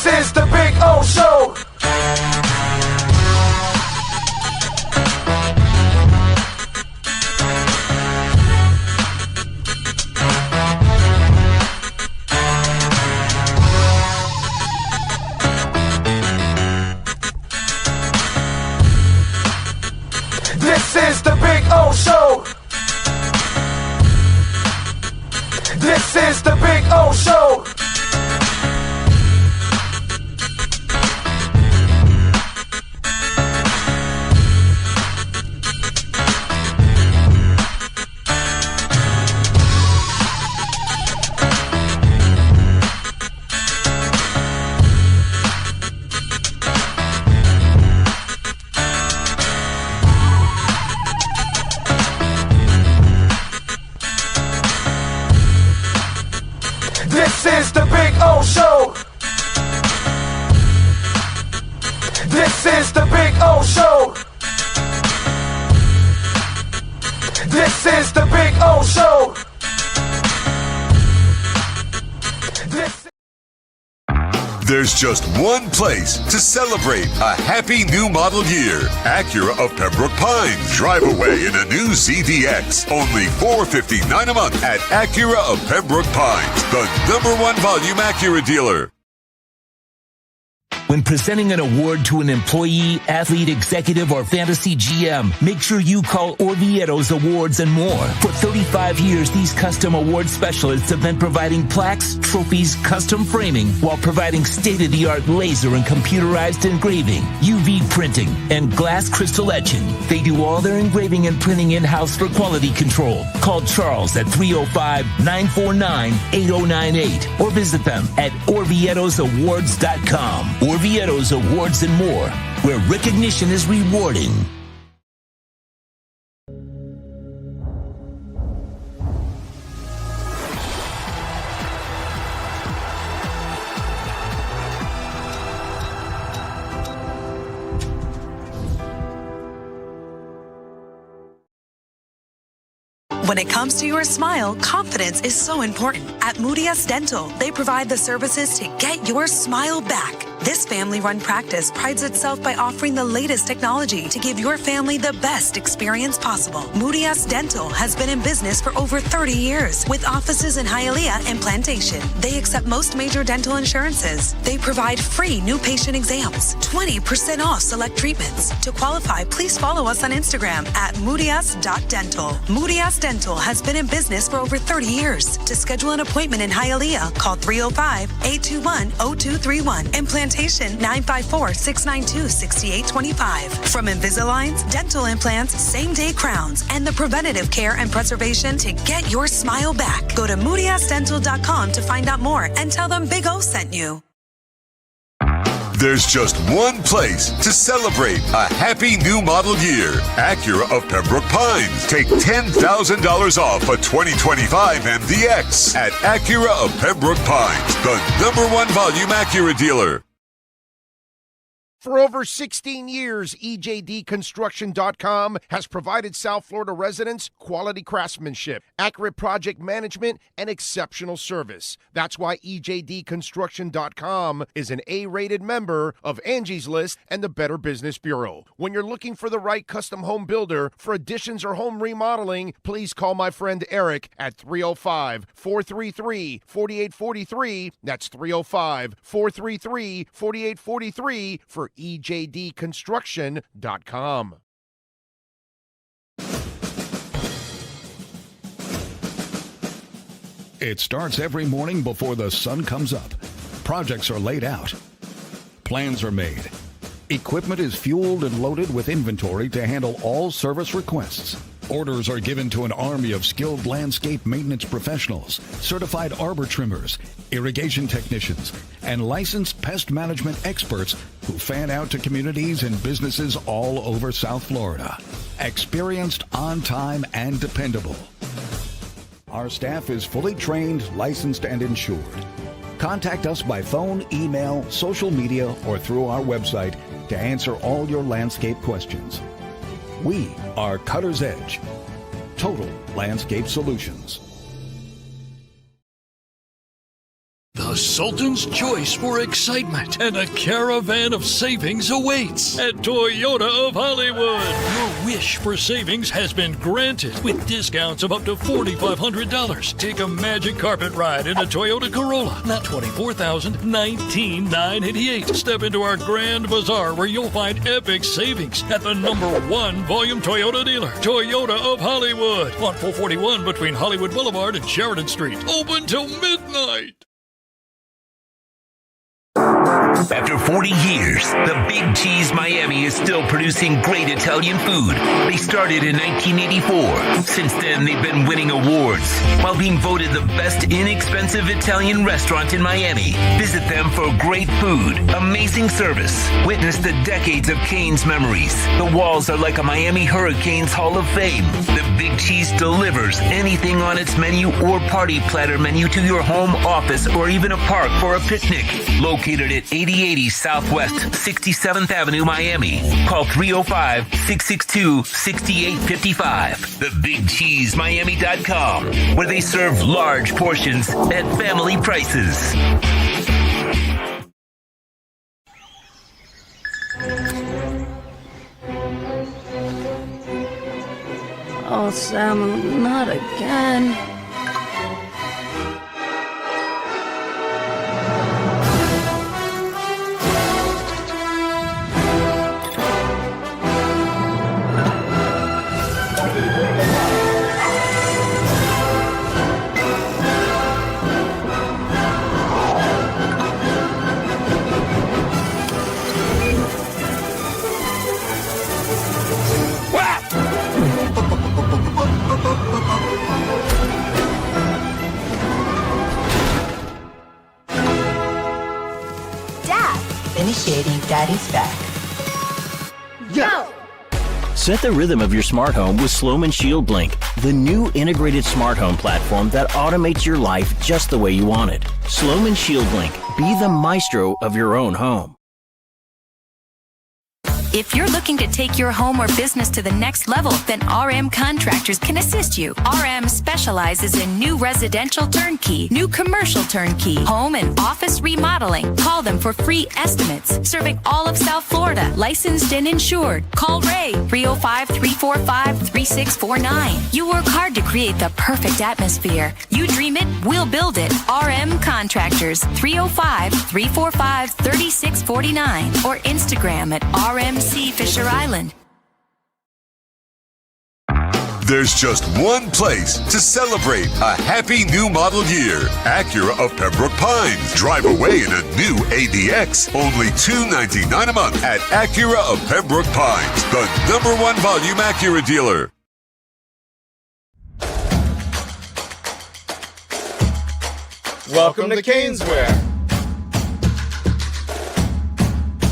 This is the Big O Show. This is the Big O Show. This is the Big O Show. This is the Big O Show. This is the Big O Show. This is the Big O Show. There's just one place to celebrate a happy new model year. Acura of Pembroke Pines. Drive away in a new ZDX. Only $459 a month at Acura of Pembroke Pines, the #1 volume Acura dealer. When presenting an award to an employee, athlete, executive, or fantasy GM, make sure you call Orvieto's Awards and More. For 35 years, these custom award specialists have been providing plaques, trophies, custom framing, while providing state-of-the-art laser and computerized engraving, UV printing, and glass crystal etching. They do all their engraving and printing in-house for quality control. Call Charles at 305-949-8098 or visit them at orvietosawards.com. Orvieto's Awards and More, where recognition is rewarding. When it comes to your smile, confidence is so important. At Moody S Dental, they provide the services to get your smile back. This family-run practice prides itself by offering the latest technology to give your family the best experience possible. Moody S Dental has been in business for over 30 years with offices in Hialeah and Plantation. They accept most major dental insurances. They provide free new patient exams, 20% off select treatments. To qualify, please follow us on Instagram at moodys.dental. Moody S Dental has been in business for over 30 years. To schedule an appointment in Hialeah, call 305-821-0231 and Plantation 954-692-6825. From Invisaligns, dental implants, same-day crowns, and the preventative care and preservation to get your smile back. Go to moodysdental.com to find out more and tell them Big O sent you. There's just one place to celebrate a happy new model year. Acura of Pembroke Pines. Take $10,000 off a 2025 MDX at Acura of Pembroke Pines, the #1 volume Acura dealer. For over 16 years, EJDconstruction.com has provided South Florida residents quality craftsmanship, accurate project management, and exceptional service. That's why EJDconstruction.com is an A-rated member of Angie's List and the Better Business Bureau. When you're looking for the right custom home builder for additions or home remodeling, please call my friend Eric at 305-433-4843. That's 305-433-4843 for EJDconstruction.com. It starts every morning before the sun comes up. Projects are laid out. Plans are made. Equipment is fueled and loaded with inventory to handle all service requests. Orders are given to an army of skilled landscape maintenance professionals, certified arbor trimmers, irrigation technicians, and licensed pest management experts who fan out to communities and businesses all over South Florida. Experienced, on time, and dependable. Our staff is fully trained, licensed, and insured. Contact us by phone, email, social media, or through our website to answer all your landscape questions. We are Cutter's Edge. Total Landscape Solutions. The Sultan's choice for excitement, and a caravan of savings awaits at Toyota of Hollywood. Your wish for savings has been granted with discounts of up to $4,500. Take a magic carpet ride in a Toyota Corolla, not $24,000, $19,988. Step into our Grand Bazaar where you'll find epic savings at the #1 volume Toyota dealer, Toyota of Hollywood, on 441 between Hollywood Boulevard and Sheridan Street. Open till midnight. After 40 years, the Big Cheese Miami is still producing great Italian food. They started in 1984. Since then, they've been winning awards while being voted the best inexpensive Italian restaurant in Miami. Visit them for great food, amazing service. Witness the decades of Cane's memories. The walls are like a Miami Hurricanes Hall of Fame. The Big Cheese delivers anything on its menu or party platter menu to your home, office, or even a park for a picnic. Located at 8080 Southwest 67th Avenue, Miami. Call 305-662-6855. TheBigCheeseMiami.com, where they serve large portions at family prices. Oh, Sam, not again. Initiating Daddy's back. Go! Set the rhythm of your smart home with Sloman Shield Blink, the new integrated smart home platform that automates your life just the way you want it. Sloman Shield Blink. Be the maestro of your own home. If you're looking to take your home or business to the next level, then RM Contractors can assist you. RM specializes in new residential turnkey, new commercial turnkey, home and office remodeling. Call them for free estimates. Serving all of South Florida, licensed and insured. Call Ray, 305-345-3649. You work hard to create the perfect atmosphere. You dream it, we'll build it. RM Contractors, 305-345-3649. Or Instagram at RMC Fisher Island. There's just one place to celebrate a happy new model year. Acura of Pembroke Pines. Drive away in a new ADX. Only $299 a month at Acura of Pembroke Pines, the #1 volume Acura dealer. Welcome to Caneswear.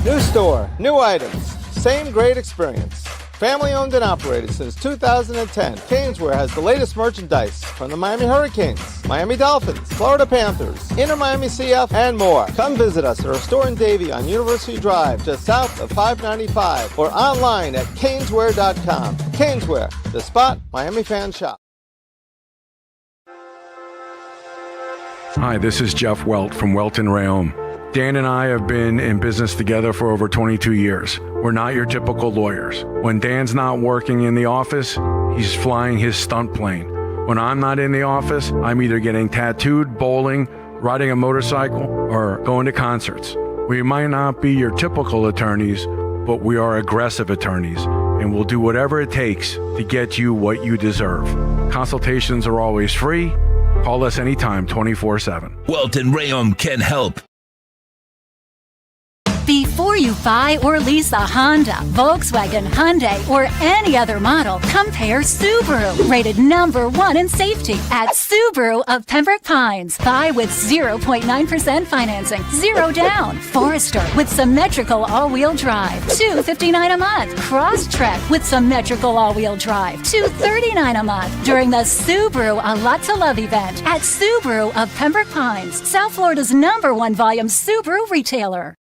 New store, new items, same great experience. Family owned and operated since 2010, Caneswear has the latest merchandise from the Miami Hurricanes, Miami Dolphins, Florida Panthers, Inter Miami CF, and more. Come visit us at our store in Davie on University Drive, just south of 595, or online at caneswear.com. Caneswear, the spot Miami fans shop. Hi, this is Jeff Welt from Welton Rayom. Dan and I have been in business together for over 22 years. We're not your typical lawyers. When Dan's not working in the office, he's flying his stunt plane. When I'm not in the office, I'm either getting tattooed, bowling, riding a motorcycle, or going to concerts. We might not be your typical attorneys, but we are aggressive attorneys, and we'll do whatever it takes to get you what you deserve. Consultations are always free. Call us anytime, 24/7. Welton Rayom can help. Before you buy or lease a Honda, Volkswagen, Hyundai, or any other model, compare Subaru, rated #1 in safety at Subaru of Pembroke Pines. Buy with 0.9% financing, 0 down. Forester with symmetrical all-wheel drive, $259 a month. Crosstrek with symmetrical all-wheel drive, $239 a month. During the Subaru A Lot to Love event at Subaru of Pembroke Pines, South Florida's #1 volume Subaru retailer.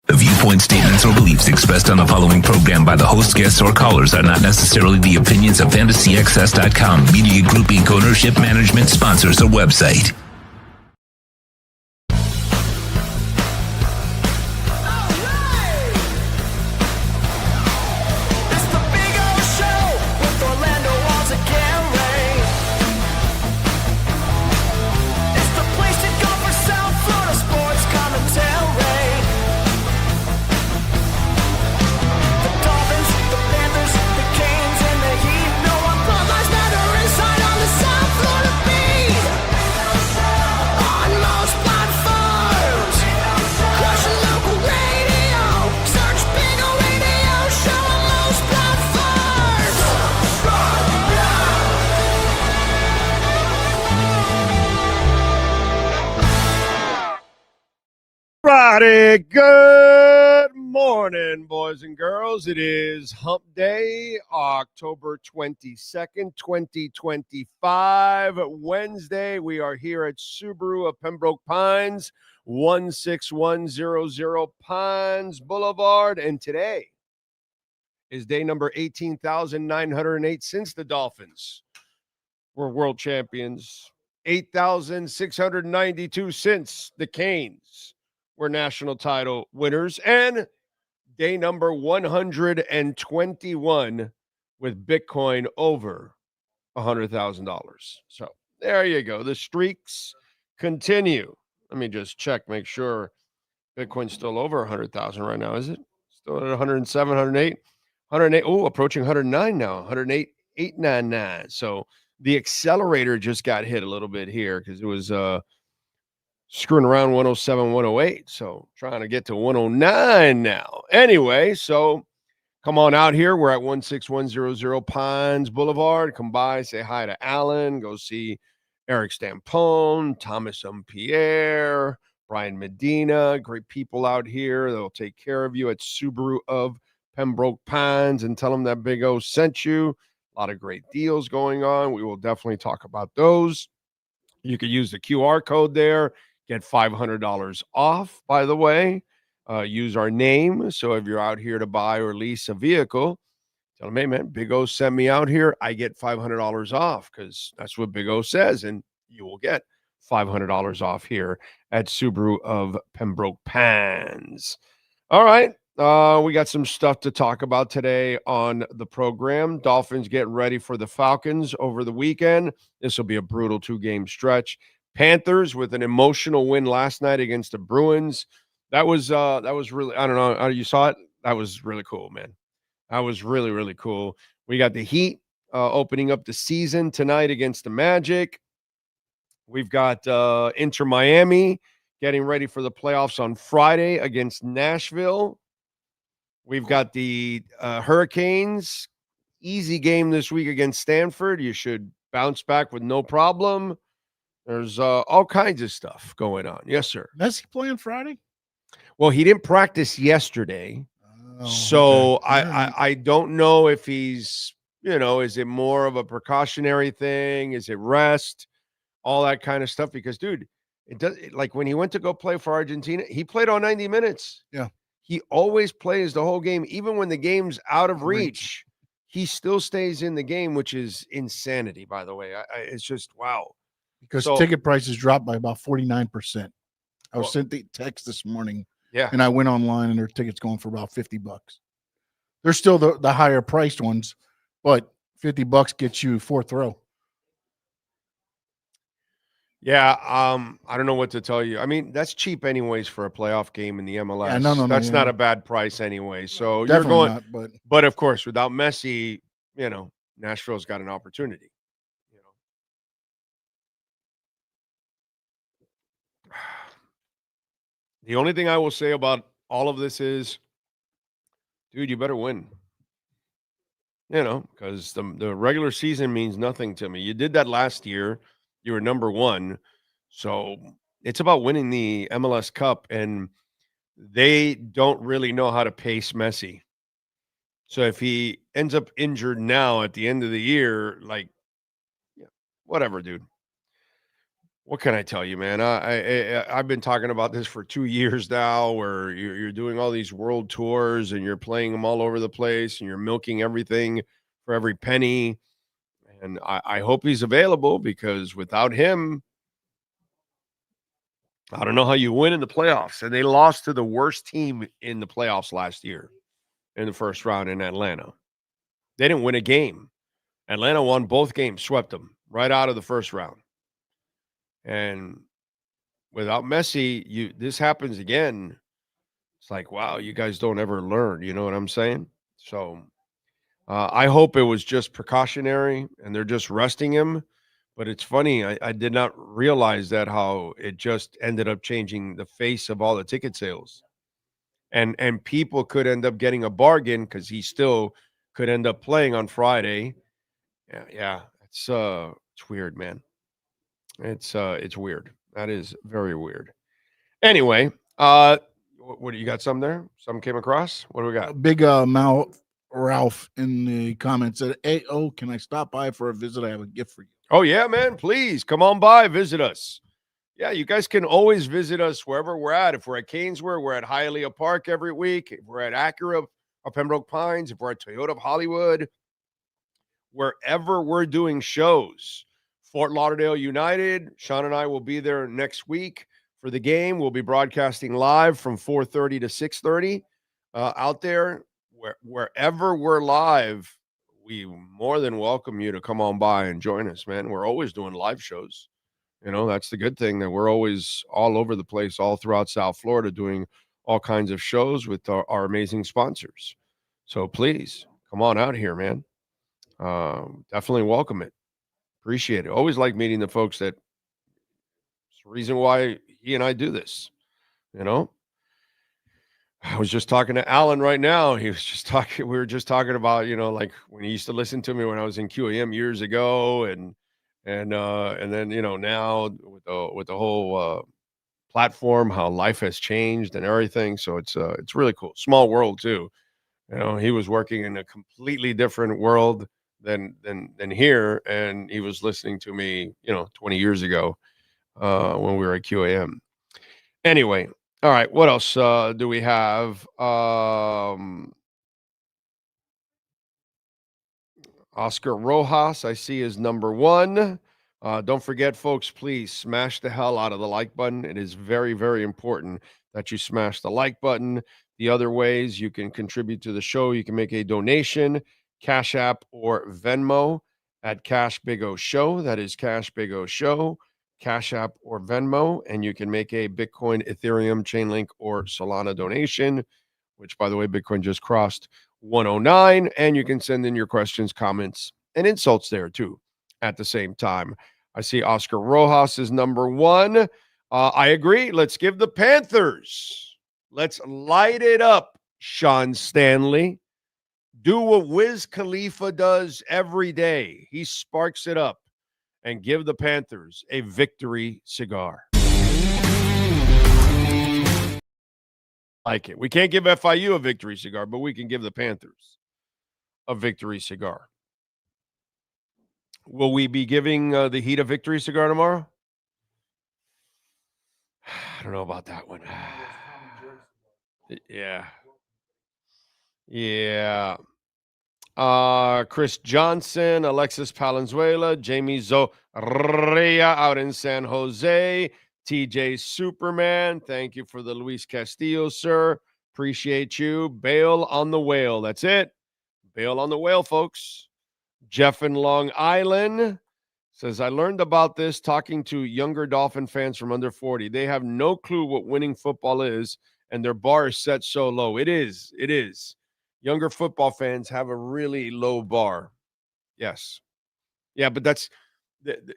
The viewpoint, statements, or beliefs expressed on the following program by the host, guests, or callers are not necessarily the opinions of FantasyAccess.com, Media Group Inc. ownership, management, sponsors, or website. everybody. Good morning, boys and girls. It is Hump Day, October 22nd, 2025. Wednesday, we are here at Subaru of Pembroke Pines, 16100 Pines Boulevard. And today is day number 18,908 since the Dolphins were world champions. 8,692 since the Canes were national title winners, and day number 121 with Bitcoin over $100,000. So there you go. The streaks continue. Let me just check, make sure Bitcoin's still over 100,000 right now. Is it still at 107, 108, 108? Oh, approaching 109 now, 108, 899. So the accelerator just got hit a little bit here because it was screwing around 107, 108. So trying to get to 109 now. Anyway, so come on out here. We're at 16100 Pines Boulevard. Come by, say hi to Alan. Go see Eric Stampone, Thomas Pierre, Brian Medina. Great people out here. They'll take care of you at Subaru of Pembroke Pines, and tell them that Big O sent you. A lot of great deals going on. We will definitely talk about those. You could use the QR code there, get $500 off, by the way. Use our name. So if you're out here to buy or lease a vehicle, tell them, hey, man, Big O sent me out here. I get $500 off because that's what Big O says, and you will get $500 off here at Subaru of Pembroke Pines. All right. We got some stuff to talk about today on the program. Dolphins getting ready for the Falcons over the weekend. This will be a brutal 2-game stretch. Panthers with an emotional win last night against the Bruins. That was really, I don't know, you saw it? That was really cool, man. That was really, really cool. We got the Heat opening up the season tonight against the Magic. We've got Inter Miami getting ready for the playoffs on Friday against Nashville. We've got the Hurricanes. Easy game this week against Stanford. You should bounce back with no problem. There's all kinds of stuff going on. Yes, sir. Messi playing Friday? Well, he didn't practice yesterday. So okay. I don't know if he's, is it more of a precautionary thing? Is it rest? All that kind of stuff. Because, dude, it does, like when he went to go play for Argentina, he played all 90 minutes. Yeah. He always plays the whole game. Even when the game's out of reach, he still stays in the game, which is insanity, by the way. It's just, wow. Because ticket prices dropped by about 49%. I was sent the text this morning. Yeah. And I went online, and their tickets going for about $50. They're still the higher priced ones, but $50 gets you fourth row. Yeah, I don't know what to tell you. I mean, that's cheap anyways for a playoff game in the MLS. Yeah, no, that's not a bad price anyway. So definitely you're going, not, but of course, without Messi, Nashville's got an opportunity. The only thing I will say about all of this is, dude, you better win. Because the regular season means nothing to me. You did that last year. You were number one. So it's about winning the MLS Cup, and they don't really know how to pace Messi. So if he ends up injured now at the end of the year, whatever, dude. What can I tell you, man? I've been talking about this for 2 years now, where you're doing all these world tours and you're playing them all over the place and you're milking everything for every penny. And I hope he's available, because without him, I don't know how you win in the playoffs. And they lost to the worst team in the playoffs last year in the first round in Atlanta. They didn't win a game. Atlanta won both games, swept them right out of the first round. And without Messi, this happens again. It's like, wow, you guys don't ever learn. You know what I'm saying? So I hope it was just precautionary and they're just resting him. But it's funny, I did not realize that, how it just ended up changing the face of all the ticket sales. And people could end up getting a bargain because he still could end up playing on Friday. Yeah, it's weird, man. It's weird. That is very weird. Anyway, What do you got? Some there? Some came across? What do we got? Big mouth Ralph in the comments said, "Hey, can I stop by for a visit? I have a gift for you." Oh, yeah, man. Please come on by. Visit us. Yeah, you guys can always visit us wherever we're at. If we're at Canesville, we're at Hialeah Park every week. If we're at Acura of Pembroke Pines, if we're at Toyota of Hollywood, wherever we're doing shows. Fort Lauderdale United, Sean and I will be there next week for the game. We'll be broadcasting live from 4:30 to 6:30 out there. Wherever we're live, we more than welcome you to come on by and join us, man. We're always doing live shows. That's the good thing, that we're always all over the place, all throughout South Florida, doing all kinds of shows with our amazing sponsors. So please come on out here, man. Definitely welcome it. Appreciate it. Always like meeting the folks it's the reason why he and I do this. I was just talking to Alan right now. We were just talking about, like when he used to listen to me when I was in QAM years ago, and then, now with the whole platform, how life has changed and everything. So it's really cool. Small world too. He was working in a completely different world than here, and he was listening to me, 20 years ago when we were at QAM. Anyway, all right, what else do we have? Oscar Rojas, I see, is number 1. Don't forget, folks, please smash the hell out of the like button. It is very, very important that you smash the like button. The other ways you can contribute to the show, you can make a donation, Cash App or Venmo at Cash Big O Show. That is Cash Big O Show, Cash App or Venmo. And you can make a Bitcoin, Ethereum, Chainlink, or Solana donation, which, by the way, Bitcoin just crossed 109. And you can send in your questions, comments, and insults there, too, at the same time. I see Oscar Rojas is number 1. I agree. Let's give the Panthers. Let's light it up, Sean Stanley. Do what Wiz Khalifa does every day. He sparks it up, and give the Panthers a victory cigar. Like it. We can't give FIU a victory cigar, but we can give the Panthers a victory cigar. Will we be giving the Heat a victory cigar tomorrow? I don't know about that one. Yeah. Chris Johnson, Alexis Palenzuela, Jamie Zorrea out in San Jose, TJ Superman. Thank you for the Luis Castillo, sir. Appreciate you. Bail on the whale. That's it. Bail on the whale, folks. Jeff in Long Island says, I learned about this talking to younger Dolphin fans from under 40. They have no clue what winning football is, and their bar is set so low. It is. Younger football fans have a really low bar. Yes. Yeah, but that's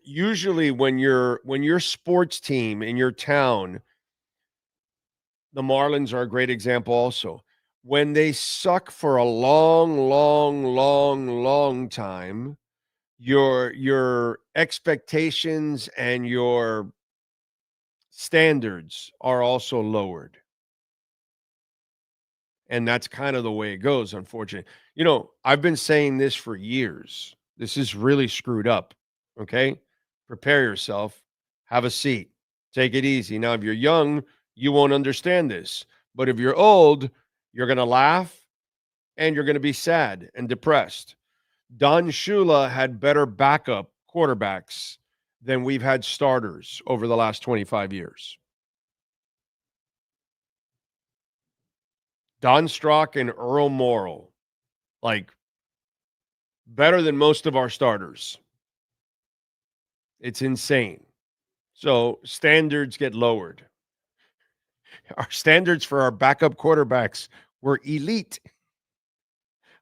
usually when your sports team in your town, the Marlins are a great example also. When they suck for a long time, your expectations and your standards are also lowered. And that's kind of the way it goes, unfortunately. I've been saying this for years. This is really screwed up, okay? Prepare yourself. Have a seat. Take it easy. Now, if you're young, you won't understand this. But if you're old, you're going to laugh and you're going to be sad and depressed. Don Shula had better backup quarterbacks than we've had starters over the last 25 years. Don Strock and Earl Morrall, better than most of our starters. It's insane. So standards get lowered. Our standards for our backup quarterbacks were elite.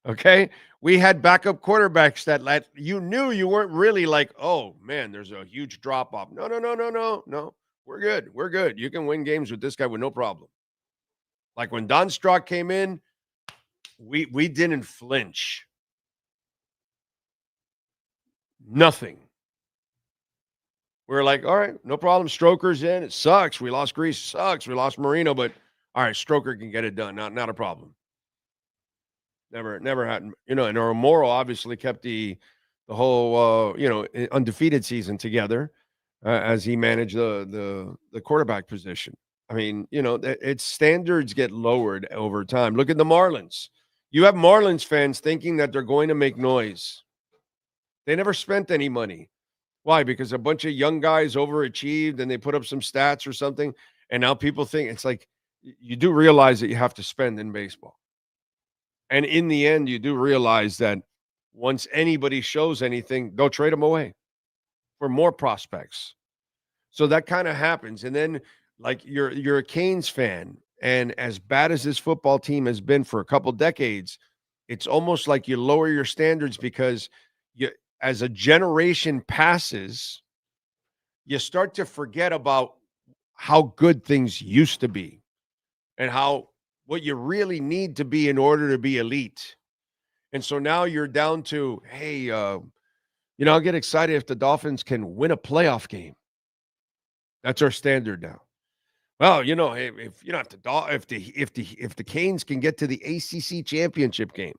Okay? We had backup quarterbacks that you knew you weren't really oh, man, there's a huge drop-off. No. We're good. You can win games with this guy with no problem. Like when Don Strock came in, we didn't flinch. Nothing. We're like, all right, no problem. Stroker's in. It sucks. We lost Grease. Sucks. We lost Marino, but all right, Stroker can get it done. Not a problem. Never had, and Moro obviously kept the whole undefeated season together as he managed the quarterback position. I mean, its standards get lowered over time. Look at the Marlins. You have Marlins fans thinking that they're going to make noise. They never spent any money. Why? Because a bunch of young guys overachieved and they put up some stats or something. And now people think it's like, you do realize that you have to spend in baseball. And in the end, you do realize that once anybody shows anything, they'll trade them away for more prospects. So that kind of happens. And then, like, you're a Canes fan, and as bad as this football team has been for a couple decades, it's almost like you lower your standards because as a generation passes, you start to forget about how good things used to be and what you really need to be in order to be elite. And so now you're down to, hey, I'll get excited if the Dolphins can win a playoff game. That's our standard now. Well, if the Canes can get to the ACC championship game,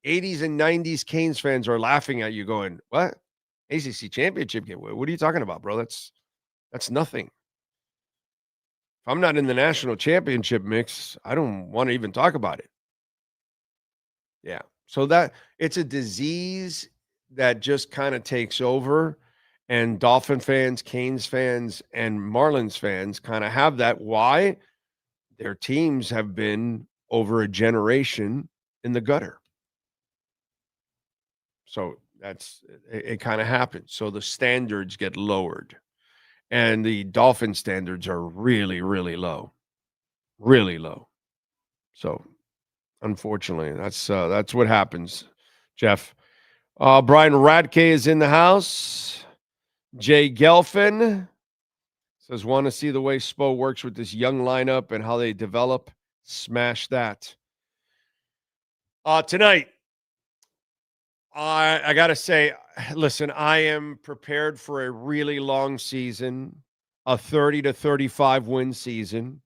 80s and 90s Canes fans are laughing at you going, what? ACC championship game? What are you talking about, bro? That's nothing. If I'm not in the national championship mix, I don't want to even talk about it. Yeah. So that it's a disease that just kind of takes over, and Dolphin fans, Canes fans, and Marlins fans kind of have that. Why? Their teams have been over a generation in the gutter. So it kind of happens. So the standards get lowered, and the Dolphin standards are really, really low, really low. So unfortunately, that's what happens, Jeff. Brian Radke is in the house. Jay Gelfin says, want to see the way Spo works with this young lineup and how they develop. Smash that. Tonight, I got to say, listen, I am prepared for a really long season, a 30 to 35 win season.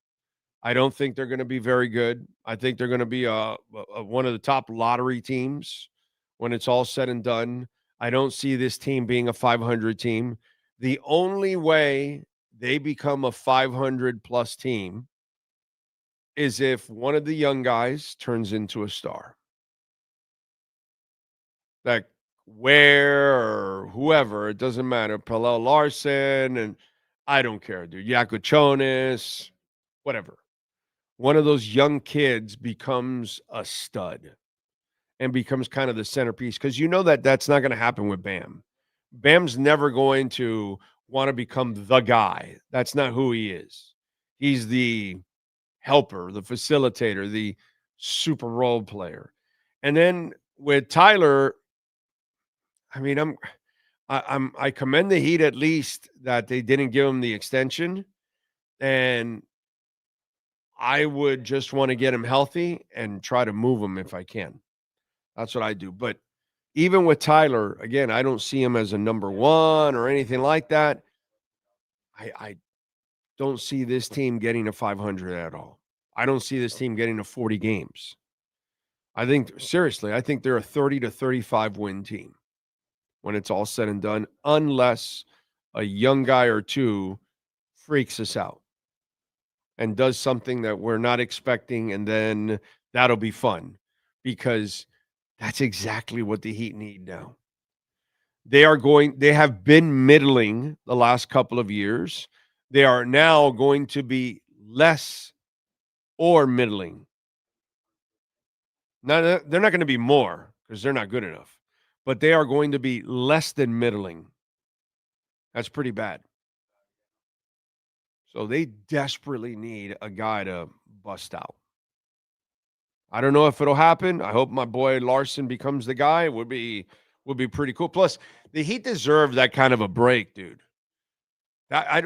I don't think they're going to be very good. I think they're going to be one of the top lottery teams when it's all said and done. I don't see this team being a 500 team. The only way they become a 500-plus team is if one of the young guys turns into a star. Like Ware or whoever, it doesn't matter. Pallel Larson, and I don't care, dude. Yakuchonis, whatever. One of those young kids becomes a stud and becomes kind of the centerpiece, because you know that's not going to happen with Bam. Bam's never going to want to become the guy. That's not who he is. He's the helper, the facilitator, the super role player. And then with Tyler, I mean, I commend the Heat at least that they didn't give him the extension, and I would just want to get him healthy and try to move him if I can. That's what I do. But even with Tyler, again, I don't see him as a number one or anything like that. I don't see this team getting to 500 at all. I don't see this team getting to 40 games. I think they're a 30 to 35 win team when it's all said and done, unless a young guy or two freaks us out and does something that we're not expecting, and then that'll be fun, because that's exactly what the Heat need now. They have been middling the last couple of years. They are now going to be less or middling. Now, they're not going to be more because they're not good enough, but they are going to be less than middling. That's pretty bad. So they desperately need a guy to bust out. I don't know if it'll happen. I hope my boy Larson becomes the guy. It would be pretty cool. Plus, the Heat deserve that kind of a break, dude. I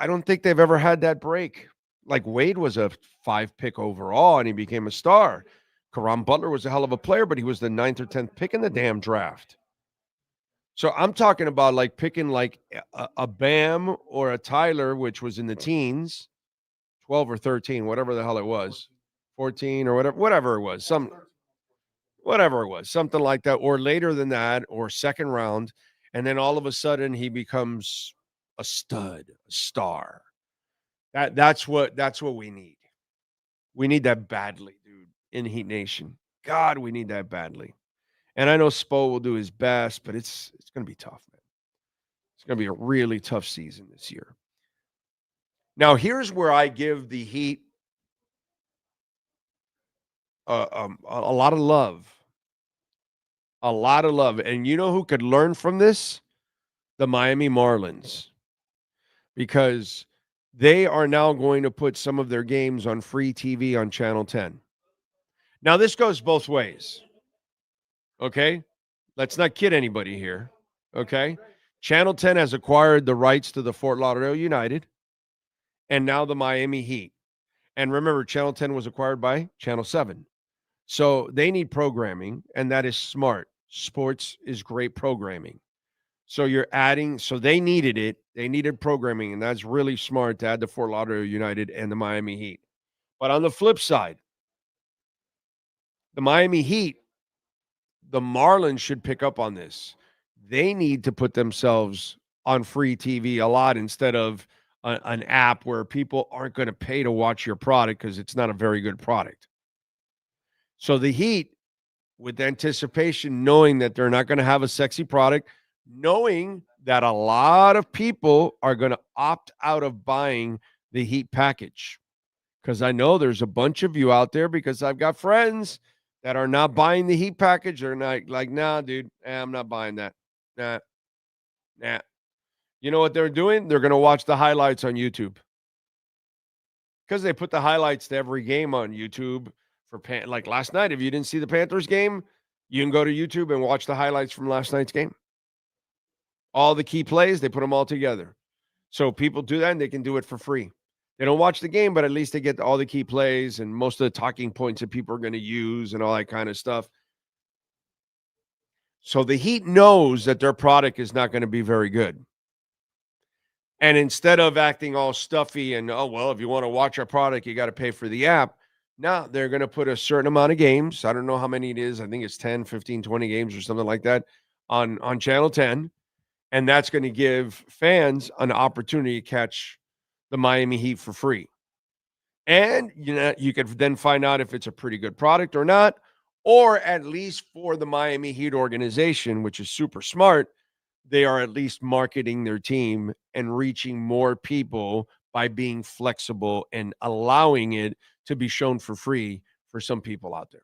don't think they've ever had that break. Like, Wade was a 5-pick overall, and he became a star. Caron Butler was a hell of a player, but he was the 9th or 10th pick in the damn draft. So I'm talking about like picking like a Bam or a Tyler, which was in the teens, 12 or 13, whatever the hell it was, 14 or whatever it was, whatever it was, something like that, or later than that, or second round, and then all of a sudden he becomes a stud, a star. That's what we need. We need that badly, dude, in Heat Nation. God, we need that badly. And I know Spo will do his best, but it's going to be tough, man. It's going to be a really tough season this year. Now, here's where I give the Heat a lot of love. A lot of love. And you know who could learn from this? The Miami Marlins. Because they are now going to put some of their games on free TV on Channel 10. Now, this goes both ways. Okay? Let's not kid anybody here. Okay? Channel 10 has acquired the rights to the Fort Lauderdale United and now the Miami Heat. And remember, Channel 10 was acquired by Channel 7. So they need programming, and that is smart. Sports is great programming. So you're adding, so they needed it. They needed programming, and that's really smart to add the Fort Lauderdale United and the Miami Heat. But on the flip side, the Miami Heat, the Marlins should pick up on this. They need to put themselves on free TV a lot instead of an app where people aren't going to pay to watch your product because it's not a very good product. So the Heat, with anticipation, knowing that they're not going to have a sexy product, knowing that a lot of people are going to opt out of buying the Heat package. Because I know there's a bunch of you out there, because I've got friends that are not buying the Heat package. They're not like, nah, dude, I'm not buying that. Nah. You know what they're doing? They're going to watch the highlights on YouTube. Because they put the highlights to every game on YouTube. Like last night, if you didn't see the Panthers game, you can go to YouTube and watch the highlights from last night's game. All the key plays, they put them all together. So people do that, and they can do it for free. They don't watch the game, but at least they get all the key plays and most of the talking points that people are going to use and all that kind of stuff. So the Heat knows that their product is not going to be very good. And instead of acting all stuffy and, oh, well, if you want to watch our product, you got to pay for the app. Now they're going to put a certain amount of games. I don't know how many it is. I think it's 10, 15, 20 games or something like that on Channel 10. And that's going to give fans an opportunity to catch the Miami Heat for free. And you could then find out if it's a pretty good product or not, or at least for the Miami Heat organization, which is super smart, they are at least marketing their team and reaching more people by being flexible and allowing it to be shown for free for some people out there.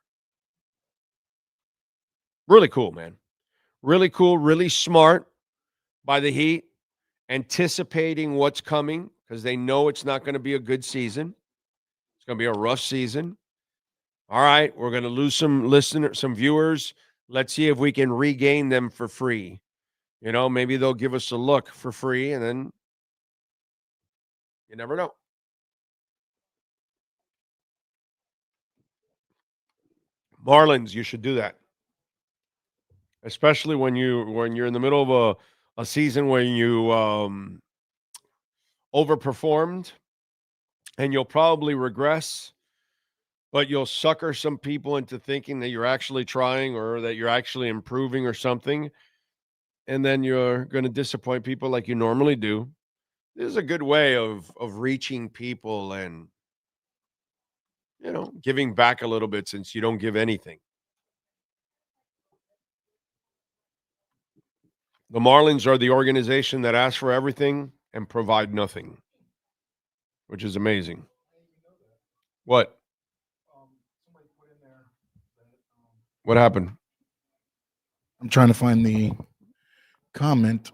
Really cool, man. Really cool, really smart by the Heat, anticipating what's coming because they know it's not going to be a good season. It's going to be a rough season. All right, we're going to lose some listeners, some viewers. Let's see if we can regain them for free. You know, maybe they'll give us a look for free, and then you never know. Marlins, you should do that. Especially when you're in the middle of a season where you overperformed, and you'll probably regress, but you'll sucker some people into thinking that you're actually trying or that you're actually improving or something, and then you're going to disappoint people like you normally do. This is a good way of reaching people and, you know, giving back a little bit since you don't give anything. The Marlins are the organization that asks for everything and provide nothing, which is amazing. What? What happened? I'm trying to find the comment.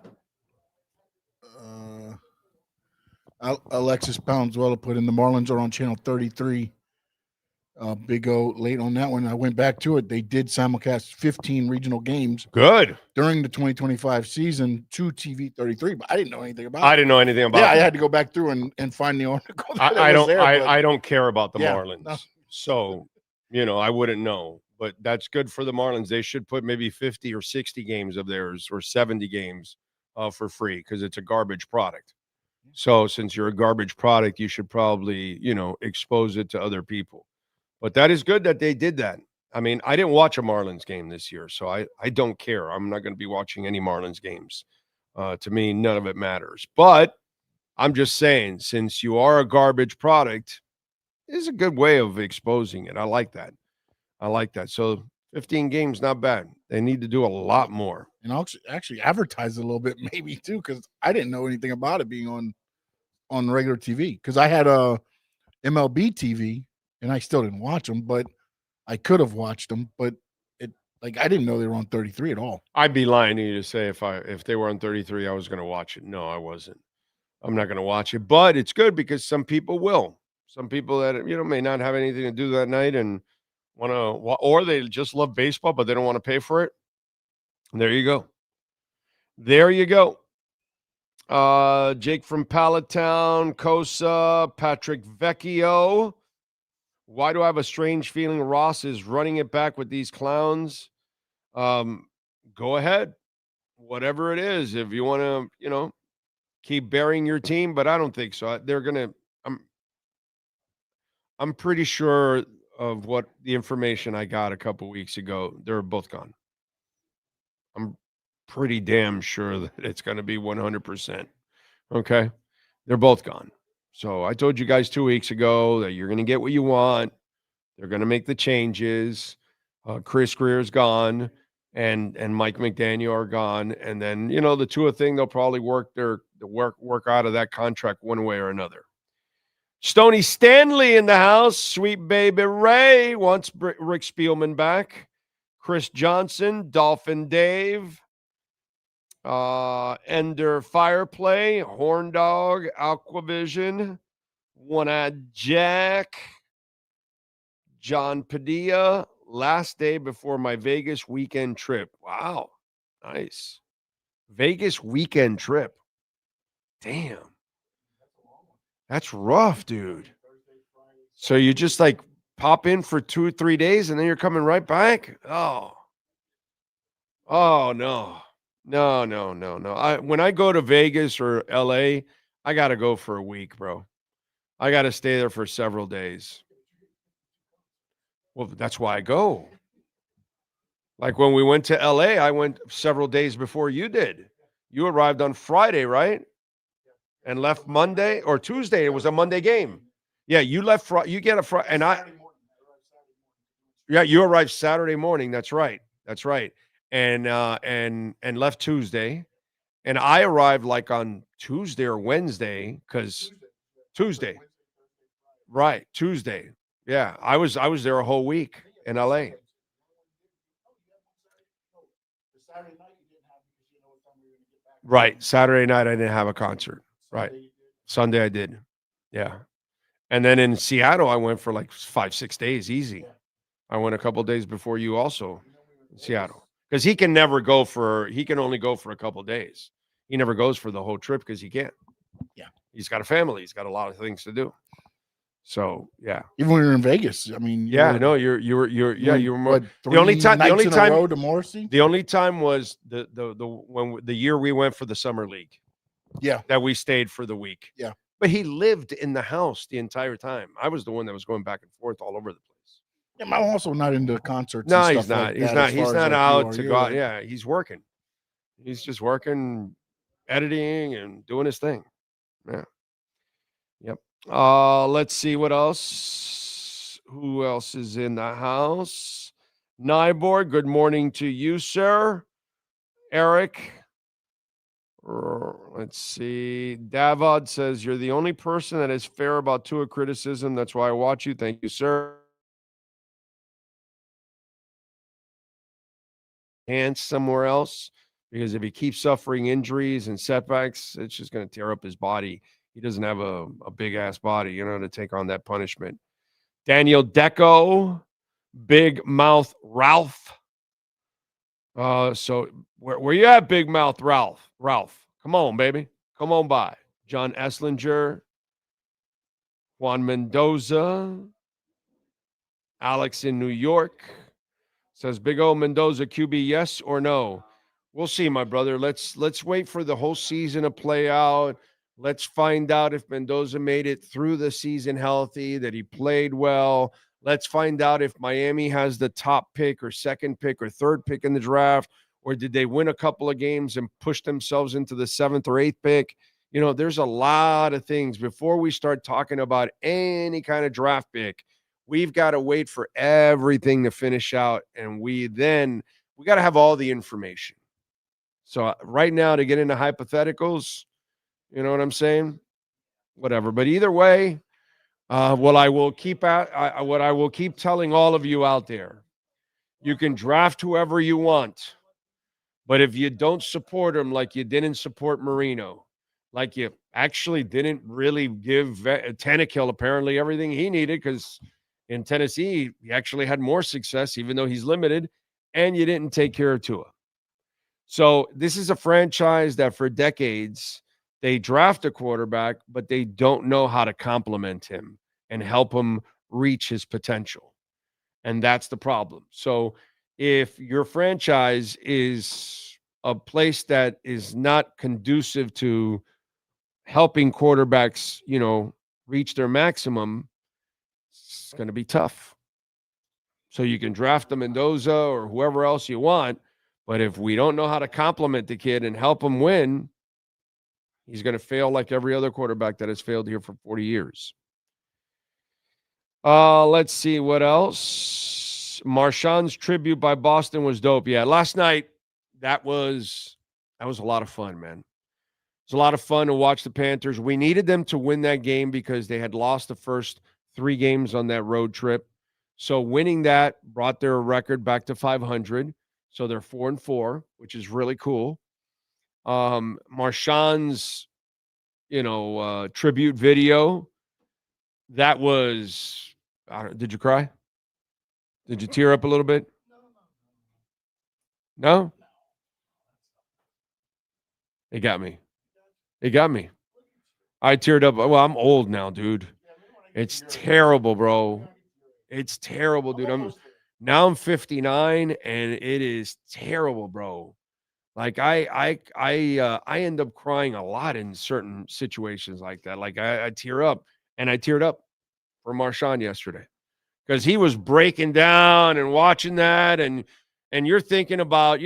Alexis Poundswell put in the Marlins are on channel 33. Big O late on that one. I went back to it. They did simulcast 15 regional games. Good. During the 2025 season to TV 33, but I didn't know anything about it. I didn't know anything about it. Yeah, I had to go back through and find the article. I don't care about the Marlins. No. So, you know, I wouldn't know. but that's good for the Marlins. They should put maybe 50 or 60 games of theirs or 70 games for free because it's a garbage product. So since you're a garbage product, you should probably, expose it to other people. But that is good that they did that. I mean, I didn't watch a Marlins game this year, so I don't care. I'm not going to be watching any Marlins games. To me, none of it matters. But I'm just saying, since you are a garbage product, is a good way of exposing it. I like that. So 15 games, not bad. They need to do a lot more. And I'll actually advertise it a little bit maybe too, because I didn't know anything about it being on regular TV. Because I had a MLB TV and I still didn't watch them, but I could have watched them. But I didn't know they were on 33 at all. I'd be lying to you to say if they were on 33, I was going to watch it. No, I wasn't. I'm not going to watch it. But it's good because some people will. Some people that may not have anything to do that night and want to, or they just love baseball, but they don't want to pay for it. And there you go. Jake from Palatown, Cosa, Patrick Vecchio. Why do I have a strange feeling Ross is running it back with these clowns? Go ahead. Whatever it is, if you want to, keep burying your team, but I don't think so. They're going to, I'm pretty sure of what the information I got a couple weeks ago. They're both gone. I'm pretty damn sure that it's going to be 100%. Okay. They're both gone. So I told you guys 2 weeks ago that you're going to get what you want. They're going to make the changes. Chris Greer's gone and Mike McDaniel are gone. And then, the Tua thing, they'll probably work out of that contract one way or another. Stoney Stanley in the house. Sweet baby Ray wants Rick Spielman back. Chris Johnson, Dolphin Dave, Ender Fireplay, Horn Dog, Aquavision, One-Eyed Jack, John Padilla. Last day before my Vegas weekend trip. Wow, nice. Vegas weekend trip. Damn. That's rough, dude. So you just pop in for 2 or 3 days and then you're coming right back? Oh, no. When I go to Vegas or LA, I got to go for a week, bro. I got to stay there for several days. Well, that's why I go. Like when we went to LA, I went several days before you did. You arrived on Friday, right? And left Monday or Tuesday. It was a Monday game. Yeah, you left Friday. You get a Friday, and you arrived Saturday morning. That's right. And left Tuesday, and I arrived on Tuesday or Wednesday because Tuesday. Right, Tuesday. Yeah, I was there a whole week in LA. Right, Saturday night I didn't have a concert. Right. Sunday I did. Yeah. And then in Seattle, I went for 5-6 days. Easy. I went a couple of days before you also in Seattle. Because he can only go for a couple of days. He never goes for the whole trip because he can't. Yeah. He's got a family. He's got a lot of things to do. So yeah. Even when you're in Vegas, I mean. You were more. The only time was the year we went for the summer league. Yeah. That we stayed for the week. Yeah. But he lived in the house the entire time. I was the one that was going back and forth all over the place. Yeah, I'm also not into concerts. No, and he's stuff not. Like he's that not. as He's far not as out you to are. go. Yeah, he's working. He's just working, editing, and doing his thing. Yeah. Yep. Let's see what else. Who else is in the house? Nyborg, good morning to you, sir. Eric. Let's see. Davod says, you're the only person that is fair about Tua criticism. That's why I watch you. Thank you, sir. Hands somewhere else, because if he keeps suffering injuries and setbacks, it's just going to tear up his body. He doesn't have a big ass body, to take on that punishment. Daniel Deco, Big Mouth Ralph. So where you at, Big Mouth Ralph? Come on, baby. Come on by. John Esslinger, Juan Mendoza, Alex in New York, Says Big O Mendoza QB, yes or no? We'll see, my brother. Let's wait for the whole season to play out. Let's find out if Mendoza made it through the season healthy, that he played well. Let's find out if Miami has the top pick or second pick or third pick in the draft, or did they win a couple of games and push themselves into the 7th or 8th pick? You know, there's a lot of things before we start talking about any kind of draft pick. We've got to wait for everything to finish out, and we got to have all the information. So right now, to get into hypotheticals, you know what I'm saying? Whatever. But either way, what I will keep telling all of you out there, you can draft whoever you want, but if you don't support him like you didn't support Marino, like you actually didn't really give Tannehill apparently everything he needed, because in Tennessee he actually had more success even though he's limited, and you didn't take care of Tua. So this is a franchise that for decades they draft a quarterback, but they don't know how to complement him and help him reach his potential. And that's the problem. So if your franchise is a place that is not conducive to helping quarterbacks, you know, reach their maximum, it's going to be tough. So you can draft the Mendoza or whoever else you want, but if we don't know how to complement the kid and help him win, he's going to fail like every other quarterback that has failed here for 40 years. Let's see what else. Marshawn's tribute by Boston was dope. Yeah, last night that was a lot of fun, man. It was a lot of fun to watch the Panthers. We needed them to win that game because they had lost the first 3 games on that road trip. So winning that brought their record back to 500. So they're 4-4, which is really cool. Marshawn's, tribute video, that was, did you cry? Did you tear up a little bit? No? It got me. I teared up. Well, I'm old now, dude. It's terrible, bro. It's terrible, dude. I'm 59, and it is terrible, bro. Like I end up crying a lot in certain situations like that. Like I tear up, and I teared up for Marshawn yesterday because he was breaking down and watching that, and you're thinking about,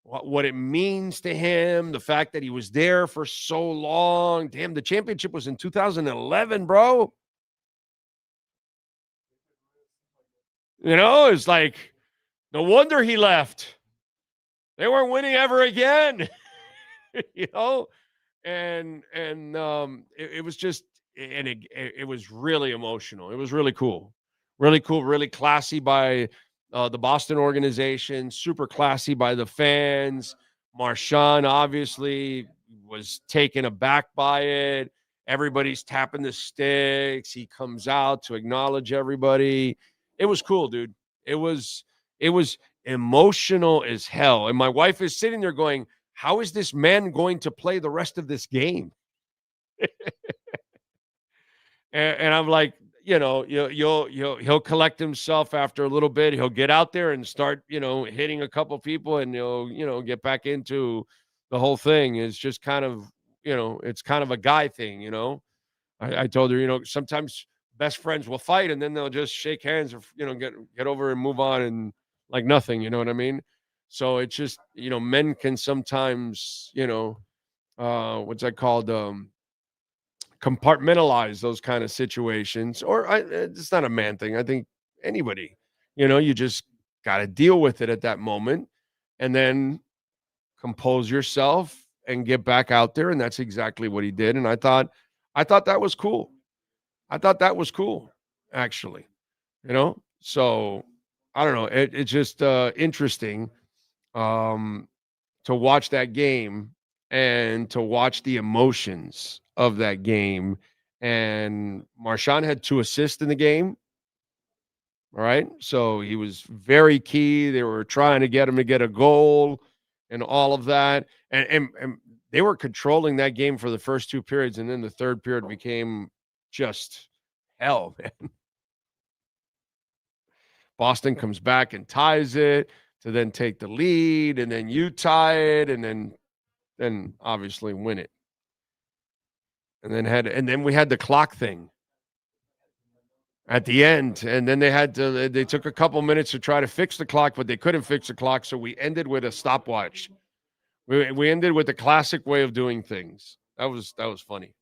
what it means to him, the fact that he was there for so long. Damn, the championship was in 2011, bro. It's like, no wonder he left. They weren't winning ever again, and it was just, and it was really emotional. It was really cool, really classy by the Boston organization, super classy by the fans. Marshawn obviously was taken aback by it. Everybody's tapping the sticks. He comes out to acknowledge everybody. It was cool, dude. It was emotional as hell. And my wife is sitting there going, how is this man going to play the rest of this game? and I'm like, he'll collect himself after a little bit. He'll get out there and start, hitting a couple people, and he'll get back into the whole thing. It's just kind of, it's kind of a guy thing, I told her, sometimes best friends will fight and then they'll just shake hands or, get over and move on and like nothing, you know what I mean? So it's just, men can sometimes, what's that called? Compartmentalize those kind of situations, or it's not a man thing. I think anybody, you just got to deal with it at that moment and then compose yourself and get back out there. And that's exactly what he did. And I thought that was cool. Actually, so I don't know. It's just interesting to watch that game and to watch the emotions of that game. And Marshawn had 2 assists in the game. All right. So he was very key. They were trying to get him to get a goal and all of that. And they were controlling that game for the first 2 periods. And then the third period became just hell, man. Boston comes back and ties it to then take the lead, and then you tie it, and then obviously win it. And then we had the clock thing at the end, and then they took a couple minutes to try to fix the clock, but they couldn't fix the clock, so we ended with a stopwatch. We ended with the classic way of doing things. That was funny.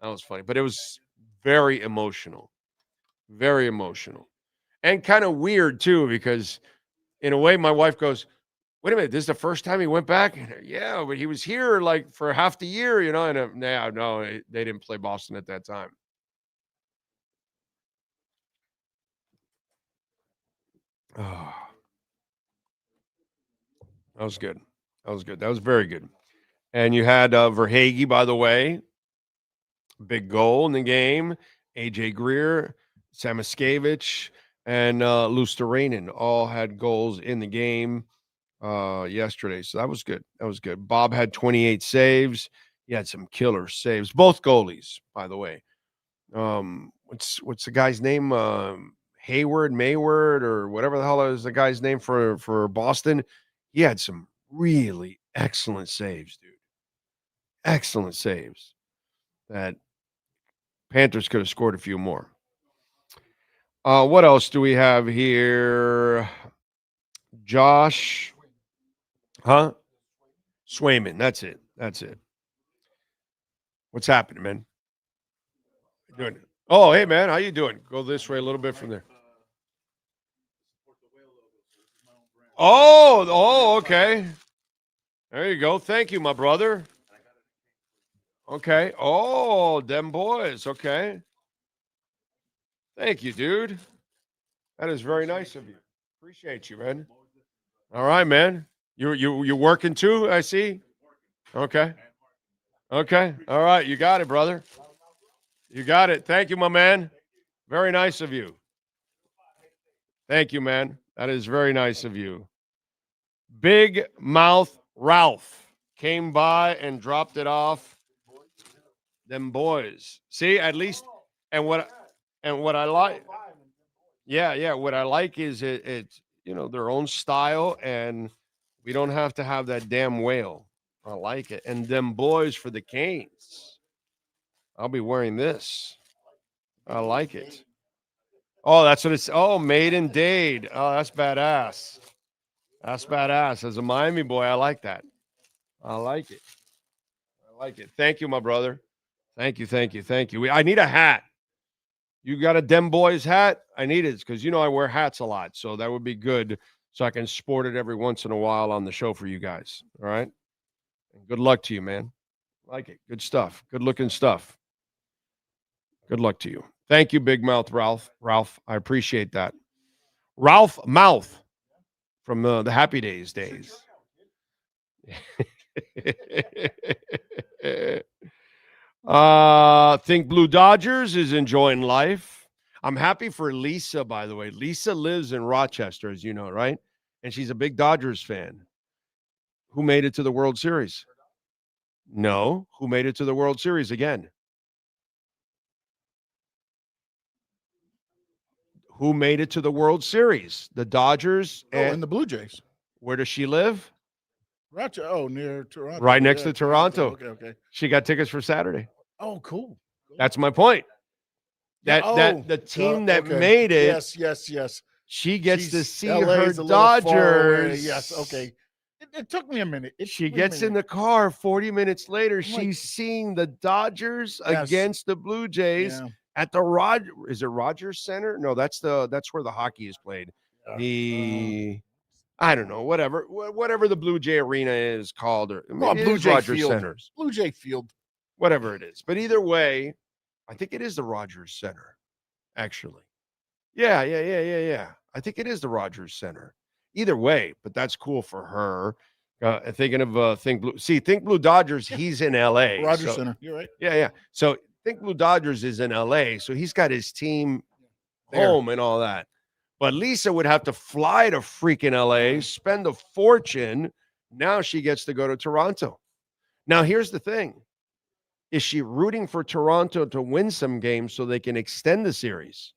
That was funny, but it was very emotional, and kind of weird too, because in a way, my wife goes, "Wait a minute, this is the first time he went back?" Yeah, but he was here like for half the year, And no, they didn't play Boston at that time. Oh, that was good. That was very good. And you had Verhage, by the way, big goal in the game. AJ Greer, Samaskevich, and Luosterainen all had goals in the game yesterday. So that was good. Bob had 28 saves. He had some killer saves. Both goalies, by the way. What's the guy's name? Mayward, or whatever the hell is the guy's name for Boston. He had some really excellent saves, dude. Excellent saves that Panthers could have scored a few more. What else do we have here? Josh, Swayman. That's it. What's happening, man? Doing? Oh, hey, man, how you doing? Go this way a little bit from there. Oh, okay. There you go. Thank you, my brother. Okay. Oh, them boys. Okay. Thank you, dude. That is very nice of you. Appreciate you, man. All right, man. You working too, I see? Okay. All right. You got it, brother. You got it. Thank you, my man. Very nice of you. Thank you, man. That is very nice of you. Big Mouth Ralph came by and dropped it off. Them boys. See, at least, and what I like. Yeah. What I like is it's their own style, and we don't have to have that damn whale. I like it. And them boys for the Canes. I'll be wearing this. I like it. Oh, that's what it's. Oh, Made in Dade. Oh, that's badass. As a Miami boy, I like that. I like it. Thank you, my brother. Thank you. I need a hat. You got a Dem Boys hat? I need it because I wear hats a lot, so that would be good, so I can sport it every once in a while on the show for you guys. All right. And good luck to you, man. Like it. Good stuff. Good looking stuff. Good luck to you. Thank you, Big Mouth Ralph. I appreciate that. Ralph Mouth from the Happy Days. Think Blue Dodgers is enjoying life. I'm happy for Lisa, by the way. Lisa lives in Rochester, as you know, right? And she's a big Dodgers fan. Who made it to the World Series? No. Who made it to the World Series again? Who made it to the World Series? The Dodgers and the Blue Jays. Where does she live? Rochester. Oh, near Toronto. Right next to Toronto. Okay. She got tickets for Saturday. Oh, cool. That's my point. That the team that made it. Yes. She gets to see LA's her Dodgers. Yes, okay. It took me a minute. She gets in the car 40 minutes later. She's seeing the Dodgers against the Blue Jays at the Rogers Center? No, that's where the hockey is played. I don't know, whatever the Blue Jay Arena is called, or Blue Jay Rogers Field. Centers. Blue Jay Field. Whatever it is. But either way, I think it is the Rogers Center, actually. Yeah. I think it is the Rogers Center. Either way, but that's cool for her. Thinking of Think Blue Dodgers, he's in L.A. Rogers Center, you're right. Yeah. So Think Blue Dodgers is in L.A., so he's got his team home and all that. But Lisa would have to fly to freaking L.A., spend a fortune. Now she gets to go to Toronto. Now, here's the thing. Is she rooting for Toronto to win some games so they can extend the series?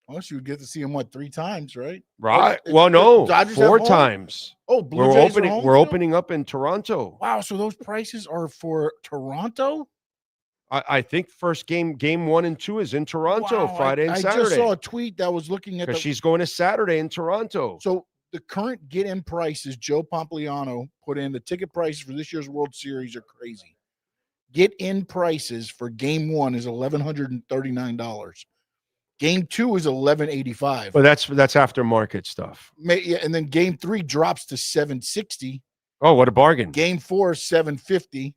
Well, you would get to see him 3 times, right? Right. Oh, Well, no, Dodgers 4 have home? times. Oh, Blue Jays are home We're too? opening up in Toronto. Wow, so those prices are for Toronto? I think first game 1 and 2 is in Toronto, Wow, Friday and I Saturday. just saw a tweet that was looking at because she's going to Saturday in Toronto. So the current get-in prices, Joe Pompliano put in, the ticket prices for this year's World Series are crazy. Get-in prices for game 1 is $1,139. Game 2 is $1,185. Well, that's aftermarket stuff. Yeah, and then game 3 drops to $760. Oh, what a bargain! Game 4 is $750.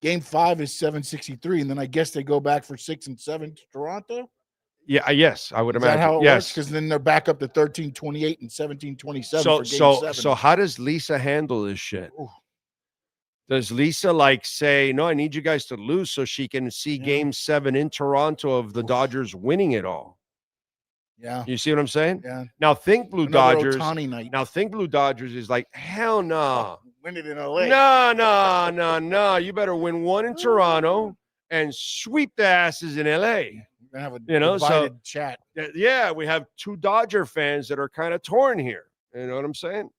Game 5 is $763, and then I guess they go back for 6 and 7 to Toronto. Yeah, yes, I would Is imagine. that how it yes, works? Because then they're back up to 1328 and 1727 for game 7. So how does Lisa handle this shit? Ooh. Does Lisa say, no, I need you guys to lose so she can see game 7 in Toronto of the Dodgers winning it all? Yeah. You see what I'm saying? Yeah. Now think Blue Another Dodgers. Ohtani night. Now think Blue Dodgers is like, hell no. Win it in LA. No. You better win 1 in Toronto and sweep the asses in LA. We're gonna have a divided chat. Yeah, we have 2 Dodger fans that are kind of torn here. You know what I'm saying?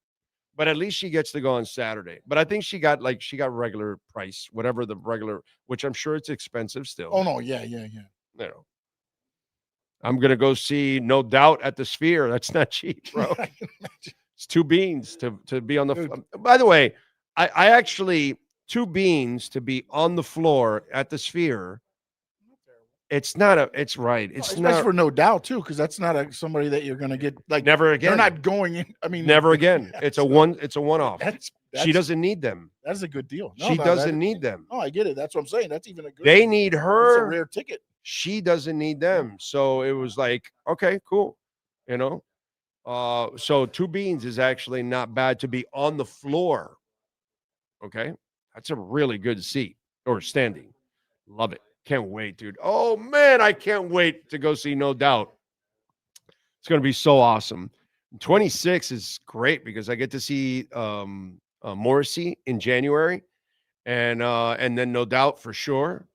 But at least she gets to go on Saturday. But I think she got regular price, whatever the regular, which I'm sure it's expensive still. Oh no, yeah. You know, I'm gonna go see No Doubt at the Sphere. That's not cheap, bro. It's 2 beans to be on the. By the way, I actually 2 beans to be on the floor at the Sphere. It's not it's right. It's not not for No Doubt too, because that's not somebody that you're gonna get never again. They're not going in. I mean, never again. It's a one-off. That's she doesn't need them. That's a good deal. She doesn't need them. Oh, I get it. That's what I'm saying. That's even a good. They need her. It's a rare ticket. She doesn't need them. So it was like, okay, cool. You know, so 2 beans is actually not bad to be on the floor. Okay, that's a really good seat or standing. Love it. Can't wait, dude. Oh man, I can't wait to go see No Doubt. It's going to be so awesome. 26 is great because I get to see Morrissey in January, and then No Doubt for sure.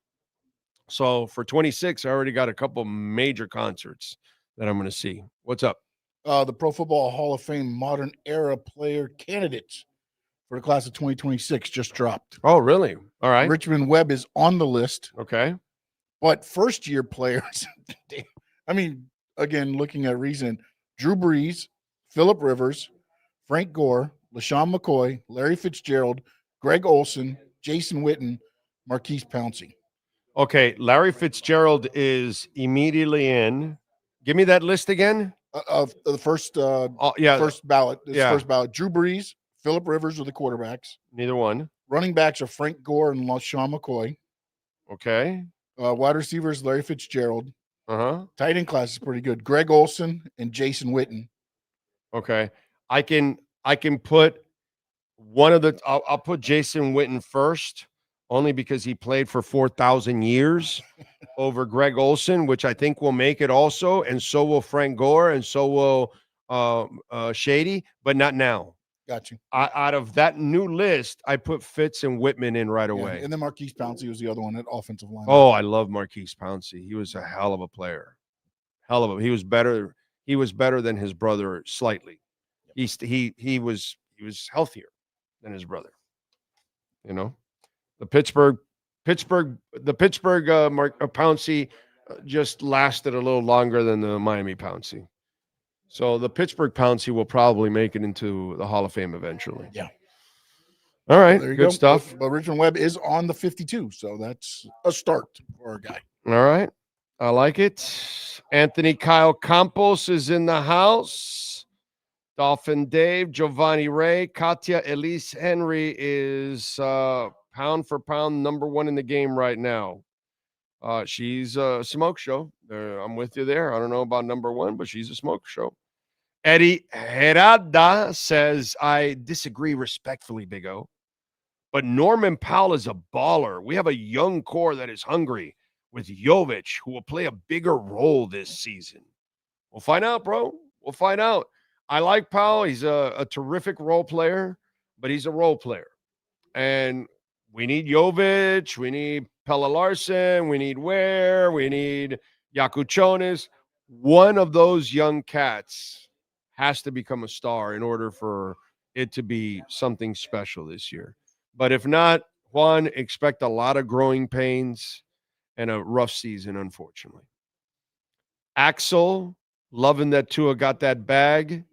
So for 26, I already got a couple major concerts that I'm going to see. What's up? The Pro Football Hall of Fame Modern Era Player candidates for the class of 2026 just dropped. Oh, really? All right. Richmond Webb is on the list. Okay. But first-year players, I mean, again, looking at recent, Drew Brees, Phillip Rivers, Frank Gore, LaShawn McCoy, Larry Fitzgerald, Greg Olson, Jason Witten, Marquise Pouncey. Okay, Larry Fitzgerald is immediately in. Give me that list again. Of the first first ballot. First ballot. Drew Brees, Phillip Rivers are the quarterbacks. Neither one. Running backs are Frank Gore and LaShawn McCoy. Okay. Wide receivers, Larry Fitzgerald. Uh-huh. Tight end class is pretty good. Greg Olson and Jason Witten. Okay. I can put one of the I'll put Jason Witten first, only because he played for 4,000 years over Greg Olson, which I think will make it also, and so will Frank Gore, and so will Shady, but not now. Got you. Out of that new list, I put Fitz and Whitman in right away. And then Marquise Pouncey was the other one at offensive line. Oh, I love Marquise Pouncey. He was a hell of a player. He was better. He was better than his brother slightly. He was healthier than his brother. You know, the Pittsburgh Pouncey just lasted a little longer than the Miami Pouncey. So the Pittsburgh Pouncey will probably make it into the Hall of Fame eventually. Yeah. All right. There you Good go. stuff. But Richmond Webb is on the 52, so that's a start for our guy. All right. I like it. Anthony Kyle Campos is in the house. Dolphin Dave, Giovanni Ray, Katya Elise Henry is pound for pound number 1 in the game right now. She's a smoke show. I'm with you there. I don't know about number 1, but she's a smoke show. Eddie Herada says, I disagree respectfully, Big O. But Norman Powell is a baller. We have a young core that is hungry with Jovic, who will play a bigger role this season. We'll find out, bro. We'll find out. I like Powell. He's a terrific role player, but he's a role player. And we need Jovic. We need Pella Larson. We need Ware. We need Yakuchonis. one of those young cats has to become a star in order for it to be something special this year. But if not, Juan, expect a lot of growing pains and a rough season, unfortunately. Axel, loving that Tua got that bag.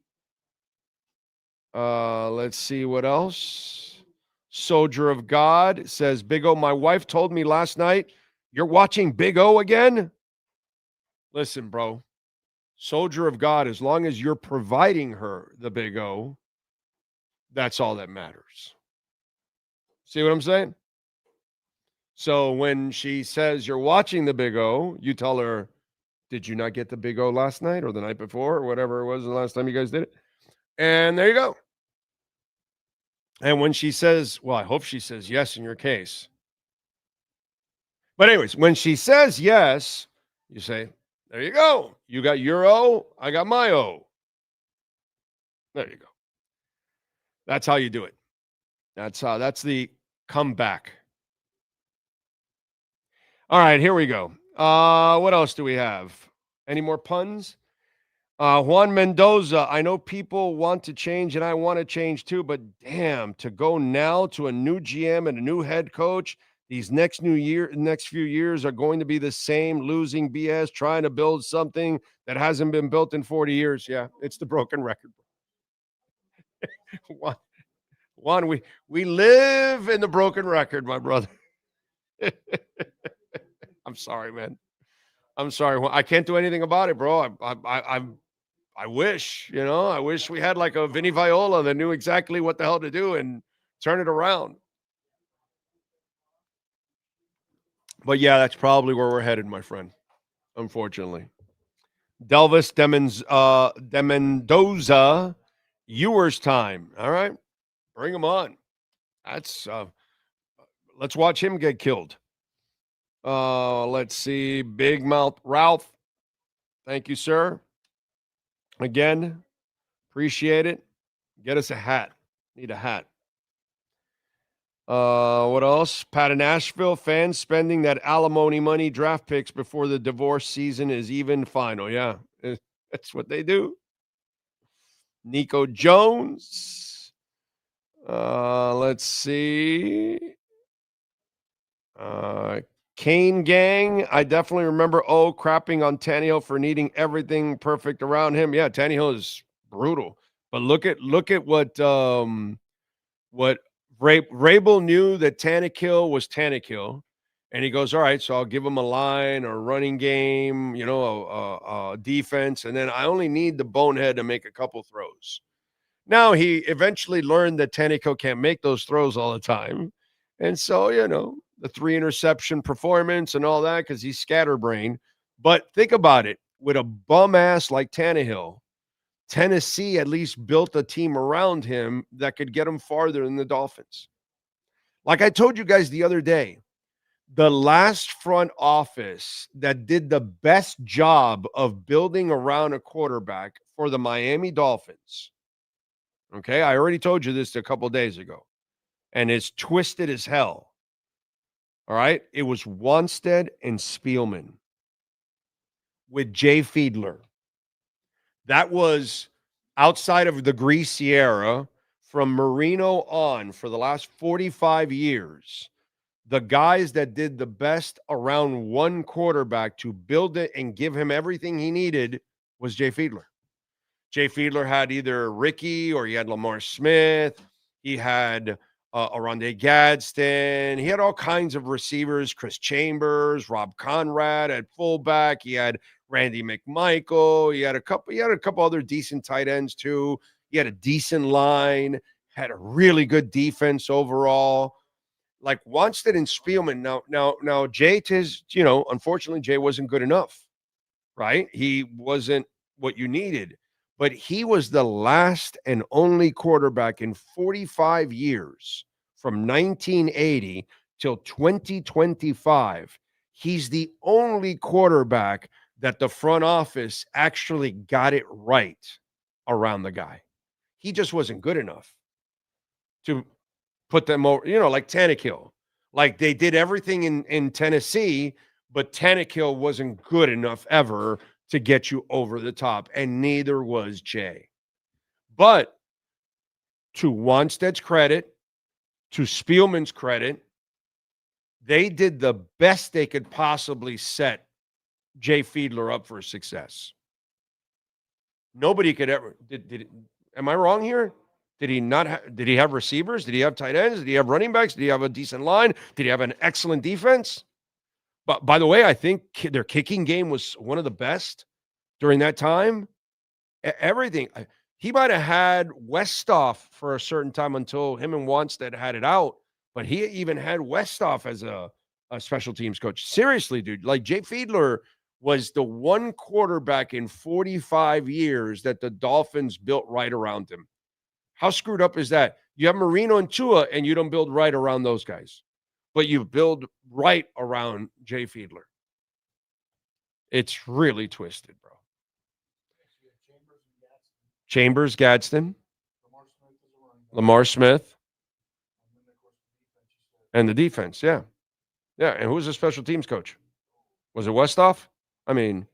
Let's see what else. Soldier of God says, Big O, my wife told me last night, you're watching Big O again? Listen, bro. Soldier of God, as long as you're providing her the Big O, that's all that matters. See what I'm saying? So when she says you're watching the Big O, you tell her, did you not get the Big O last night or the night before or whatever it was the last time you guys did it? And there you go. And when she says, well, I hope she says yes in your case. But anyways, when she says yes, you say, there you go. You got your O, I got my O. There you go. That's how you do it. That's the comeback. All right, here we go. What else do we have? Any more puns? Juan Mendoza, I know people want to change and I want to change too, but damn, to go now to a new GM and a new head coach, these next few years are going to be the same losing BS, trying to build something that hasn't been built in 40 years. Yeah, it's the broken record. Juan, we live in the broken record, my brother. I'm sorry, man. I'm sorry. I can't do anything about it, bro. I wish, I wish we had like a Vinny Viola that knew exactly what the hell to do and turn it around. But yeah, that's probably where we're headed, my friend. Unfortunately. Delvis De Mendoza, Ewers time. All right. Bring him on. That's let's watch him get killed. Let's see. Big Mouth Ralph. Thank you, sir. Again, appreciate it. Get us a hat. Need a hat. What else? Pat in Nashville, fans spending that alimony money draft picks before the divorce season is even final. Yeah, that's what they do. Nico Jones. Let's see. Kane Gang. I definitely remember crapping on Tannehill for needing everything perfect around him. Yeah, Tannehill is brutal. But look at what Rabel knew that Tannehill was Tannehill, and he goes, all right, so I'll give him a line or running game, a defense, and then I only need the bonehead to make a couple throws. Now he eventually learned that Tannehill can't make those throws all the time, and so the 3 interception performance and all that because he's scatterbrained. But think about it, with a bum ass like Tannehill, Tennessee at least built a team around him that could get him farther than the Dolphins. Like I told you guys the other day, the last front office that did the best job of building around a quarterback for the Miami Dolphins. Okay, I already told you this a couple days ago, and it's twisted as hell. All right, it was Wanstead and Spielman with Jay Fiedler. That was outside of the greasy era from Marino on for the last 45 years. The guys that did the best around one quarterback to build it and give him everything he needed was Jay Fiedler. Jay Fiedler had either Ricky or he had Lamar Smith. He had Aronde Gadsden. He had all kinds of receivers, Chris Chambers, Rob Conrad at fullback. He had Randy McMichael. He had a couple other decent tight ends too. He had a decent line, had a really good defense overall. Like Wanstead and Spielman. Now Jay, unfortunately, Jay wasn't good enough, right? He wasn't what you needed. But he was the last and only quarterback in 45 years from 1980 till 2025. He's the only quarterback that the front office actually got it right around the guy. He just wasn't good enough to put them over, like Tannehill. Like they did everything in Tennessee, but Tannehill wasn't good enough ever to get you over the top, and neither was Jay. But to Wanstead's credit, to Spielman's credit, they did the best they could possibly set Jay Fiedler up for success. Nobody could ever am I wrong here? Did he have receivers? Did he have tight ends? Did he have running backs? Did he have a decent line? Did he have an excellent defense? But by the way, I think their kicking game was one of the best during that time. Everything. He might have had Westhoff for a certain time until him and Wanstead had it out. But he even had Westhoff as a special teams coach. Seriously, dude. Like Jay Fiedler was the one quarterback in 45 years that the Dolphins built right around him. How screwed up is that? You have Marino and Tua, and you don't build right around those guys. But you build right around Jay Fiedler. It's really twisted, bro. Chambers, Gadsden, Lamar Smith, and the defense, yeah. Yeah, and who was the special teams coach? Was it Westhoff? I mean,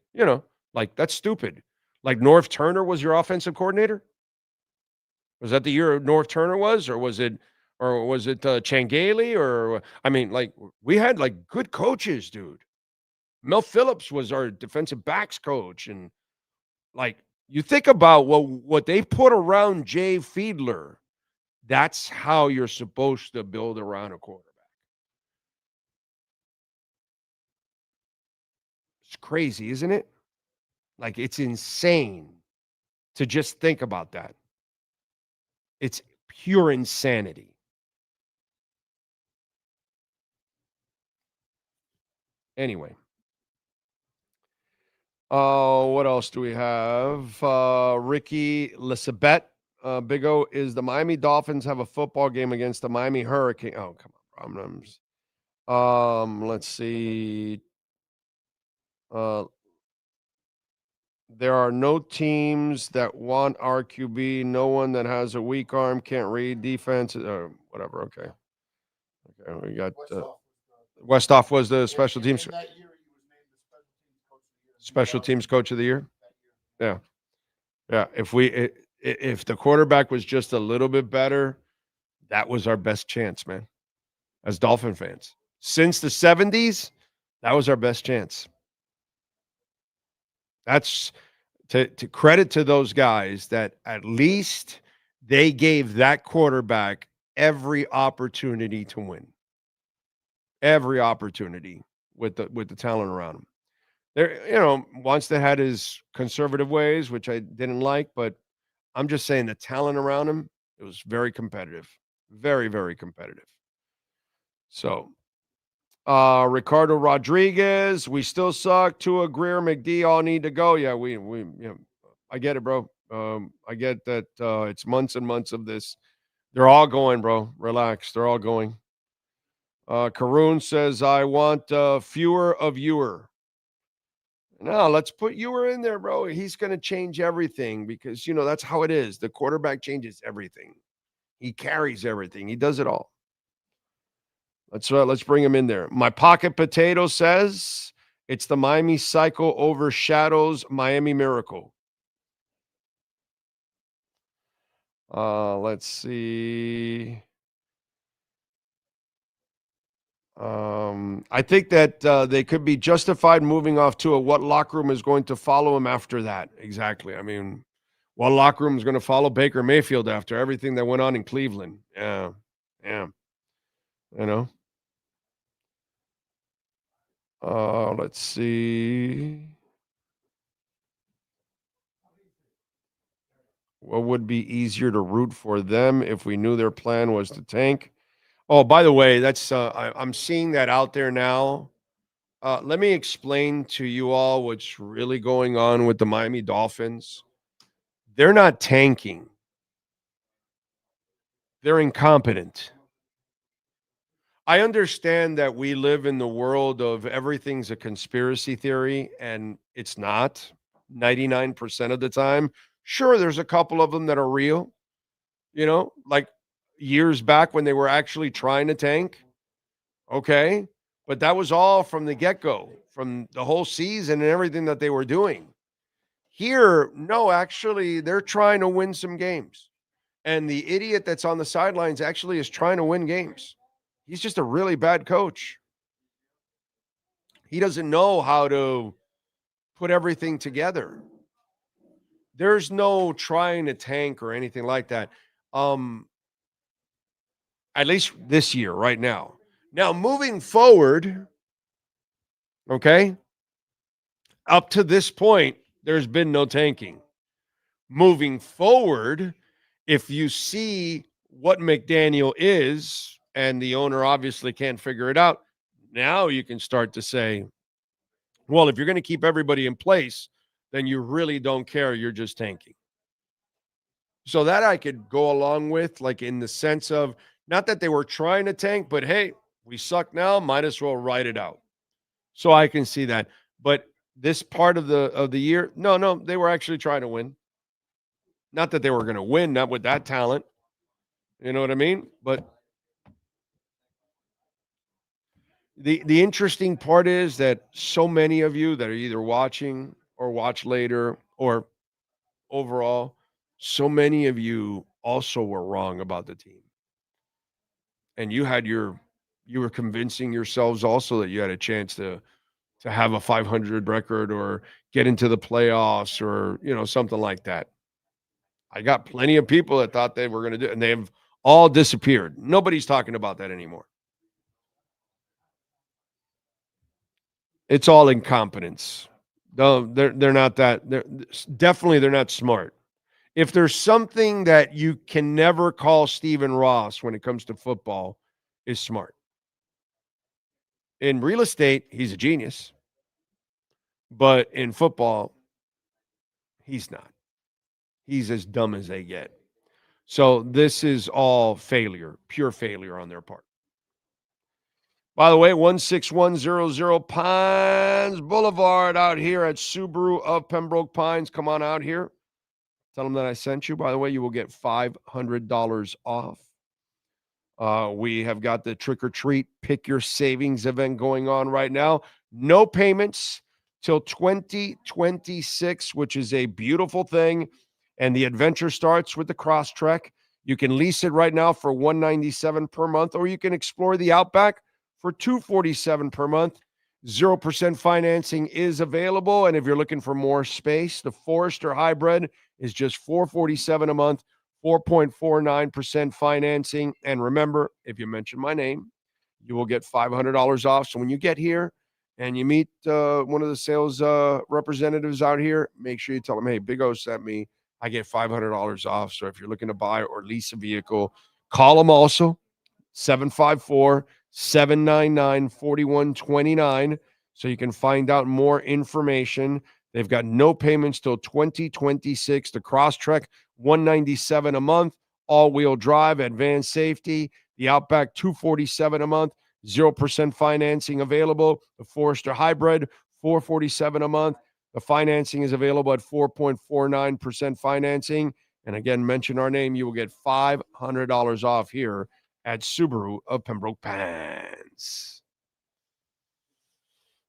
like, that's stupid. Like, North Turner was your offensive coordinator? Was that the year North Turner was, or was it Changeli? Or I mean, like, we had like good coaches, dude. Mel Phillips was our defensive backs coach, and like, you think about what they put around Jay Fiedler. That's how you're supposed to build around a quarterback. It's crazy, isn't it? Like, it's insane to just think about that. It's pure insanity. Anyway. What else do we have? Ricky Lisabet, Big O, is the Miami Dolphins have a football game against the Miami Hurricane. Oh, come on, problems. Let's see. There are no teams that want RQB. No one that has a weak arm, can't read defense, or whatever. Okay. We got Westhoff was the special teams. Special teams coach of the year. Yeah. If the quarterback was just a little bit better, that was our best chance, man. As Dolphin fans, since the 70s, that was our best chance. That's to credit to those guys that at least they gave that quarterback every opportunity to win. Every opportunity with the talent around him. There, once they had his conservative ways, which I didn't like, but I'm just saying the talent around him, it was very competitive. Very, very competitive. So, Ricardo Rodriguez, we still suck. Tua, Greer, McD all need to go. Yeah, we I get it, bro. I get that it's months and months of this. They're all going, bro. Relax. They're all going. Karoon says, I want fewer of Ewer. No, let's put Ewer in there, bro. He's going to change everything because, that's how it is. The quarterback changes everything. He carries everything. He does it all. Let's bring him in there. My pocket potato says it's the Miami cycle overshadows Miami miracle. Let's see. I think that they could be justified moving off to what locker room is going to follow him after that. Exactly. I mean, what locker room is going to follow Baker Mayfield after everything that went on in Cleveland? Yeah. Let's see. What would be easier to root for them if we knew their plan was to tank? Oh, by the way, that's I'm seeing that out there now. Let me explain to you all what's really going on with the Miami Dolphins. They're not tanking. They're incompetent. I understand that we live in the world of everything's a conspiracy theory, and it's not 99% of the time. Sure, there's a couple of them that are real, like years back when they were actually trying to tank. Okay. But that was all from the get-go, from the whole season and everything that they were doing. Here, no, actually, they're trying to win some games. And the idiot that's on the sidelines actually is trying to win games. He's just a really bad coach. He doesn't know how to put everything together. There's no trying to tank or anything like that. At least this year, right now. Now, moving forward, okay, up to this point, there's been no tanking. Moving forward, if you see what McDaniel is, and the owner obviously can't figure it out, now you can start to say, well, if you're going to keep everybody in place, then you really don't care. You're just tanking. So that I could go along with, like in the sense of, not that they were trying to tank, but hey, we suck now, might as well ride it out. So I can see that. But this part of the year, no, they were actually trying to win. Not that they were going to win, not with that talent. You know what I mean? But the interesting part is that so many of you that are either watching or watch later or overall, so many of you also were wrong about the team. And you were convincing yourselves also that you had a chance to have a 500 record or get into the playoffs or, something like that. I got plenty of people that thought they were going to do it, and they have all disappeared. Nobody's talking about that anymore. It's all incompetence. No, they're not that. They're not smart. If there's something that you can never call Stephen Ross when it comes to football, is smart. In real estate, he's a genius. But in football, he's not. He's as dumb as they get. So this is all failure, pure failure on their part. By the way, 16100 Pines Boulevard out here at Subaru of Pembroke Pines. Come on out here. Tell them that I sent you. By the way, you will get $500 off. We have got the Trick or Treat Pick Your Savings event going on right now. No payments till 2026, which is a beautiful thing. And the adventure starts with the Crosstrek. You can lease it right now for $197 per month, or you can explore the Outback for $247 per month. 0% financing is available. And if you're looking for more space, the Forester Hybrid is just $447 a month, 4.49% financing. And remember, if you mention my name, you will get $500 off. So when you get here and you meet one of the sales representatives out here, make sure you tell them, hey, Big O sent me. I get $500 off. So if you're looking to buy or lease a vehicle, call them also, 754-799-4129, so you can find out more information. They've got no payments till 2026. The Crosstrek, $197 a month, all-wheel drive, advanced safety. The Outback, $247 a month, 0% financing available. The Forester Hybrid, $447 a month. The financing is available at 4.49% financing. And again, mention our name, you will get $500 off here at Subaru of Pembroke Pines.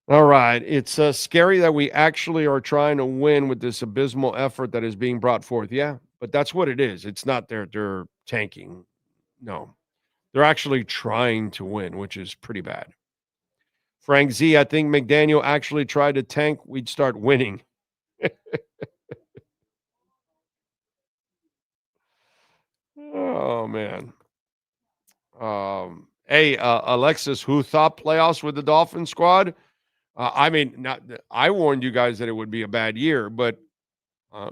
All right. It's scary that we actually are trying to win with this abysmal effort that is being brought forth. Yeah, but that's what it is. It's not they're tanking. No, they're actually trying to win, which is pretty bad. Frank Z, I think McDaniel actually tried to tank. We'd start winning. Oh, man. Hey, Alexis, who thought playoffs with the Dolphin squad? I warned you guys that it would be a bad year, but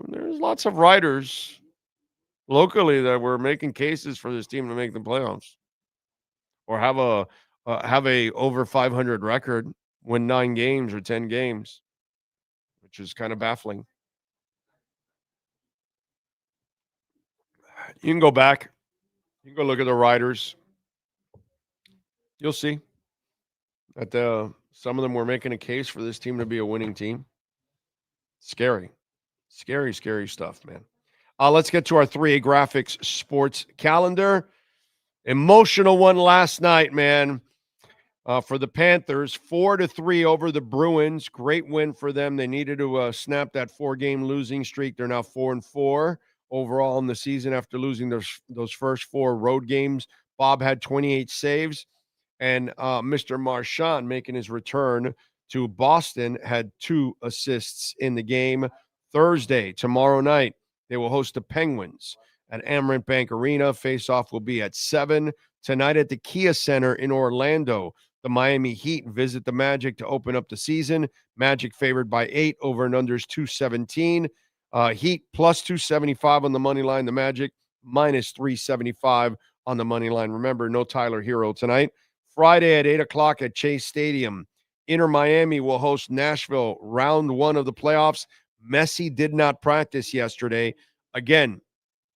there's lots of writers locally that were making cases for this team to make the playoffs or have a over 500 record, win 9 games or 10 games, which is kind of baffling. You can go back. You can go look at the writers. You'll see that some of them were making a case for this team to be a winning team. Scary stuff, man. Let's get to our 3A Graphics sports calendar. Emotional one last night, man. For the Panthers, 4-3 over the Bruins. Great win for them. They needed to snap that 4-game losing streak. They're now 4-4 overall in the season after losing those first 4 road games. Bob had 28 saves, and Mr. Marchand, making his return to Boston, had 2 assists in the game. Thursday, tomorrow night, they will host the Penguins at Amerant Bank Arena. Face-off will be at 7. Tonight at the Kia Center in Orlando, the Miami Heat visit the Magic to open up the season. Magic favored by 8, over and unders 217. Heat plus 275 on the money line. The Magic minus 375 on the money line. Remember, no Tyler Hero tonight. Friday at 8 o'clock at Chase Stadium, Inter Miami will host Nashville, round 1 of the playoffs. Messi did not practice yesterday. Again,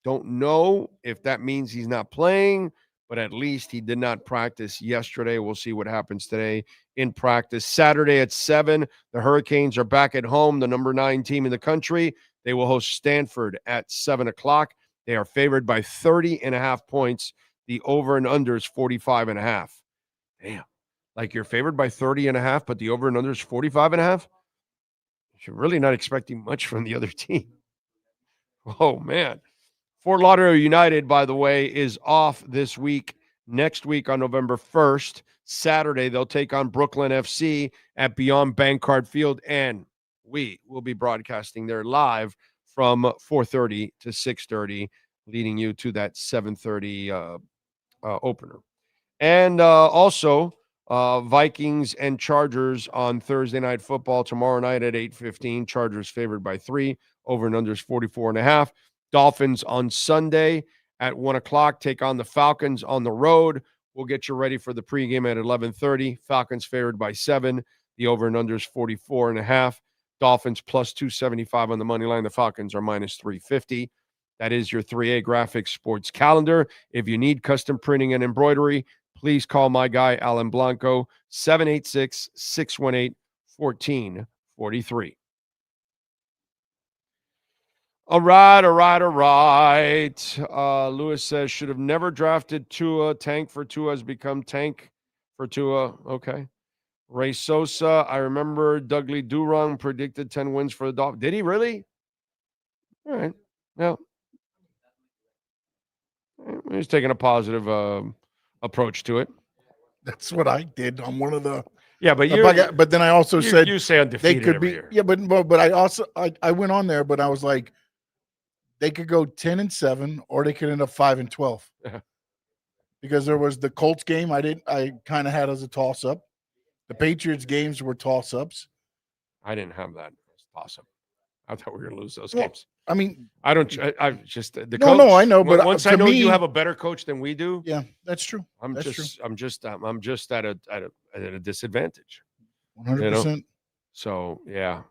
don't know if that means he's not playing, but at least he did not practice yesterday. We'll see what happens today in practice. Saturday at 7, the Hurricanes are back at home, the number 9 team in the country. They will host Stanford at 7 o'clock. They are favored by 30.5 points. The over and under is 45.5. Damn. Like you're favored by 30.5, but the over and under is 45.5? You're really not expecting much from the other team. Oh, man. Fort Lauderdale United, by the way, is off this week. Next week on November 1st, Saturday, they'll take on Brooklyn FC at Beyond Bankcard Field, and we will be broadcasting there live from 4:30 to 6:30, leading you to that 7:30 opener. And also, Vikings and Chargers on Thursday Night Football tomorrow night at 8:15. Chargers favored by 3. Over and under is 44.5. Dolphins on Sunday at 1 o'clock take on the Falcons on the road. We'll get you ready for the pregame at 11:30. Falcons favored by 7. The over and under is 44.5. Dolphins plus 275 on the money line. The Falcons are minus 350. That is your 3A Graphics Sports Calendar. If you need custom printing and embroidery, please call my guy, Alan Blanco, 786-618-1443. All right. Lewis says, should have never drafted Tua. Tank for Tua has become tank for Tua. Okay. Ray Sosa, I remember Dudley Durong predicted 10 wins for the Dolphins. Did he really? All right. Well, he's taking a positive approach to it. That's what I did on one of the. Yeah, but but then I also said you say undefeated they could every be. year. Yeah, but I also I went on there, but I was like, they could go 10-7, or they could end up 5-12. Because there was the Colts game. I kind of had as a toss up. The Patriots games were toss ups. I didn't have that as toss up. I thought we were going to lose those games. I mean, I just the no, coach. No, I know, but once I know you have a better coach than we do. Yeah, that's true. I'm just at a disadvantage. 100%. So yeah.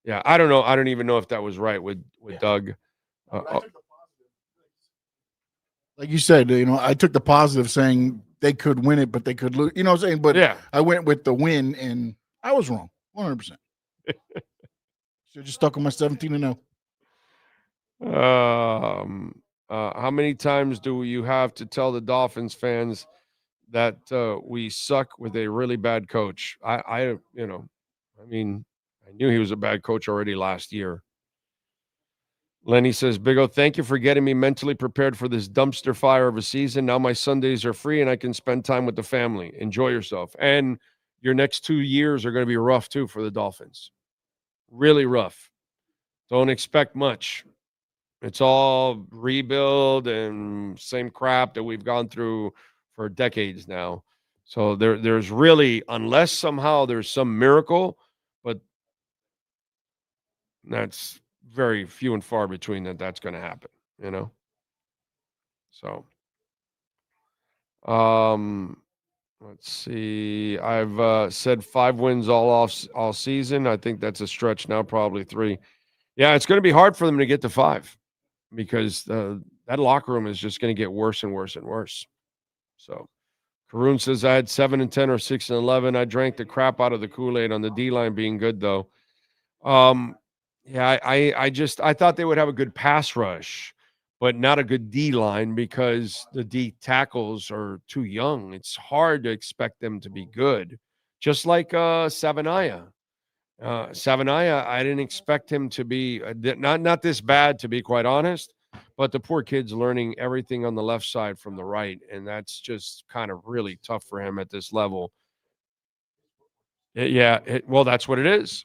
I don't know. I don't even know if that was right with Doug. Like you said, I took the positive, saying they could win it, but they could lose. You know what I'm saying? But yeah, I went with the win, and I was wrong, 100%. So just stuck on my 17-0. How many times do you have to tell the Dolphins fans that we suck with a really bad coach? I knew he was a bad coach already last year. Lenny says, Big O, thank you for getting me mentally prepared for this dumpster fire of a season. Now my Sundays are free and I can spend time with the family. Enjoy yourself. And your next 2 years are going to be rough too for the Dolphins. Really rough. Don't expect much. It's all rebuild and same crap that we've gone through for decades now. So there's really, unless somehow there's some miracle, but that's very few and far between that's going to happen, So, let's see. I've said 5 wins all season. I think that's a stretch now, probably 3. Yeah, it's going to be hard for them to get to 5 because that locker room is just going to get worse and worse and worse. So, Karoon says I had 7-10 or 6-11. I drank the crap out of the Kool-Aid on the D-line being good, though. Yeah, I thought they would have a good pass rush, but not a good D line because the D tackles are too young. It's hard to expect them to be good. Just like Savanaya. Savanaya, I didn't expect him to be not this bad, to be quite honest, but the poor kid's learning everything on the left side from the right, and that's just kind of really tough for him at this level. Well, that's what it is.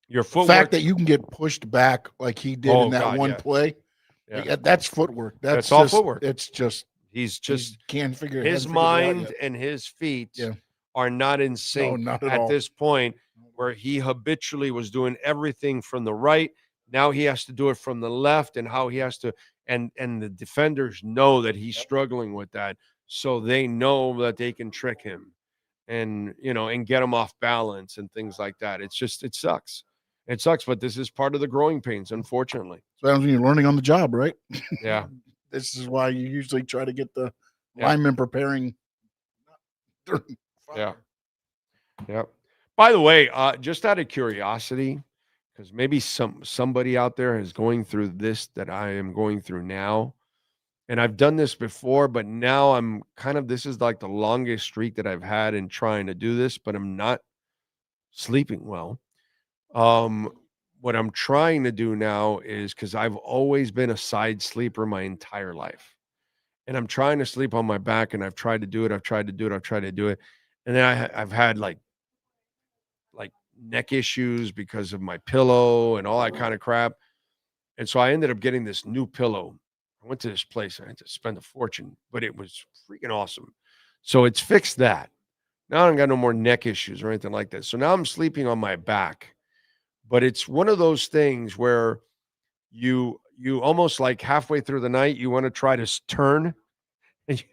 Your footwork. The fact that you can get pushed back like he did in that one play, that's footwork. That's all just, footwork. It's just he can't figure his mind and his feet are not in sync not at all. this point, where he habitually was doing everything from the right. Now he has to do it from the left, and how he has to, and the defenders know that he's struggling with that, so they know that they can trick him, and and get him off balance and things like that. It sucks. It sucks, but this is part of the growing pains, unfortunately. So when you're learning on the job, right? Yeah. This is why you usually try to get the linemen preparing. Yeah. By the way, just out of curiosity, because maybe somebody out there is going through this that I am going through now, and I've done this before, but now I'm this is like the longest streak that I've had in trying to do this, but I'm not sleeping well. What I'm trying to do now is, because I've always been a side sleeper my entire life, and I'm trying to sleep on my back, and I've tried to do it. And then I've had like neck issues because of my pillow and all that kind of crap. And so I ended up getting this new pillow. I went to this place and I had to spend a fortune, but it was freaking awesome. So it's fixed that. Now I don't got no more neck issues or anything like that. So now I'm sleeping on my back. But it's one of those things where you almost like halfway through the night, you want to try to turn, and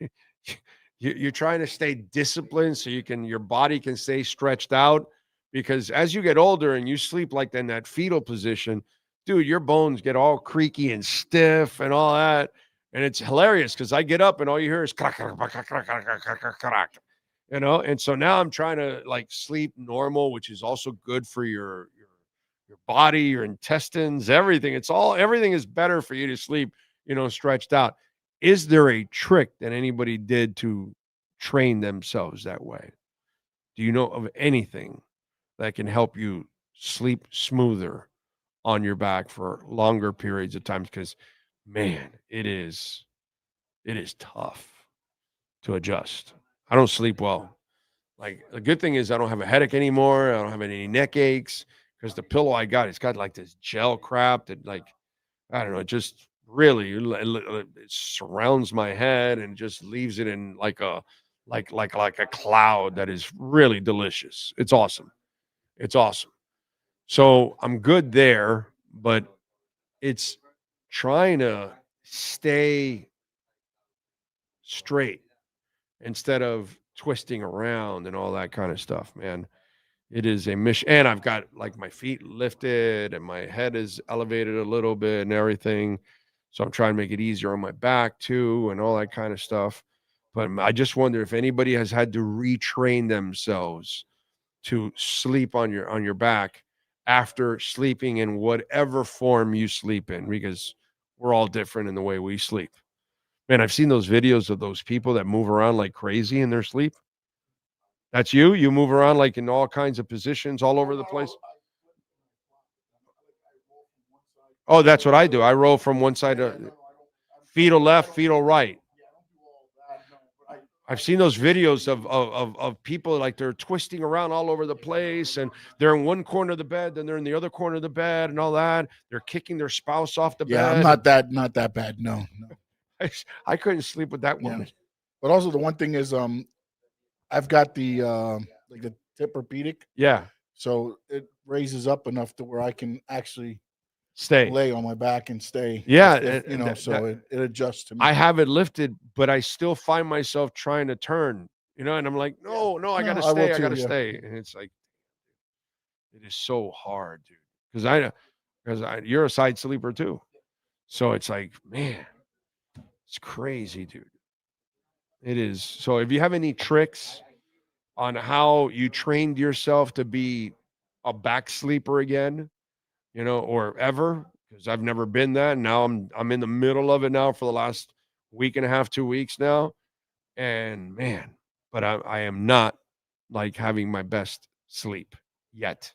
you're trying to stay disciplined so your body can stay stretched out, because as you get older and you sleep like in that fetal position, dude, your bones get all creaky and stiff and all that. And it's hilarious because I get up and all you hear is crack, and so now I'm trying to sleep normal, which is also good for your body, your intestines, everything. Everything is better for you to sleep, stretched out. Is there a trick that anybody did to train themselves that way? Do you know of anything that can help you sleep smoother on your back for longer periods of time? Because, man, it is tough to adjust. I don't sleep well. The good thing is I don't have a headache anymore. I don't have any neck aches, because the pillow I got, it's got this gel crap that I don't know, it just really it surrounds my head and just leaves it in like a cloud that is really delicious. It's awesome. So I'm good there, but it's trying to stay straight instead of twisting around and all that kind of stuff, man. It is a mission. And I've got my feet lifted and my head is elevated a little bit and everything. So I'm trying to make it easier on my back too and all that kind of stuff. But I just wonder if anybody has had to retrain themselves to sleep on your back after sleeping in whatever form you sleep in, because we're all different in the way we sleep. Man, I've seen those videos of those people that move around like crazy in their sleep. That's you? You move around in all kinds of positions all over the place? Oh, that's what I do. I roll from one side to fetal left, fetal right. I've seen those videos of people they're twisting around all over the place, and they're in one corner of the bed, then they're in the other corner of the bed and all that. They're kicking their spouse off the bed. Yeah, I'm not that bad. No. I couldn't sleep with that woman. Yeah. But also the one thing is I've got the the Tempur-Pedic. Yeah. So it raises up enough to where I can actually stay, lay on my back and stay. Yeah. It adjusts to me. I have it lifted, but I still find myself trying to turn, and I'm like, no, I got to stay. I got to stay. And it's it is so hard, dude. Because you're a side sleeper too. So it's man, it's crazy, dude. It is. So if you have any tricks on how you trained yourself to be a back sleeper again, or ever, because I've never been that. And now I'm in the middle of it now for the last week and a half, 2 weeks now. And man, but I am not like having my best sleep yet.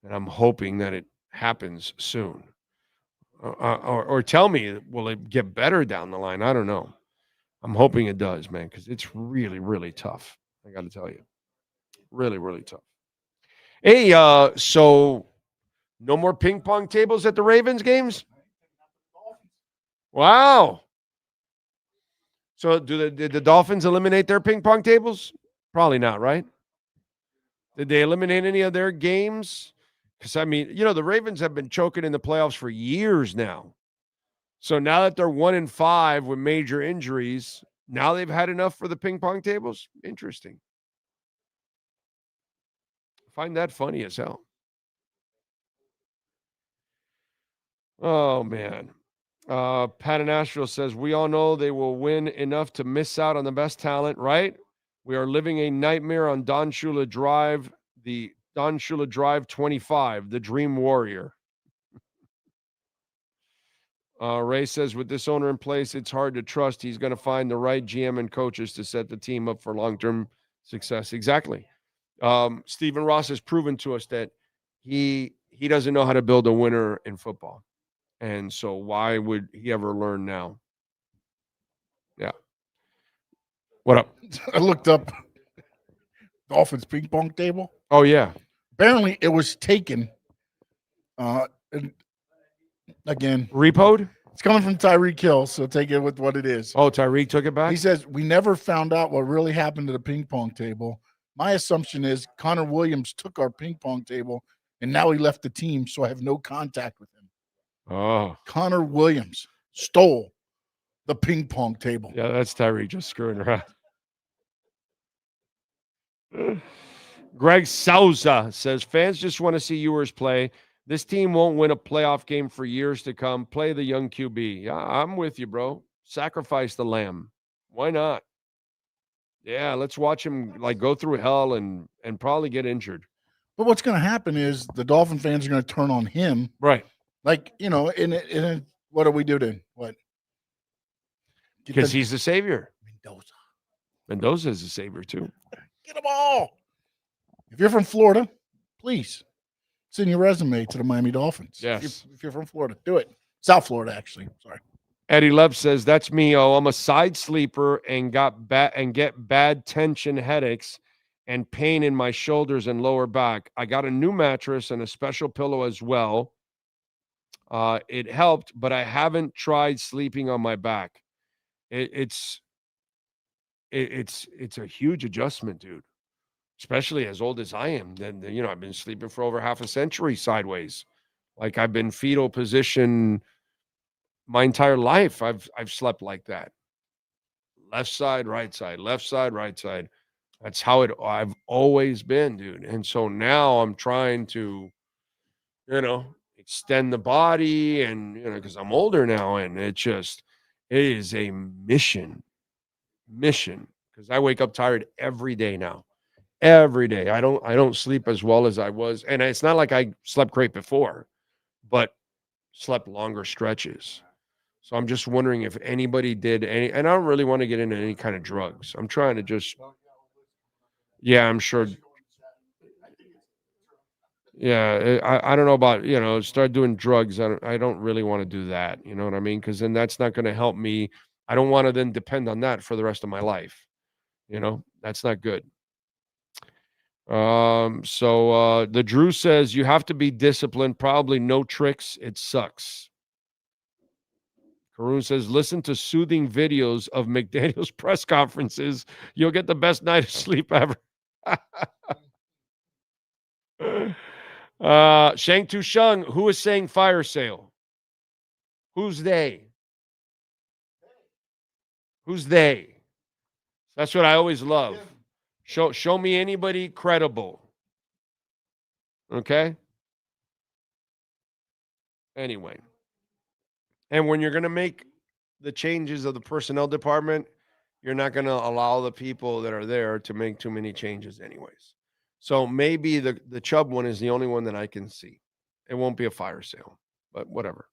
And I'm hoping that it happens soon. Or tell me, will it get better down the line? I don't know. I'm hoping it does, man, because it's really, really tough. I got to tell you. Really, really tough. Hey, so no more ping pong tables at the Ravens games? Wow. So did the Dolphins eliminate their ping pong tables? Probably not, right? Did they eliminate any of their games? Because, I mean, the Ravens have been choking in the playoffs for years now. So now that they're 1-5 with major injuries, now they've had enough for the ping pong tables? Interesting. I find that funny as hell. Oh, man. Pat in Nashville says, we all know they will win enough to miss out on the best talent, right? We are living a nightmare on Don Shula Drive, the Don Shula Drive 25, the Dream Warrior. Ray says, with this owner in place, it's hard to trust he's going to find the right GM and coaches to set the team up for long-term success. Exactly. Stephen Ross has proven to us that he doesn't know how to build a winner in football. And so why would he ever learn now? Yeah. What up? I looked up Dolphins ping pong table. Oh, yeah. Apparently it was taken. Again, repoed? It's coming from Tyreek Hill, so take it with what it is. Oh, Tyreek took it back? He says, we never found out what really happened to the ping pong table. My assumption is Connor Williams took our ping pong table, and now he left the team, so I have no contact with him. Oh. Connor Williams stole the ping pong table. Yeah, that's Tyreek just screwing around. Greg Souza says, fans just want to see Ewers play. This team won't win a playoff game for years to come. Play the young QB. Yeah, I'm with you, bro. Sacrifice the lamb. Why not? Yeah, let's watch him go through hell and probably get injured. But what's going to happen is the Dolphin fans are going to turn on him. Right. In what do we do then? What? Because he's the savior. Mendoza is the savior, too. Get them all. If you're from Florida, please send your resume to the Miami Dolphins. Yes. If you're from Florida, do it. South Florida, actually. Sorry. Eddie Love says, that's me. Oh, I'm a side sleeper and get bad tension headaches and pain in my shoulders and lower back. I got a new mattress and a special pillow as well. It helped, but I haven't tried sleeping on my back. It's a huge adjustment, dude. Especially as old as I am. Then I've been sleeping for over half a century sideways. Like I've been fetal position my entire life. I've slept like that. Left side, right side, left side, right side. That's how I've always been, dude. And so now I'm trying to, extend the body and, because I'm older now, and it is a mission, because I wake up tired every day now. Every day. I don't sleep as well as I was. And it's not like I slept great before, but slept longer stretches. So I'm just wondering if anybody did any, and I don't really want to get into any kind of drugs. I'm trying to just, yeah, I'm sure. Yeah, I don't know about, start doing drugs. I don't really want to do that. You know what I mean? Because then that's not going to help me. I don't want to then depend on that for the rest of my life. That's not good. So the Drew says you have to be disciplined, probably no tricks. It sucks. Karun says, listen to soothing videos of McDaniel's press conferences. You'll get the best night of sleep ever. Shang Tu Sheng, who is saying fire sale? Who's they? Who's they? That's what I always love. Show me anybody credible. Okay? Anyway. And when you're going to make the changes of the personnel department, you're not going to allow the people that are there to make too many changes anyways. So maybe the Chubb one is the only one that I can see. It won't be a fire sale. but whatever.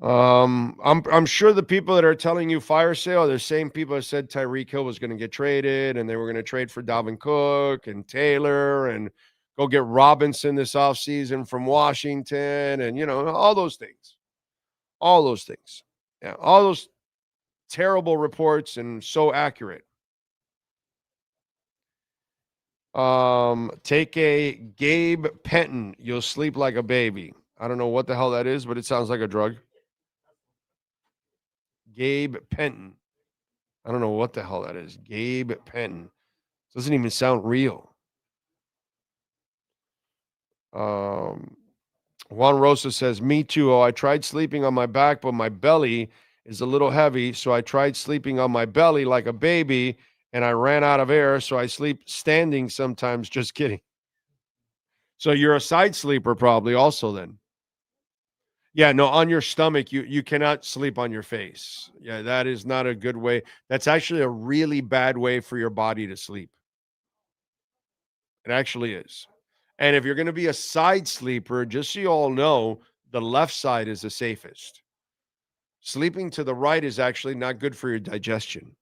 I'm sure the people that are telling you fire sale are the same people that said Tyreek Hill was going to get traded and they were going to trade for Dalvin Cook and Taylor and go get Robinson this offseason from Washington and, all those things. All those things. Yeah, all those terrible reports and so accurate. Take a Gabe Penton. You'll sleep like a baby. I don't know what the hell that is, but it sounds like a drug. Gabe Penton. I don't know what the hell that is. Gabe Penton. Doesn't even sound real. Juan Rosa says, me too. Oh, I tried sleeping on my back, but my belly is a little heavy. So I tried sleeping on my belly like a baby and I ran out of air. So I sleep standing sometimes. Just kidding. So you're a side sleeper probably also then. Yeah, no, on your stomach, you cannot sleep on your face. Yeah, that is not a good way. That's actually a really bad way for your body to sleep. It actually is. And if you're going to be a side sleeper, just so you all know, the left side is the safest. Sleeping to the right is actually not good for your digestion.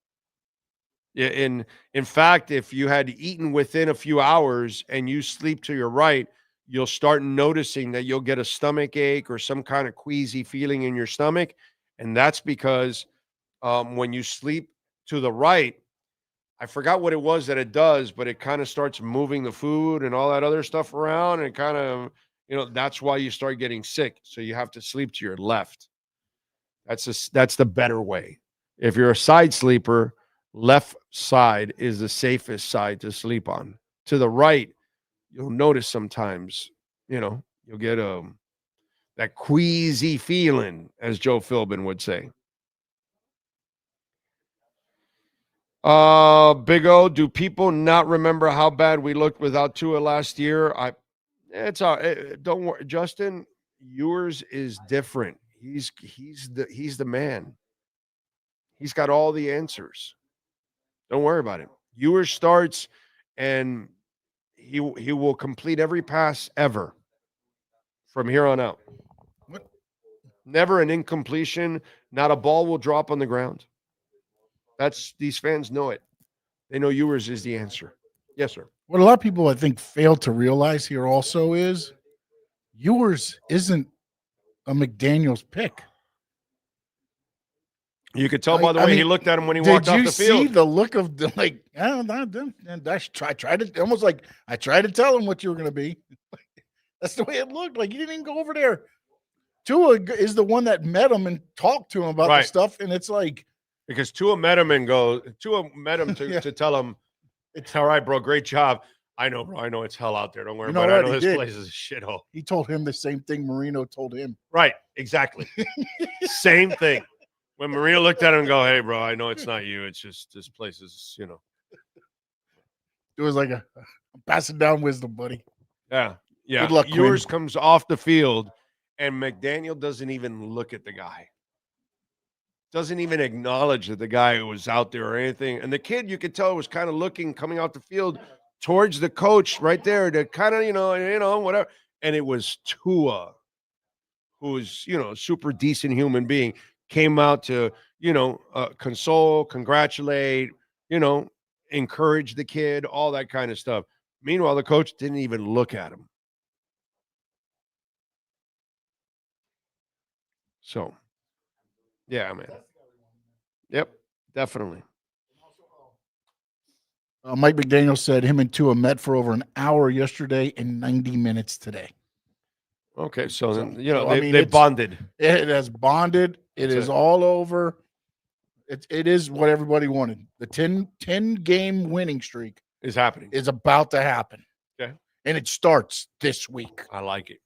In fact, if you had eaten within a few hours and you sleep to your right, you'll start noticing that you'll get a stomach ache or some kind of queasy feeling in your stomach. And that's because when you sleep to the right, I forgot what it was that it does, but it kind of starts moving the food and all that other stuff around. And it kind of, that's why you start getting sick. So you have to sleep to your left. That's the better way. If you're a side sleeper, left side is the safest side to sleep on. To the right, you'll notice sometimes, you'll get that queasy feeling, as Joe Philbin would say. Big O, do people not remember how bad we looked without Tua last year? Don't worry, Justin. Yours is different. He's the man. He's got all the answers. Don't worry about it. Yours starts, and he will complete every pass ever from here on out. What? Never an incompletion. Not a ball will drop on the ground. These fans know it. They know yours is the answer. Yes, sir. What a lot of people, I think, fail to realize here also is yours isn't a McDaniels pick. You could tell by the way he looked at him when he walked off the field. Did you see the look of I tried to almost like I tried to tell him what you were going to be. That's the way it looked. Like you didn't even go over there. Tua is the one that met him and talked to him about the stuff, and it's like. Because Tua met him to tell him, it's all right, bro. Great job. I know, bro. I know it's hell out there. Don't worry about it. I know this place is a shithole. He told him the same thing Marino told him. Right. Exactly. Same thing. When Marino looked at him and go, hey, bro, I know it's not you. It's just this place is, It was like I'm passing down wisdom, buddy. Yeah. Yeah. Good luck, Yours Quinn. comes off the field, and McDaniel doesn't even look at the guy. Doesn't even acknowledge that the guy was out there or anything. And the kid, you could tell, was kind of looking, coming out the field towards the coach right there to kind of, whatever. And it was Tua, who's, super decent human being, came out to, console, congratulate, encourage the kid, all that kind of stuff. Meanwhile, the coach didn't even look at him. So, yeah, man. Yep, definitely. Mike McDaniel said him and Tua met for over an hour yesterday and 90 minutes today. Okay, so then, they bonded. It has bonded. It is all over. It is what everybody wanted. The 10-game winning streak is happening. Is about to happen. Okay. And it starts this week. I like it.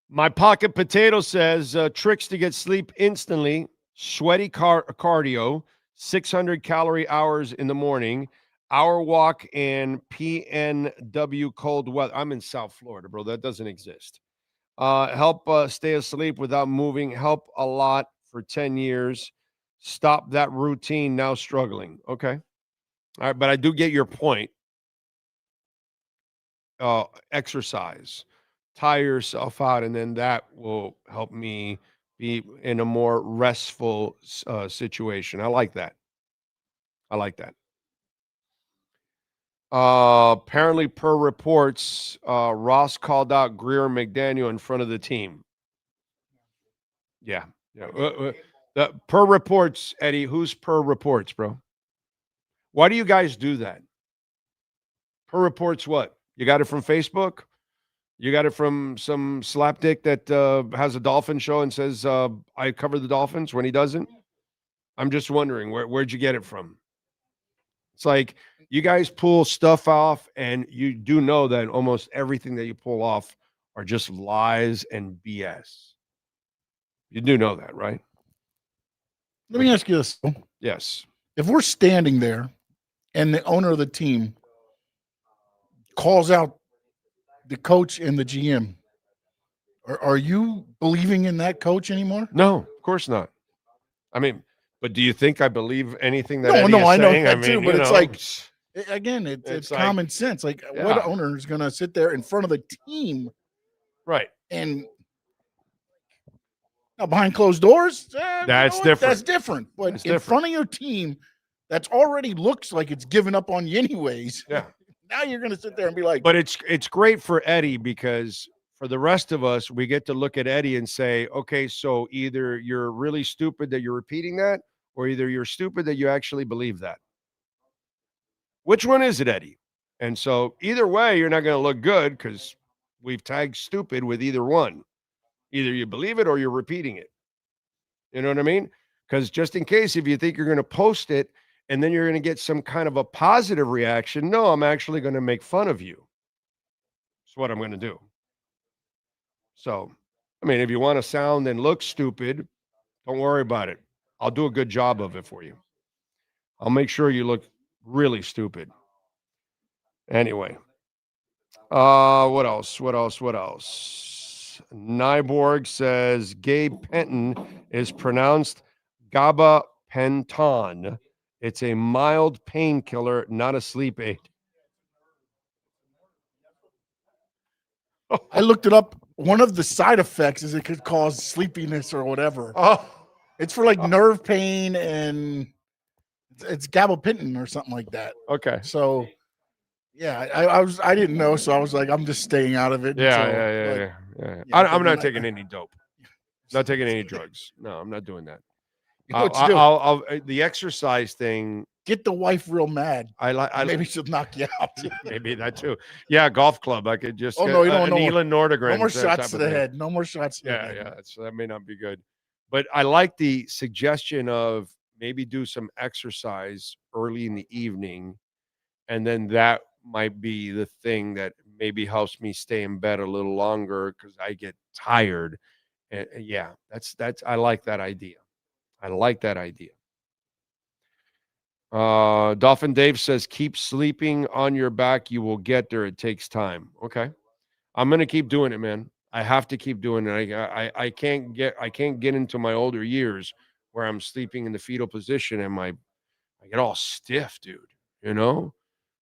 My pocket potato says tricks to get sleep instantly, sweaty cardio, 600 calorie hours in the morning, hour walk, and PNW cold weather. I'm in South Florida, bro. That doesn't exist. Help stay asleep without moving. Help a lot for 10 years. Stop that routine. Now struggling. Okay. All right. But I do get your point. Exercise. tire yourself out, and then that will help me be in a more restful situation. I like that. I like that. Apparently, per reports, Ross called out Greer and McDaniel in front of the team. Yeah. Per reports, Eddie, who's per reports, bro? Why do you guys do that? Per reports what? You got it from Facebook? You got it from some slapdick that has a Dolphin show and says, I cover the Dolphins when he doesn't? I'm just wondering, where'd you get it from? It's like you guys pull stuff off, and you do know that almost everything that you pull off are just lies and BS. You do know that, right? Let me ask you this. Yes. If we're standing there and the owner of the team calls out the coach and the GM, are you believing in that coach anymore? No, of course not. I mean, but do you think I believe anything that No, Eddie is I know saying? that too, but it's know, like, again, it's like, common sense. Like, what owner is going to sit there in front of the team? Right. And now behind closed doors, that's different. That's different. But in front of your team, that's already looks like it's given up on you anyways. Yeah. Now you're going to sit there and be like, but it's great for Eddie, because for the rest of us, we get to look at Eddie and say, okay, so either you're really stupid that you're repeating that, or either you're stupid that you actually believe that. Which one is it, Eddie? And so either way, you're not going to look good, because we've tagged stupid with either one. Either you believe it or you're repeating it. You know what I mean? Because just in case, if you think you're going to post it and then you're going to get some kind of a positive reaction, no, I'm actually going to make fun of you. That's what I'm going to do. So, I mean, if you want to sound and look stupid, don't worry about it. I'll do a good job of it for you. I'll make sure you look really stupid. Anyway. What else? Nyborg says gabapentin is pronounced gabapentin. It's a mild painkiller, not a sleep aid. I looked it up. One of the side effects is it could cause sleepiness or whatever. Oh, it's for like nerve pain, and it's gabapentin or something like that. Okay. So yeah, I didn't know, so I was like, I'm just staying out of it. Yeah. I'm not taking any dope. Not taking any drugs. No, I'm not doing that. You know what to do? The exercise thing. Get the wife real mad. Maybe she'll knock you out. Maybe that too. Yeah, golf club. I could just. Oh no, you don't know. Elin Nordegren. No more shots to the head. No more shots. To the head. Yeah. So that may not be good. But I like the suggestion of maybe do some exercise early in the evening, and then that might be the thing that maybe helps me stay in bed a little longer, because I get tired. And yeah, that's I like that idea. Dolphin Dave says, keep sleeping on your back. You will get there. It takes time. Okay. I'm going to keep doing it, man. I have to keep doing it. I can't get into my older years where I'm sleeping in the fetal position and I get all stiff, dude. You know,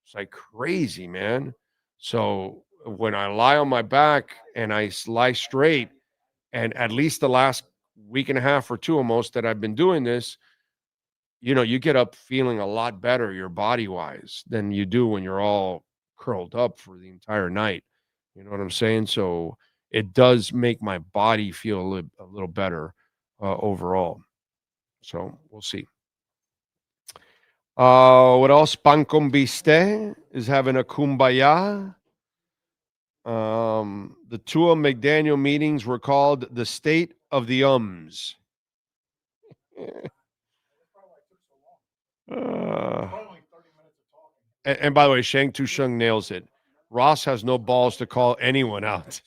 it's like crazy, man. So when I lie on my back and I lie straight, and at least the last week and a half or two almost that I've been doing this, you know, you get up feeling a lot better, your body wise, than you do when you're all curled up for the entire night. You know what I'm saying? So it does make my body feel a little better overall. So we'll see. What else? Pancombiste is having a kumbaya. The Tua McDaniel meetings were called the State of the Ums. And by the way, Shang Tusheng nails it. Ross has no balls to call anyone out.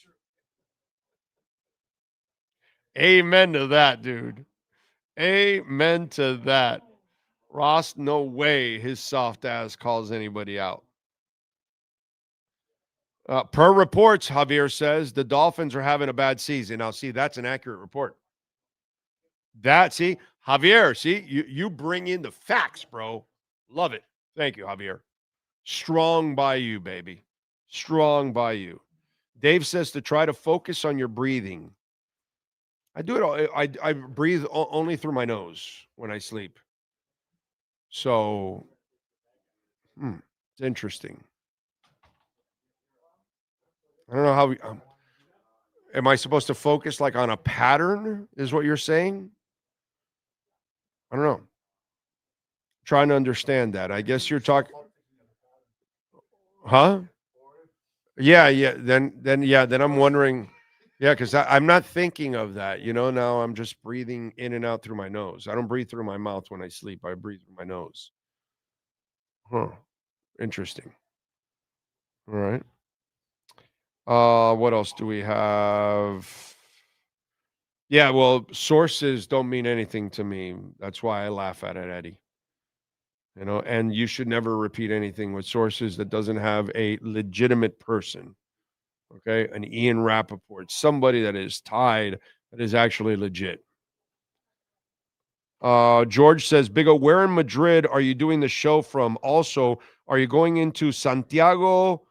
Amen to that, dude. Amen to that. Ross, no way his soft ass calls anybody out. Per reports, Javier says, the Dolphins are having a bad season. Now, see, that's an accurate report. Javier, you bring in the facts, bro. Love it. Thank you, Javier. Strong by you, baby. Strong by you. Dave says to try to focus on your breathing. I do it all. I breathe only through my nose when I sleep. So, it's interesting. I don't know how am I supposed to focus like on a pattern is what you're saying? I don't know. Trying to understand that. I guess you're talking. Huh? Yeah. Then I'm wondering. Yeah, because I'm not thinking of that. Now I'm just breathing in and out through my nose. I don't breathe through my mouth when I sleep. I breathe through my nose. Huh. Interesting. All right. What else do we have? Yeah, well, sources don't mean anything to me. That's why I laugh at it, Eddie. And you should never repeat anything with sources that doesn't have a legitimate person. Okay, an Ian Rappaport, somebody that is tied, that is actually legit. George says, Big O, where in Madrid are you doing the show from? Also, are you going into Santiago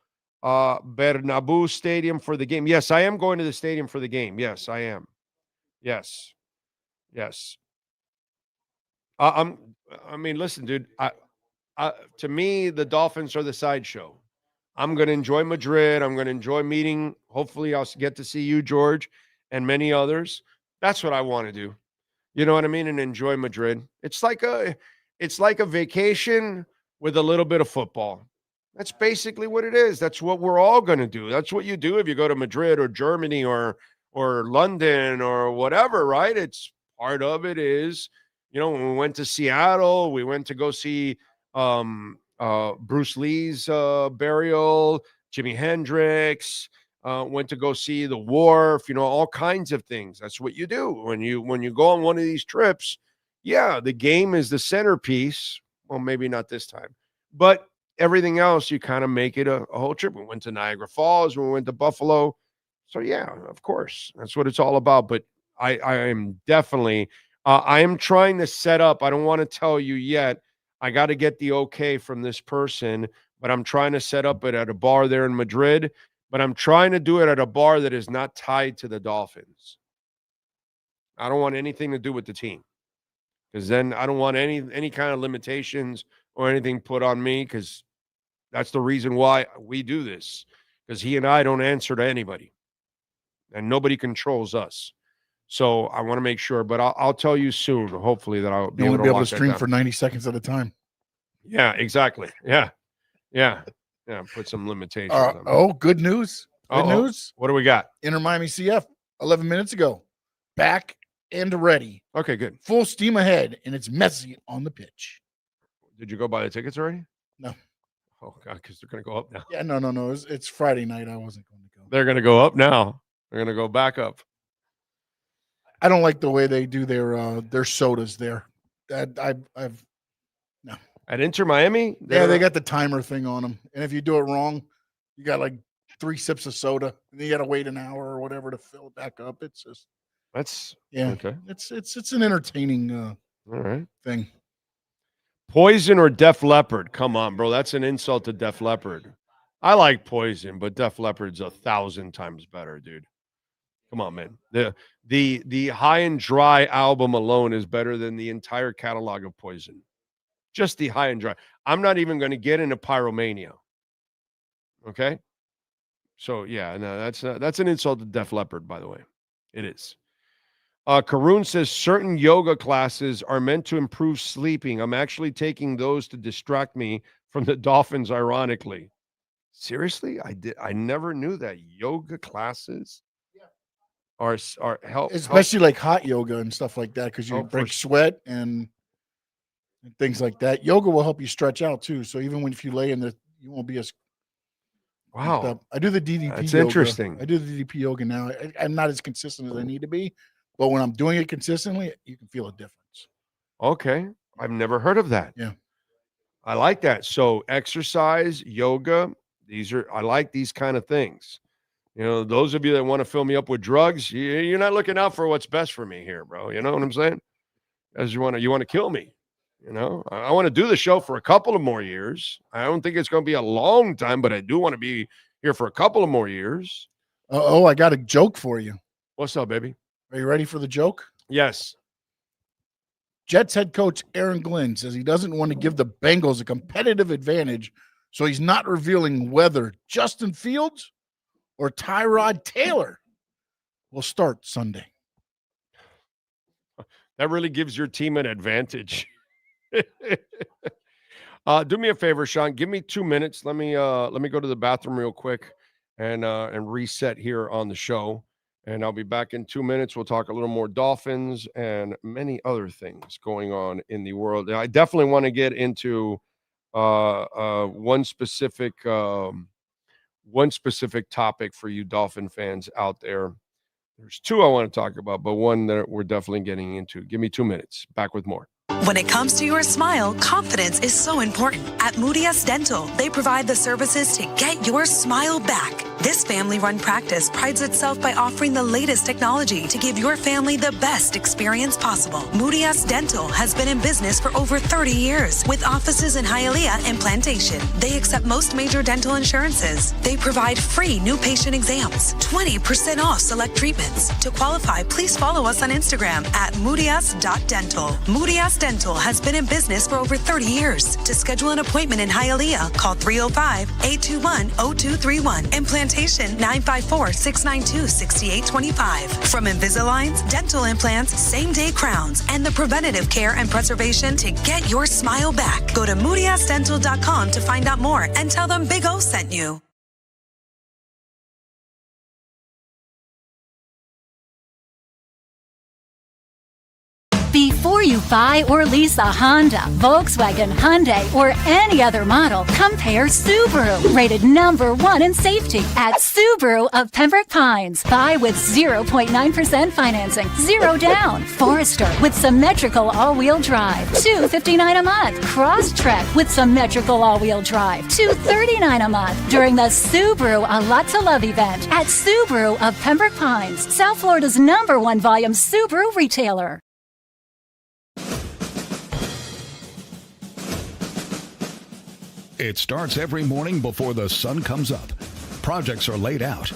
Bernabeu Stadium for the game? Yes, I am going to the stadium for the game. Yes, I am. Yes. I mean, listen, dude. To me, the Dolphins are the sideshow. I'm going to enjoy Madrid. I'm going to enjoy meeting. Hopefully, I'll get to see you, George, and many others. That's what I want to do. You know what I mean? And enjoy Madrid. It's like a vacation with a little bit of football. That's basically what it is. That's what we're all going to do. That's what you do if you go to Madrid or Germany or London or whatever, right? It's part of it is, when we went to Seattle, we went to go see Bruce Lee's burial, Jimi Hendrix, went to go see the Wharf, all kinds of things. That's what you do when you go on one of these trips. Yeah, the game is the centerpiece. Well, maybe not this time, but everything else, you kind of make it a whole trip. We went to Niagara Falls, we went to Buffalo. So yeah, of course, that's what it's all about. But I am definitely, I am trying to set up. I don't want to tell you yet. I got to get the okay from this person, but I'm trying to set up it at a bar there in Madrid. But I'm trying to do it at a bar that is not tied to the Dolphins. I don't want anything to do with the team, because then I don't want any kind of limitations or anything put on me, because that's the reason why we do this, because he and I don't answer to anybody, and nobody controls us. So I want to make sure, but I'll tell you soon, hopefully, that I'll be able to stream for 90 seconds at a time. Yeah, exactly. Yeah. Put some limitations on that. Good news. Good news. What do we got? Inter Miami CF 11 minutes ago. Back and ready. Okay, good. Full steam ahead, and it's messy on the pitch. Did you go buy the tickets already? No. Oh, God, because they're going to go up now. Yeah, no. It's Friday night. I wasn't going to go. They're going to go up now. They're going to go back up. I don't like the way they do their sodas there. I've no. At Inter Miami? They got the timer thing on them. And if you do it wrong, you got like 3 sips of soda, and then you got to wait an hour or whatever to fill it back up. It's just okay. It's an entertaining all right thing. Poison or Def Leppard? Come on, bro. That's an insult to Def Leppard. I like Poison, but Def Leppard's 1,000 times better, dude. Come on, man. The High and Dry album alone is better than the entire catalog of Poison. Just the High and Dry. I'm not even going to get into Pyromania. Okay? So, yeah, no, that's an insult to Def Leppard, by the way. It is. Karoon says certain yoga classes are meant to improve sleeping. I'm actually taking those to distract me from the Dolphins, ironically. Seriously? I never knew that yoga classes are help, especially like hot yoga and stuff like that, because you break sweat and things like that. Yoga will help you stretch out too. So even if you lay in the, you won't be as wow. I do the DDP. That's yoga. Interesting. I do the DDP yoga now. I'm not as consistent as I need to be, but when I'm doing it consistently, you can feel a difference. Okay, I've never heard of that. Yeah, I like that. So exercise, yoga. I like these kind of things. Those of you that want to fill me up with drugs, you're not looking out for what's best for me here, bro. You know what I'm saying? As you want to kill me. I want to do the show for a couple of more years. I don't think it's going to be a long time, but I do want to be here for a couple of more years. I got a joke for you. What's up, baby? Are you ready for the joke? Yes. Jets head coach Aaron Glenn says he doesn't want to give the Bengals a competitive advantage, so he's not revealing whether Justin Fields or Tyrod Taylor will start Sunday. That really gives your team an advantage. Do me a favor, Sean. Give me 2 minutes. Let me go to the bathroom real quick and reset here on the show. And I'll be back in 2 minutes. We'll talk a little more Dolphins and many other things going on in the world. I definitely want to get into one specific topic for you Dolphin fans out there. There's two I want to talk about, but one that we're definitely getting into. Give me 2 minutes. Back with more. When it comes to your smile, confidence is so important. At Moody S Dental, they provide the services to get your smile back. This family-run practice prides itself by offering the latest technology to give your family the best experience possible. Moody S Dental has been in business for over 30 years with offices in Hialeah and Plantation. They accept most major dental insurances. They provide free new patient exams, 20% off select treatments. To qualify, please follow us on Instagram at moodys.dental. Moody S Dental has been in business for over 30 years. To schedule an appointment in Hialeah, call 305-821-0231 and Plantation 954-692-6825. From Invisaligns, dental implants, same-day crowns, and the preventative care and preservation to get your smile back. Go to moodysdental.com to find out more and tell them Big O sent you. Before you buy or lease a Honda, Volkswagen, Hyundai, or any other model, compare Subaru, rated #1 in safety at Subaru of Pembroke Pines. Buy with 0.9% financing, 0 down. Forester with symmetrical all-wheel drive, $259 a month. Crosstrek with symmetrical all-wheel drive, $239 a month. During the Subaru A Lot to Love event at Subaru of Pembroke Pines, South Florida's #1 volume Subaru retailer. It starts every morning before the sun comes up. Projects are laid out.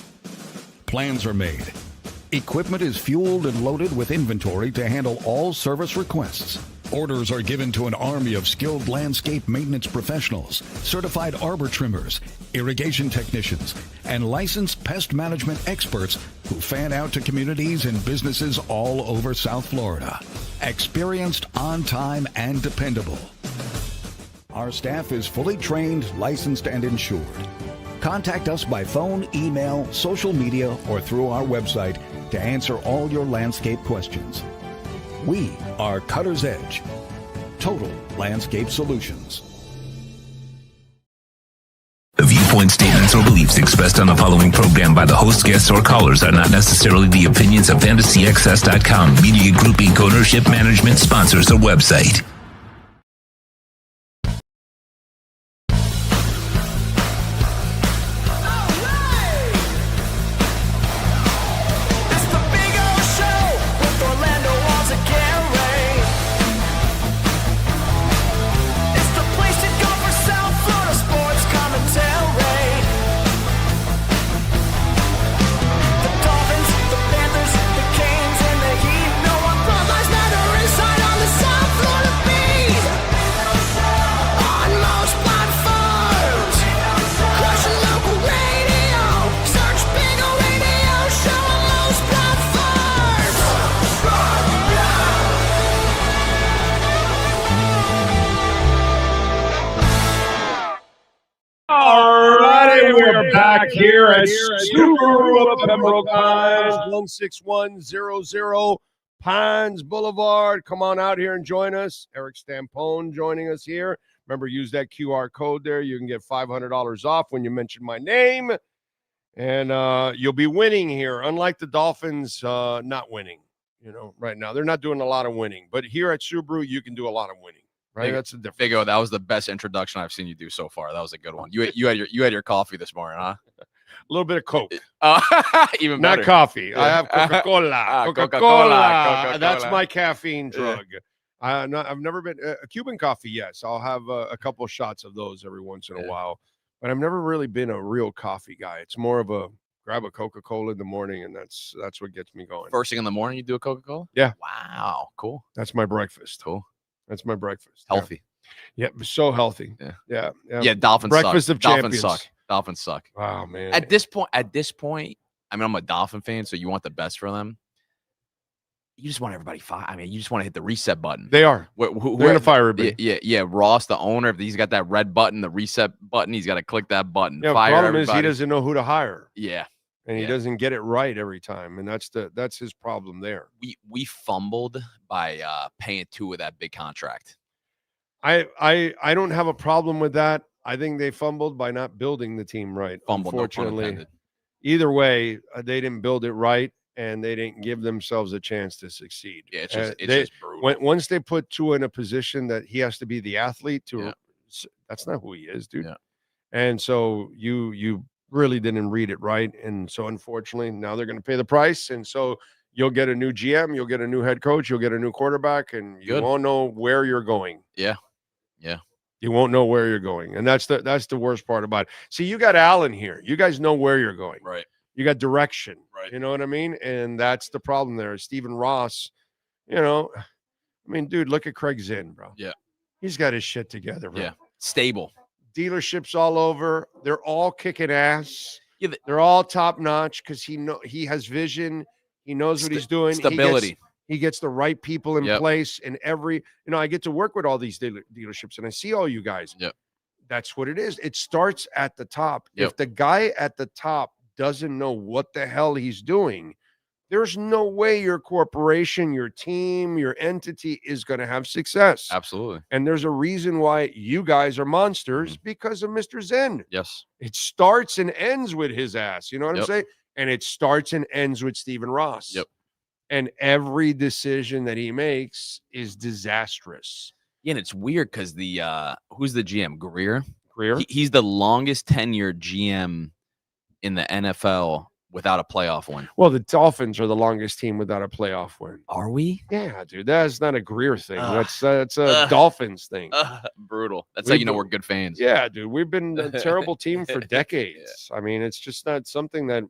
Plans are made. Equipment is fueled and loaded with inventory to handle all service requests. Orders are given to an army of skilled landscape maintenance professionals, certified arbor trimmers, irrigation technicians, and licensed pest management experts who fan out to communities and businesses all over South Florida. Experienced, on time, and dependable. Our staff is fully trained, licensed, and insured. Contact us by phone, email, social media, or through our website to answer all your landscape questions. We are Cutter's Edge. Total Landscape Solutions. The viewpoint, statements, or beliefs expressed on the following program by the host, guests, or callers are not necessarily the opinions of FantasyXS.com, Media Group Inc. ownership, management, sponsors, or website. Back here at Subaru of Pembroke Pines, 16100 Pines Boulevard. Come on out here and join us. Eric Stampone joining us here. Remember, use that QR code there. You can get $500 off when you mention my name. And you'll be winning here, unlike the Dolphins not winning. You know, right now. They're not doing a lot of winning. But here at Subaru, you can do a lot of winning. Right, that's the difference. Big O, that was the best introduction I've seen you do so far. That was a good one. You had your coffee this morning, huh? A little bit of Coke. Even better. Not coffee. Yeah. I have Coca-Cola. Coca-Cola. That's my caffeine drug. Yeah. I've never been a Cuban coffee. Yes, I'll have a couple of shots of those every once in a while, but I've never really been a real coffee guy. It's more of a grab a Coca-Cola in the morning, and that's what gets me going. First thing in the morning, you do a Coca-Cola? Yeah. Wow. Cool. That's my breakfast. Cool. That's my breakfast. Healthy. Yeah, so healthy. Yeah. Yeah. Dolphins breakfast suck. of champions. Dolphins suck. Wow, man. At this point, I mean, I'm a Dolphin fan, so you want the best for them. You just want everybody fire. I mean, you just want to hit the reset button. They are. They're gonna fire everybody. Yeah. Ross, the owner, he's got that red button, the reset button. He's got to click that button. Yeah, fire the problem everybody. is he doesn't know who to hire. Yeah. And he doesn't get it right every time, and that's his problem there. We fumbled by paying 2 of that big contract. I don't have a problem with that. I think they fumbled by not building the team right. Fumbled, unfortunately. No, either way, they didn't build it right, and they didn't give themselves a chance to succeed. Yeah, it's just brutal. Once they put Tua in a position that he has to be the athlete, that's not who he is, dude. Yeah. And so you really didn't read it right, and so unfortunately, now they're going to pay the price, and so you'll get a new GM, you'll get a new head coach, you'll get a new quarterback, and you won't know where you're going. Yeah. You won't know where you're going, and that's the worst part about it. See, you got Allen here. You guys know where you're going. Right. You got direction. Right. You know what I mean? And that's the problem there. Stephen Ross, I mean, dude, look at Craig Zinn, bro. Yeah. He's got his shit together, bro. Yeah. Stable. Dealerships all over. They're all kicking ass. Yeah, they're all top notch because he has vision. He knows what he's doing. Stability. He gets the right people in place. And I get to work with all these dealerships, and I see all you guys. Yep. That's what it is. It starts at the top. Yep. If the guy at the top doesn't know what the hell he's doing, there's no way your corporation, your team, your entity is going to have success. Absolutely. And there's a reason why you guys are monsters because of Mr. Zen. Yes. It starts and ends with his ass. You know what I'm saying? And it starts and ends with Stephen Ross. Yep. And every decision that he makes is disastrous. Yeah, and it's weird because who's the GM? Greer? He's the longest tenured GM in the NFL without a playoff win. Well, the Dolphins are the longest team without a playoff win. Are we? Yeah, dude. That's not a Greer thing. That's a Dolphins thing. Brutal. That's how you know we're good fans. Yeah, dude. We've been a terrible team for decades. I mean, it's just not something that,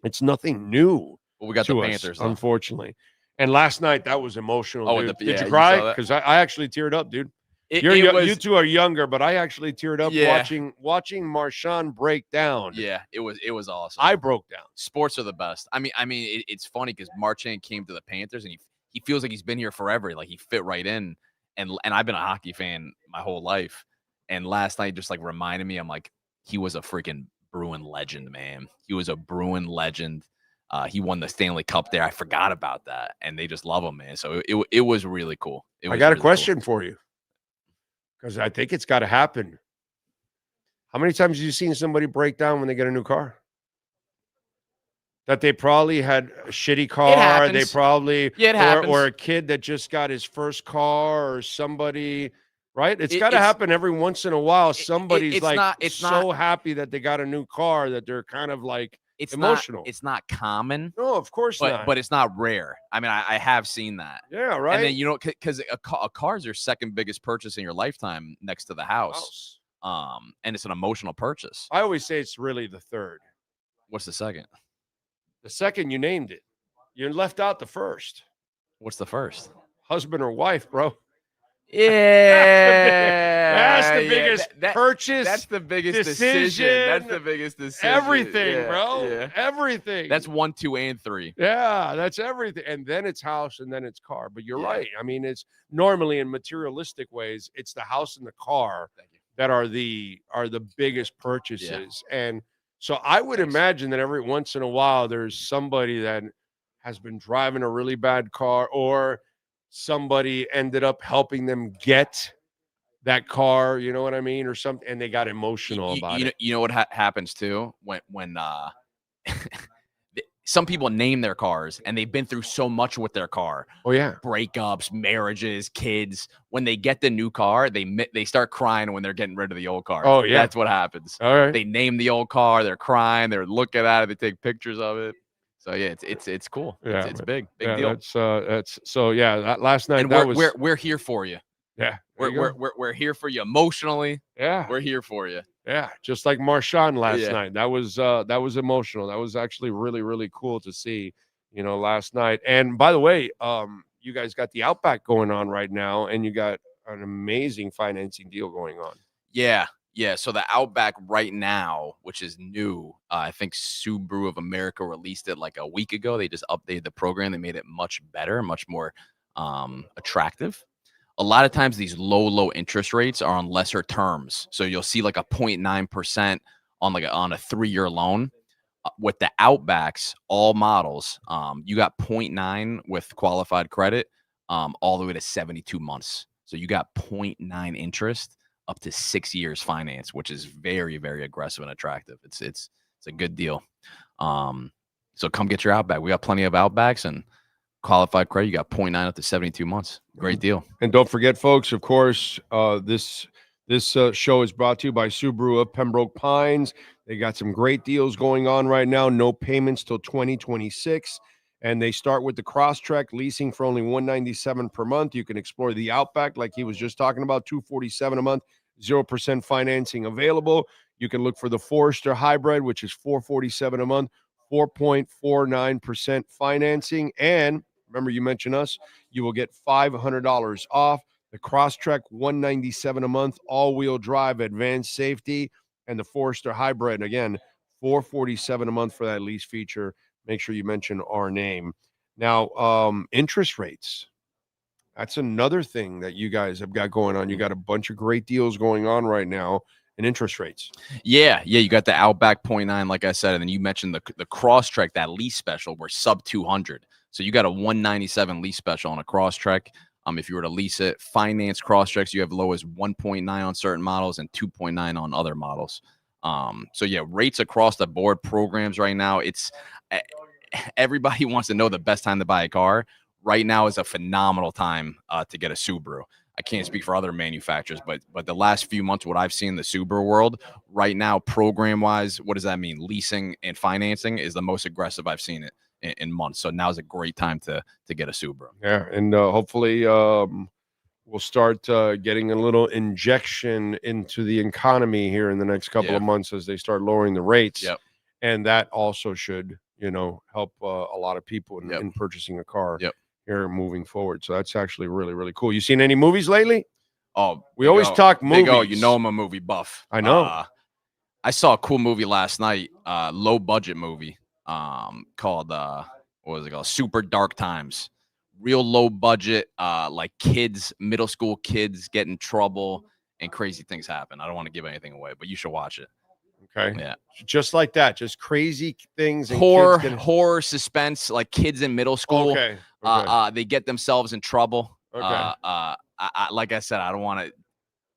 it's nothing new. Well, we got the Panthers, though. Unfortunately. And last night, that was emotional. Oh, dude. Did you cry? Because I actually teared up, dude. You two are younger, but I actually teared up watching Marshawn break down. Yeah, it was awesome. I broke down. Sports are the best. I mean, it's funny because Marchand came to the Panthers and he feels like he's been here forever. Like he fit right in. And I've been a hockey fan my whole life. And last night just like reminded me, I'm like, he was a freaking Bruin legend, man. He was a Bruin legend. He won the Stanley Cup there. I forgot about that, and they just love him, man. So it was really cool. I got a question for you because I think it's got to happen. How many times have you seen somebody break down when they get a new car? That they probably had a shitty car. They probably or a kid that just got his first car or somebody. Right? It's got to happen every once in a while. Somebody's so happy that they got a new car that they're kind of like emotional. It's not common. No, of course not. But it's not rare. I mean, I have seen that. Yeah, right. And then, because a car is your second biggest purchase in your lifetime next to the house. And it's an emotional purchase. I always say it's really the third. What's the second? The second, you named it. You left out the first. What's the first? Husband or wife, bro. Yeah, that's the biggest purchase. That's the biggest decision. That's the biggest decision. Everything, bro. Yeah. Everything. That's 1, 2, and 3. Yeah, that's everything. And then it's house, and then it's car. But you're right. I mean, it's normally in materialistic ways, it's the house and the car that are the biggest purchases. Yeah. And so I would imagine that every once in a while, there's somebody that has been driving a really bad car, or somebody ended up helping them get that car, you know what I mean, or something, and they got emotional about it. You know what happens too when some people name their cars and they've been through so much with their car. Oh yeah, breakups, marriages, kids. When they get the new car, they start crying when they're getting rid of the old car. Oh yeah, that's what happens. All right, they name the old car, they're crying, they're looking at it, they take pictures of it. So yeah, it's cool. Yeah, it's big deal. That's so yeah. Last night and we're here for you. Yeah, We're here for you emotionally. Yeah, we're here for you. Yeah, just like Marshawn last Yeah. night. That was emotional. That was actually really, really cool to see, last night. And by the way, you guys got the Outback going on right now, and you got an amazing financing deal going on. Yeah. So the Outback right now, which is new, I think Subaru of America released it like a week ago. They just updated the program. They made it much better, much more attractive. A lot of times these low interest rates are on lesser terms. So you'll see like a 0.9% on a 3-year loan. With the Outbacks, all models, you got 0.9 with qualified credit, all the way to 72 months. So you got 0.9 interest up to 6 years finance, which is very, very aggressive and attractive. It's a good deal. So come get your Outback. We got plenty of Outbacks and qualified credit. You got 0.9 up to 72 months. Great deal. And don't forget, folks, of course, this show is brought to you by Subaru of Pembroke Pines. They got some great deals going on right now. No payments till 2026. And they start with the Crosstrek leasing for only $197 per month. You can explore the Outback like he was just talking about, $247 a month, 0% financing available. You can look for the Forester Hybrid, which is $447 a month, 4.49% financing. And remember, you mentioned us, you will get $500 off. The Crosstrek, $197 a month, all-wheel drive, advanced safety, and the Forester Hybrid, again, $447 a month for that lease feature. Make sure you mention our name. Now, interest rates. That's another thing that you guys have got going on. You got a bunch of great deals going on right now in interest rates. Yeah. You got the Outback 0.9, like I said, and then you mentioned the Crosstrek, that lease special, were sub 200. So you got a 197 lease special on a Crosstrek. If you were to lease it, finance Crosstreks, you have low as 1.9 on certain models and 2.9 on other models. So yeah, rates across the board, programs right now. It's everybody wants to know the best time to buy a car. Right now is a phenomenal time to get a Subaru. I can't speak for other manufacturers, but the last few months, what I've seen in the Subaru world right now, program wise, what does that mean? Leasing and financing is the most aggressive I've seen it in months. So now is a great time to get a Subaru. Yeah, and hopefully we'll start getting a little injection into the economy here in the next couple of months as they start lowering the rates. Yep. And that also should, help a lot of people in purchasing a car here moving forward. So that's actually really, really cool. You seen any movies lately? Oh, we always talk movies. You know I'm a movie buff. I know. I saw a cool movie last night, low budget movie called what was it called? Super Dark Times. Real low budget, like middle school kids get in trouble and crazy things happen. I don't want to give anything away, but you should watch it. Okay. Yeah. Just like that, just crazy things. And horror, suspense, like kids in middle school. Okay. They get themselves in trouble. Okay. Like I said, I don't want to.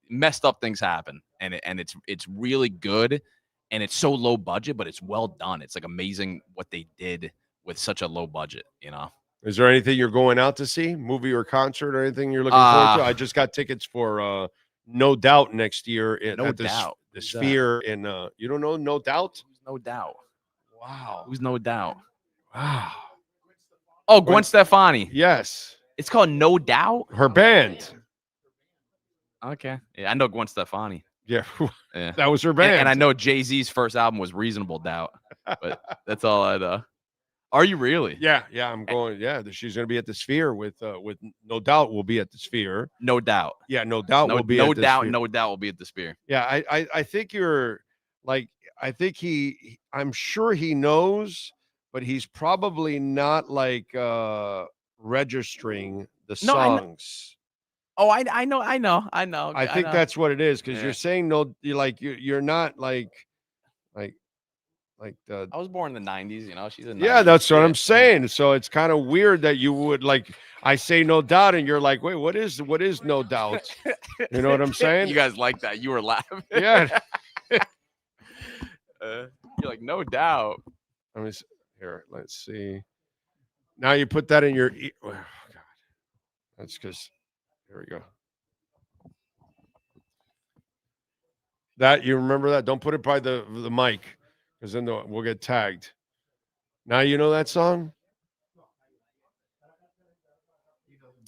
Messed up things happen, and it's really good, and it's so low budget, but it's well done. It's like amazing what they did with such a low budget. Is there anything you're going out to see, movie or concert, or anything you're looking forward to? I just got tickets for No Doubt next year at the Sphere in you don't know No Doubt? No Doubt. Wow. Who's No Doubt? Wow. Oh, Gwen Stefani. Yes. It's called No Doubt. Her band. Okay. Yeah, I know Gwen Stefani. Yeah. That was her band. And I know Jay-Z's first album was Reasonable Doubt. But that's all I know. Are you really? Yeah, I'm going. Yeah, she's going to be at the Sphere with No Doubt will be at the Sphere. No Doubt. Yeah, No Doubt will be at the doubt, Sphere. No Doubt will be at the Sphere. Yeah, I think you're like, I think I'm sure he knows, but he's probably not like registering the songs. I know. I think that's what it is, because you're saying you're not like the. I was born in the 90s, she's a 90s. Yeah, that's what I'm saying. So it's kind of weird that you would I say No Doubt and you're like, wait, what is No Doubt? You know what I'm saying? You guys like that. You were laughing. Yeah. You're like, No Doubt. Let's see. Now you put that in your oh, God. That's because here we go. That you remember that? Don't put it by the mic, because then we'll get tagged. Now you know that song?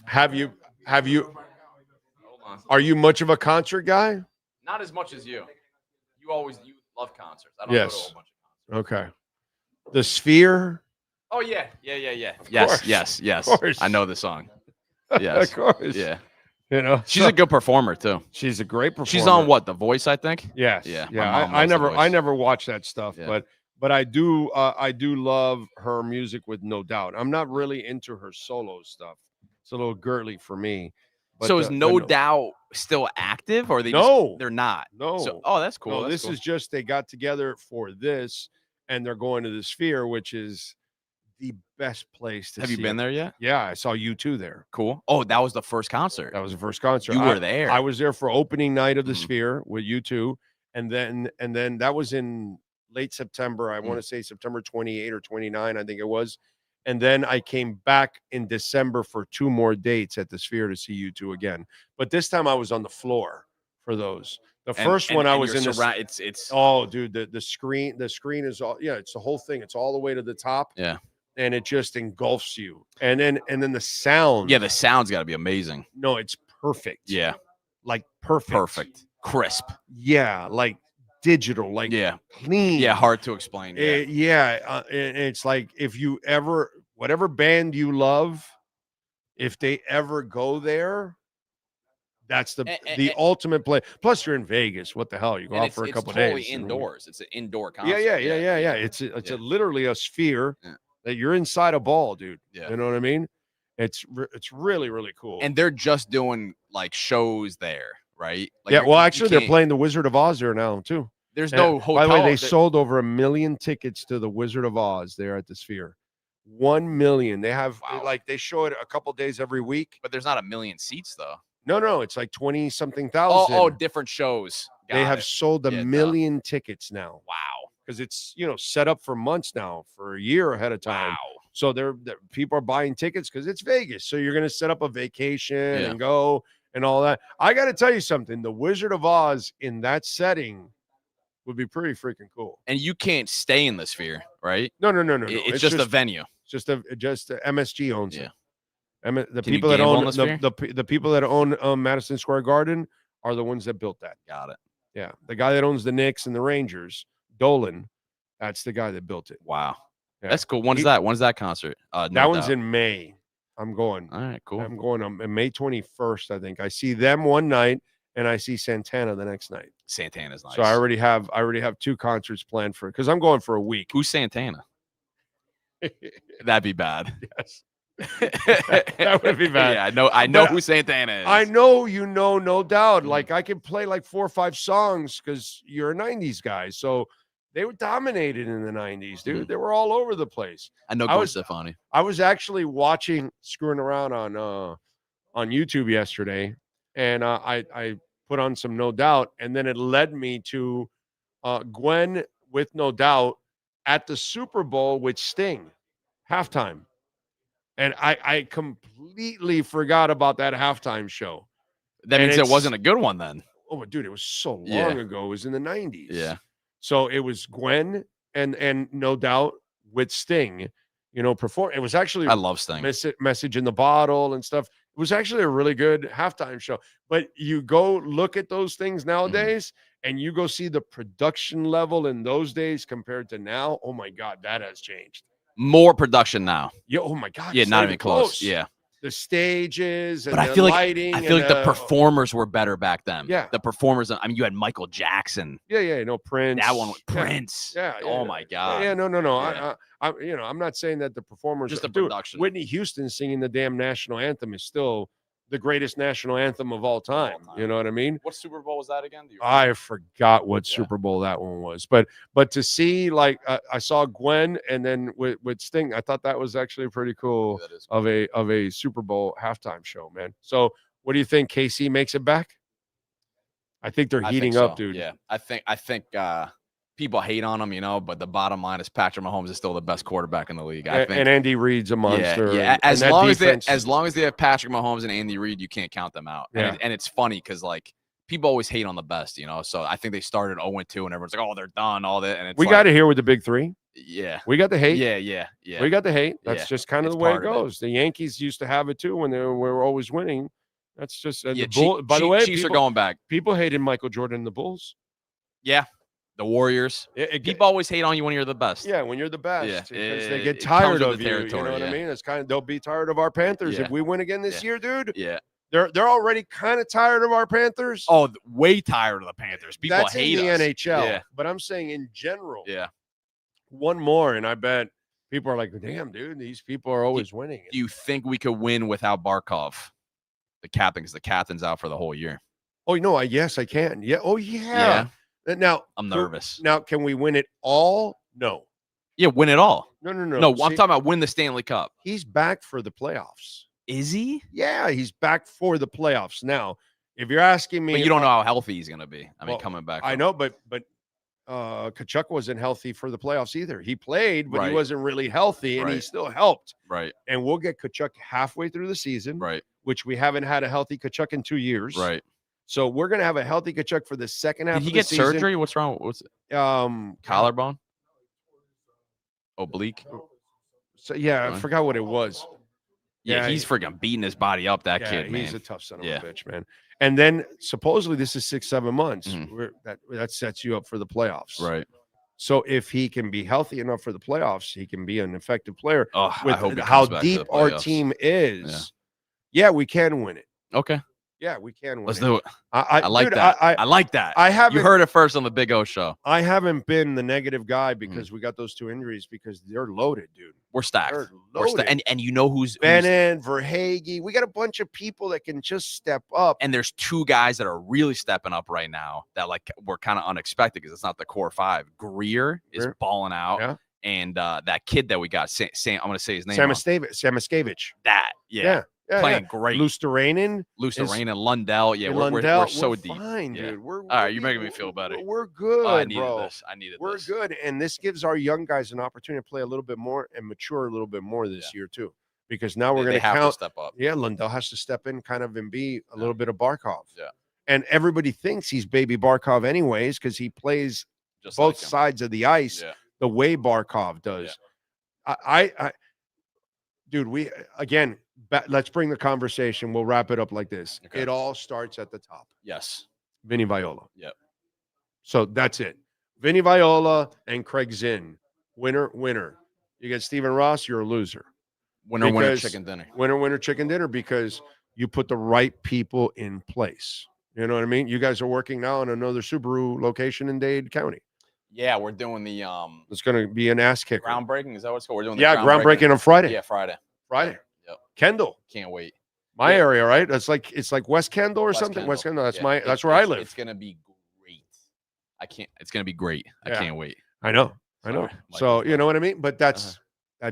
Have you? Hold Are you much of a concert guy? Not as much as you. You love concerts. I don't Yes. go to a bunch of concerts. Okay. The Sphere. Oh yeah. course. Yes. Of course. I know the song. Yes. Of course. Yeah. You know, She's a good performer too. She's a great performer. She's on what? The Voice, I think. Yes. Yeah. I never watched that stuff, but I do love her music with No Doubt. I'm not really into her solo stuff. It's a little girly for me. But So is No Doubt still active, or they're not? No. So, oh, that's cool. No, this is just they got together for this, and they're going to the Sphere, which is the best place to Have see you been it. there yet? Yeah, I saw U2 there. Cool. Oh, that was the first concert. That was the first concert. You were there. I was there for opening night of the Sphere with U2, and then that was in late September. I want to say September 28 or 29, I think it was. And then I came back in December for 2 more dates at the Sphere to see U2 again. But this time I was on the floor for those. The first one I was in it's oh, dude, the screen is all it's the whole thing. It's all the way to the top. Yeah. And it just engulfs you. And then the sound. Yeah, the sound's got to be amazing. No, it's perfect. Yeah. Like perfect. Crisp. Yeah, like digital, like clean. Yeah, hard to explain. It's like if you ever, whatever band you love, if they ever go there, that's the ultimate play. Plus, you're in Vegas. What the hell? You go out for a couple totally days. indoors. It's an indoor concert. Yeah. It's literally a sphere that you're inside a ball, dude. Yeah. You know what I mean? It's really, really cool. And they're just doing like shows there, right? Like, yeah. Well, actually, they're playing the Wizard of Oz there now too. There's no hotel. By the way, they sold over 1 million tickets to the Wizard of Oz there at the Sphere. 1 million. They have they show it a couple days every week. But there's not 1 million seats though. No, it's like 20-something thousand. Oh, different shows. They have sold 1 million tickets now. Wow. Because it's set up for months now, for a year ahead of time. Wow. So people are buying tickets because it's Vegas. So you're going to set up a vacation and go and all that. I got to tell you something. The Wizard of Oz in that setting would be pretty freaking cool. And you can't stay in the Sphere, right? No. It's just a venue. Just MSG owns it. The Can people you that own gamble on the the people that own Madison Square Garden are the ones that built that. Got it. Yeah, the guy that owns the Knicks and the Rangers, Dolan, that's the guy that built it. Wow, yeah. that's cool. When's that concert? That one's in May. I'm going. All right, cool. I'm going on May 21st. I think I see them one night and I see Santana the next night. Santana's nice. So I already have 2 concerts planned because I'm going for a week. Who's Santana? That'd be bad. Yes. That would be bad. Yeah, I know who Santana is. I know no doubt. Like I can play like 4 or 5 songs because you're a 90s guy. So they were dominated in the 90s, dude. They were all over the place. I know Gwen Stefani. I was actually screwing around on YouTube yesterday, and I put on some No Doubt, and then it led me to Gwen with No Doubt at the Super Bowl with Sting halftime. And I completely forgot about that halftime show. That means it wasn't a good one then. Oh, dude, it was so long ago. It was in the 90s. Yeah. So it was Gwen and No Doubt with Sting, perform. It was actually I love Sting. Message in the Bottle and stuff. It was actually a really good halftime show. But you go look at those things nowadays and you go see the production level in those days compared to now. Oh my God, that has changed. More production now. Yeah. Oh my God. Yeah, not even close. Yeah. The stages and but the I feel lighting. Like the performers were better back then. Yeah. The performers. I mean, you had Michael Jackson. Yeah. No, Prince. That one with Prince. Yeah. Oh my God. Yeah. No. Yeah. I'm not saying that the performers. Just the production. Whitney Houston singing the damn national anthem is still the greatest national anthem of all time. You know what I mean? What Super Bowl was that again? I forgot what Super Bowl that one was, but to see I saw Gwen and then with Sting, I thought that was actually pretty cool, of a Super Bowl halftime show, man. So what do you think? KC makes it back? I think they're heating up, dude. Yeah, I think people hate on him, but the bottom line is Patrick Mahomes is still the best quarterback in the league. I think. And Andy Reid's a monster. Yeah. As long as they have Patrick Mahomes and Andy Reid, you can't count them out. Yeah. And it's funny because people always hate on the best, So I think they started 0-2 and everyone's like, oh, they're done, all that. And it's we got it here with the big 3. Yeah. We got the hate. Yeah. We got the hate. That's just kind of the way it goes. The Yankees used to have it too when we were always winning. That's just Yeah, by the way, Chiefs are going back. People hated Michael Jordan and the Bulls. Yeah, the Warriors. People always hate on you when you're the best. Yeah, when you're the best, Yeah, because they get tired of you. You know what I yeah. mean? It's they'll be tired of our Panthers Yeah. if we win again this year, dude. Yeah. They're already kind of tired of our Panthers. Oh, way tired of the Panthers. People That's hate in the us. NHL. Yeah. But I'm saying in general. Yeah. One more, and I bet people are like, damn, dude, these people are always winning. Do you think we could win without Barkov, the captain? Because the captain's out for the whole year. Oh, no, yes, I can. Yeah. Oh, yeah. Now, I'm nervous. Now, can we win it all? No. Yeah, win it all. No. No, I'm talking about win the Stanley Cup. He's back for the playoffs. Is he? Yeah, he's back for the playoffs. Now, if you're asking me, but you don't know how healthy he's going to be. I mean, coming back. I know, but Kachuk wasn't healthy for the playoffs either. He played, but he wasn't really healthy, and he still helped. Right. And we'll get Kachuk halfway through the season. Right. Which we haven't had a healthy Kachuk in 2 years. Right. So we're gonna have a healthy Kachuk for the second half. Did he get surgery? What's wrong? What's it? Collarbone? Oblique? So yeah, I forgot what it was. Yeah, he's freaking beating his body up. That kid, man. He's a tough son of a bitch, man. And then supposedly this is 6-7 months. That sets you up for the playoffs, right? So if he can be healthy enough for the playoffs, he can be an effective player. Oh, with I hope he how comes back to deep the our playoffs. team is. Yeah, we can win it. Okay. Yeah, we can win. Let's it. do it. I like dude, that. I like that. I haven't. You heard it first on the Big O show. I haven't been the negative guy because we got those 2 injuries because they're loaded, dude. We're stacked. We're loaded. And you know who's Bennett, Verhage. We got a bunch of people that can just step up. And there's 2 guys that are really stepping up right now that like were kind of unexpected because it's not the core 5. Greer is balling out. Yeah. And that kid that we got, Sam, I'm going to say his name. Samaskevich. That, yeah. Playing great. Lusterainen, Lundell. Yeah, we're so deep. Fine, yeah. dude. All right, you're making me feel better. We're good, I needed bro. this. I needed we're this. good, and this gives our young guys an opportunity to play a little bit more and mature a little bit more this year too. Because now we're going to have to step up. Yeah, Lundell has to step in, kind of, and be a little bit of Barkov. Yeah, and everybody thinks he's baby Barkov anyways because he plays just both like sides of the ice the way Barkov does. I dude, let's bring the conversation. We'll wrap it up like this. Okay. It all starts at the top. Yes. Vinny Viola. Yep. So that's it. Vinny Viola and Craig Zinn. Winner, winner. You get Stephen Ross, you're a loser. Winner, winner, chicken dinner. Winner, winner, chicken dinner because you put the right people in place. You know what I mean? You guys are working now on another Subaru location in Dade County. Yeah, we're doing the It's going to be an ass kicker. groundbreaking. Is that what it's called? We're doing the groundbreaking on Friday. Yeah, Friday. Friday. Yep. Kendall. Can't wait. My area, right? It's like West Kendall or something. Kendall. West Kendall. That's Yeah, that's where I live. It's gonna be great. It's gonna be great. I can't wait. I know. Sorry, So you know what I mean? But that's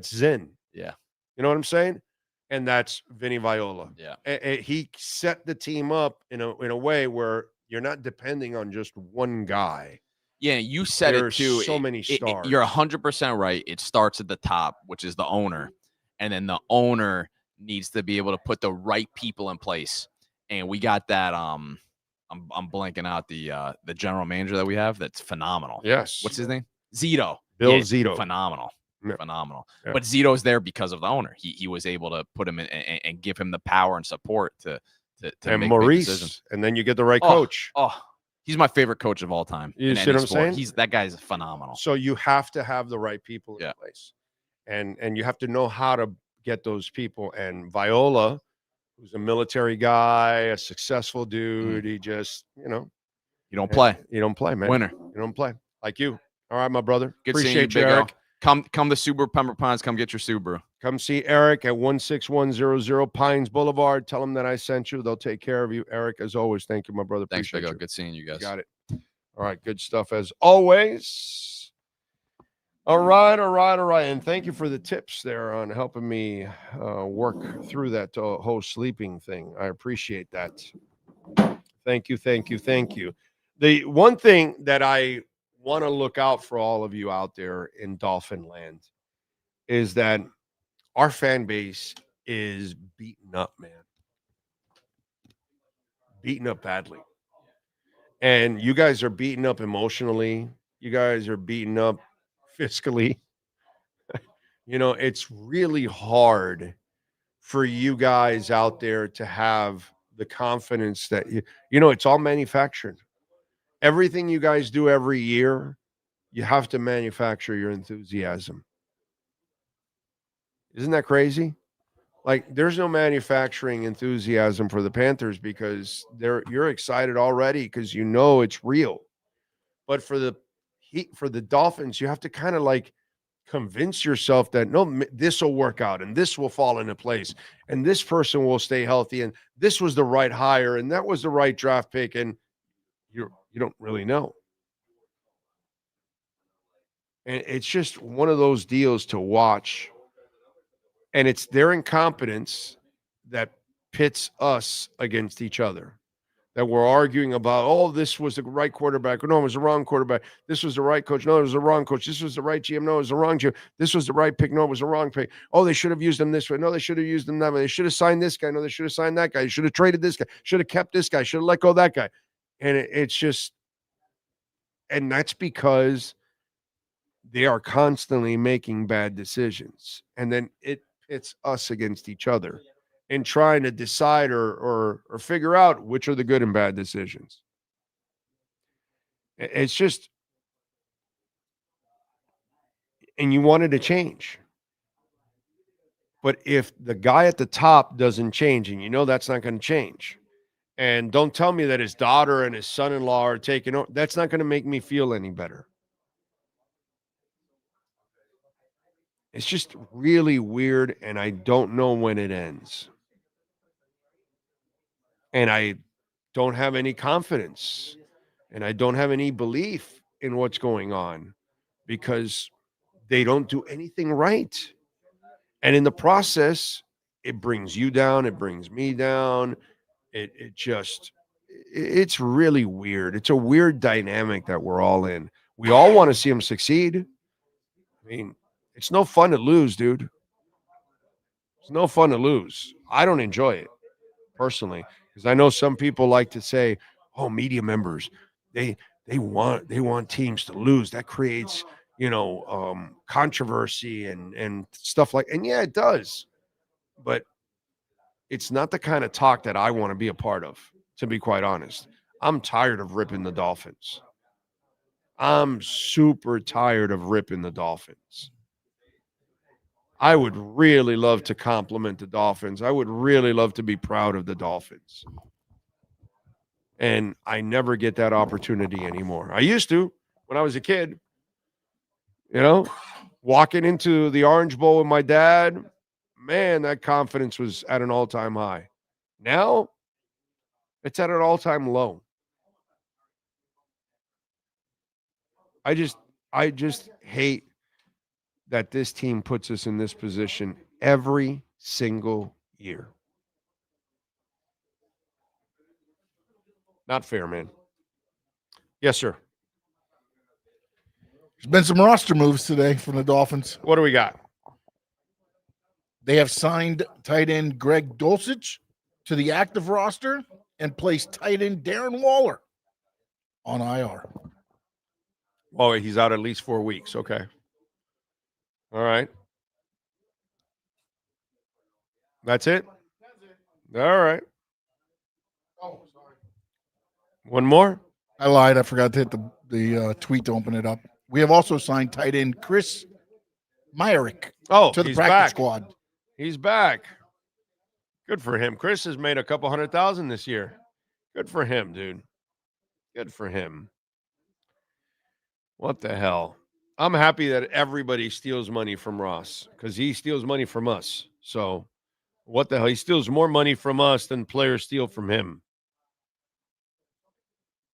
Zinn. Yeah. You know what I'm saying? And that's Vinny Viola. Yeah. He set the team up in a way where you're not depending on just one guy. Yeah, you said There's it too. so many stars. You're 100% right. It starts at the top, which is the owner, and then the owner needs to be able to put the right people in place. And we got that. I'm blanking out the general manager that we have. That's phenomenal. Yes. What's his name? Zito. Bill Zito. Phenomenal. Yeah. Phenomenal. Yeah. But Zito's there because of the owner. He was able to put him in and give him the power and support to and make Maurice, big decisions. and then you get the right coach. Oh, he's my favorite coach of all time. You in see any what I'm sport. saying? That guy's phenomenal. So you have to have the right people in place, and you have to know how to get those people. And Viola, who's a military guy, a successful dude, he just you don't play. You don't play, man. Winner. You don't play like you. All right, my brother. Good Appreciate seeing you, you, Big Eric. O. Come to Subaru Pembroke Pines. Come get your Subaru. Come see Eric at 16100 Pines Boulevard. Tell them that I sent you. They'll take care of you. Eric, as always, thank you, my brother. Thanks, Appreciate Big O. you. Good seeing you guys. Got it. All right, good stuff as always. All right. And thank you for the tips there on helping me work through that whole sleeping thing. I appreciate that. Thank you. The one thing that I want to look out for all of you out there in Dolphin land is that our fan base is beaten up, man. Beaten up badly. And you guys are beaten up emotionally. You guys are beaten up fiscally. It's really hard for you guys out there to have the confidence that it's all manufactured. Everything you guys do every year, you have to manufacture your enthusiasm. Isn't that crazy? Like, there's no manufacturing enthusiasm for the Panthers because you're excited already because it's real. But for the Dolphins, you have to kind of like convince yourself that no, this will work out and this will fall into place and this person will stay healthy and this was the right hire and that was the right draft pick, and you don't really know. And it's just one of those deals to watch. And it's their incompetence that pits us against each other. That we're arguing about, oh, this was the right quarterback. No, it was the wrong quarterback. This was the right coach. No, it was the wrong coach. This was the right GM. No, it was the wrong GM. This was the right pick. No, it was the wrong pick. Oh, they should have used them this way. No, they should have used them that way. They should have signed this guy. No, they should have signed that guy. They should have traded this guy. Should have kept this guy. Should have let go of that guy. And it's just, and that's because they are constantly making bad decisions. And then it's us against each other and trying to decide or figure out which are the good and bad decisions. It's just, and you wanted to change. But if the guy at the top doesn't change, and that's not going to change, and don't tell me that his daughter and his son-in-law are taking over, that's not going to make me feel any better. It's just really weird, and I don't know when it ends. And I don't have any confidence, and I don't have any belief in what's going on because they don't do anything right. And in the process, it brings you down. It brings me down. It's really weird. It's a weird dynamic that we're all in. We all want to see them succeed. I mean, it's no fun to lose, dude. It's no fun to lose. I don't enjoy it personally because I know some people like to say, "Oh, media members, they want teams to lose. That creates, controversy and stuff like." And yeah, it does, but it's not the kind of talk that I want to be a part of. To be quite honest, I'm tired of ripping the Dolphins. I'm super tired of ripping the Dolphins. I would really love to compliment the Dolphins. I would really love to be proud of the Dolphins. And I never get that opportunity anymore. I used to when I was a kid, walking into the Orange Bowl with my dad. Man, that confidence was at an all-time high. Now, it's at an all-time low. I just hate that this team puts us in this position every single year. Not fair, man. Yes, sir. There's been some roster moves today from the Dolphins. What do we got? They have signed tight end Greg Dulcich to the active roster and placed tight end Darren Waller on IR. Oh, he's out at least 4 weeks. Okay. All right. That's it? All right. Oh, sorry. One more? I lied. I forgot to hit the tweet to open it up. We have also signed tight end Chris Myrick to the practice squad. He's back. Good for him. Chris has made a couple $100,000 this year. Good for him, dude. Good for him. What the hell? I'm happy that everybody steals money from Ross because he steals money from us. So what the hell? He steals more money from us than players steal from him.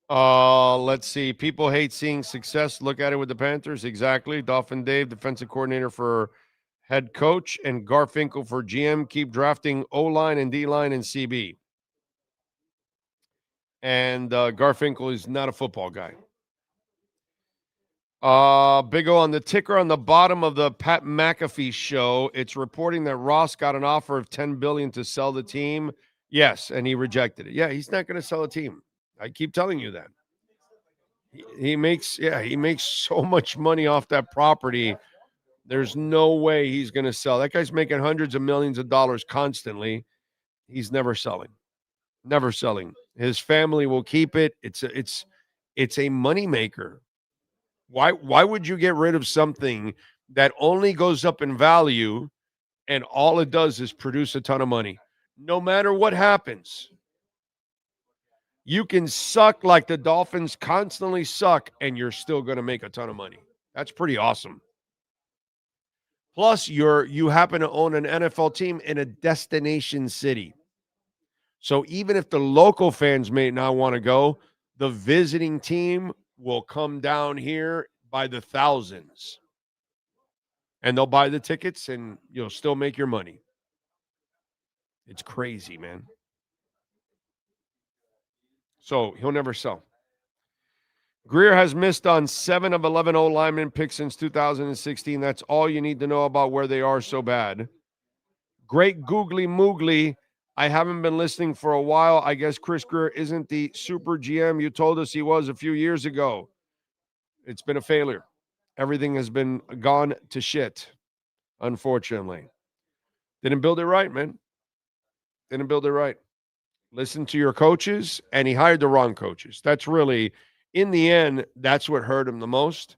Let's see. People hate seeing success. Look at it with the Panthers. Exactly. Dolphin Dave, defensive coordinator for head coach, and Garfinkel for GM. Keep drafting O-line and D-line and CB. And Garfinkel is not a football guy. Big O on the ticker on the bottom of the Pat McAfee show. It's reporting that Ross got an offer of $10 billion to sell the team. Yes, and he rejected it. Yeah, he's not going to sell a team. I keep telling you that. He makes so much money off that property. There's no way he's going to sell. That guy's making hundreds of millions of dollars constantly. He's never selling. Never selling. His family will keep it. It's a money maker. Why would you get rid of something that only goes up in value and all it does is produce a ton of money? No matter what happens, you can suck like the Dolphins constantly suck and you're still going to make a ton of money. That's pretty awesome. Plus, you happen to own an NFL team in a destination city. So even if the local fans may not want to go, the visiting team will come down here by the thousands. And they'll buy the tickets and you'll still make your money. It's crazy, man. So he'll never sell. Greer has missed on 7 of 11 O-lineman picks since 2016. That's all you need to know about where they are so bad. Great googly moogly. I haven't been listening for a while. I guess Chris Greer isn't the super GM you told us he was a few years ago. It's been a failure. Everything has been gone to shit, unfortunately. Didn't build it right, man. Didn't build it right. Listen to your coaches, and he hired the wrong coaches. That's really, in the end, that's what hurt him the most.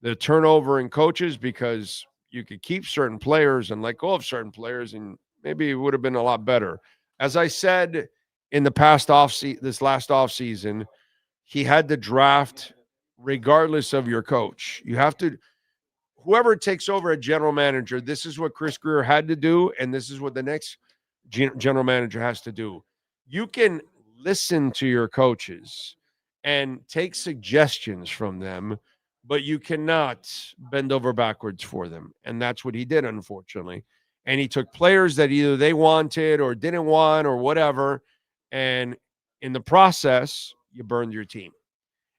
The turnover in coaches, because you could keep certain players and let go of certain players, and maybe it would have been a lot better. As I said in the past this last offseason, he had to draft regardless of your coach. You have to, whoever takes over a general manager, this is what Chris Greer had to do, and this is what the next general manager has to do. You can listen to your coaches and take suggestions from them, but you cannot bend over backwards for them. And that's what he did, unfortunately. And he took players that either they wanted or didn't want or whatever. And in the process, you burned your team.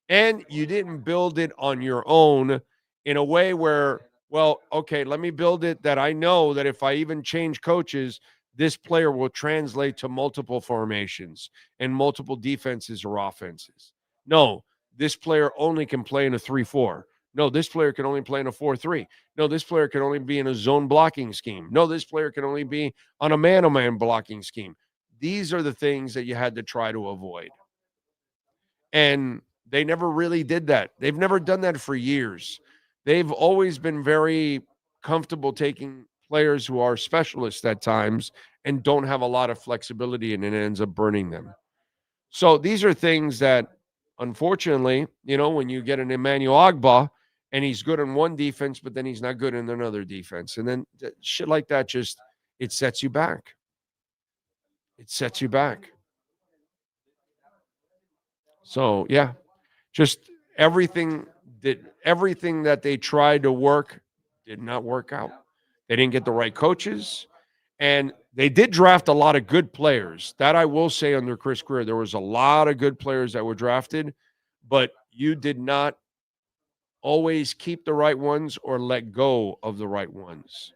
And you didn't build it on your own in a way where, well, okay, let me build it that I know that if I even change coaches, this player will translate to multiple formations and multiple defenses or offenses. No, this player only can play in a 3-4. No, this player can only play in a 4-3. No, this player can only be in a zone blocking scheme. No, this player can only be on a man-to-man blocking scheme. These are the things that you had to try to avoid. And they never really did that. They've never done that for years. They've always been very comfortable taking players who are specialists at times and don't have a lot of flexibility, and it ends up burning them. So these are things that, unfortunately, when you get an Emmanuel Ogbah and he's good in one defense, but then he's not good in another defense. And then shit like that it sets you back. It sets you back. So, yeah, just everything that they tried to work did not work out. They didn't get the right coaches, and they did draft a lot of good players. That I will say under Chris Greer, there was a lot of good players that were drafted, but you did not always keep the right ones or let go of the right ones.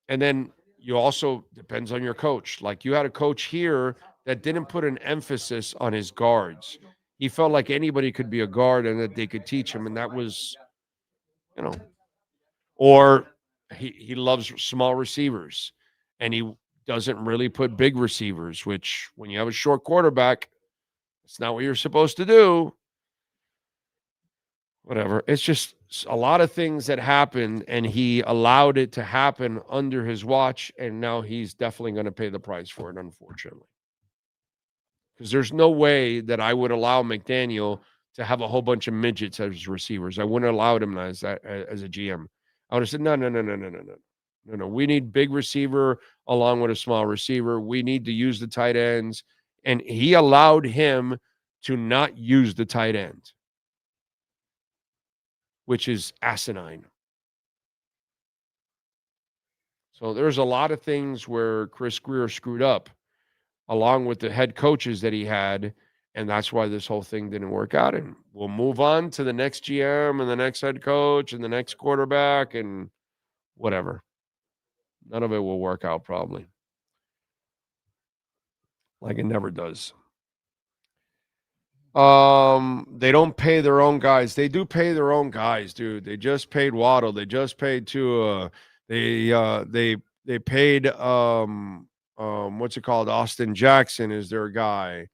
And then you also, depends on your coach. Like you had a coach here that didn't put an emphasis on his guards. He felt like anybody could be a guard and that they could teach him, and that was, or he loves small receivers, and he doesn't really put big receivers, which when you have a short quarterback, it's not what you're supposed to do. Whatever. It's just a lot of things that happened, and he allowed it to happen under his watch, and now he's definitely going to pay the price for it, unfortunately. Because there's no way that I would allow McDaniel to have a whole bunch of midgets as receivers. I wouldn't allow him as a GM. I would have said, no. We need big receiver along with a small receiver. We need to use the tight ends. And he allowed him to not use the tight end, which is asinine. So there's a lot of things where Chris Greer screwed up, along with the head coaches that he had, and that's why this whole thing didn't work out. And we'll move on to the next GM and the next head coach and the next quarterback and whatever. None of it will work out probably. Like it never does. They don't pay their own guys. They do pay their own guys, dude. They just paid Waddle. They just paid Tua. They paid what's it called? Austin Jackson is their guy.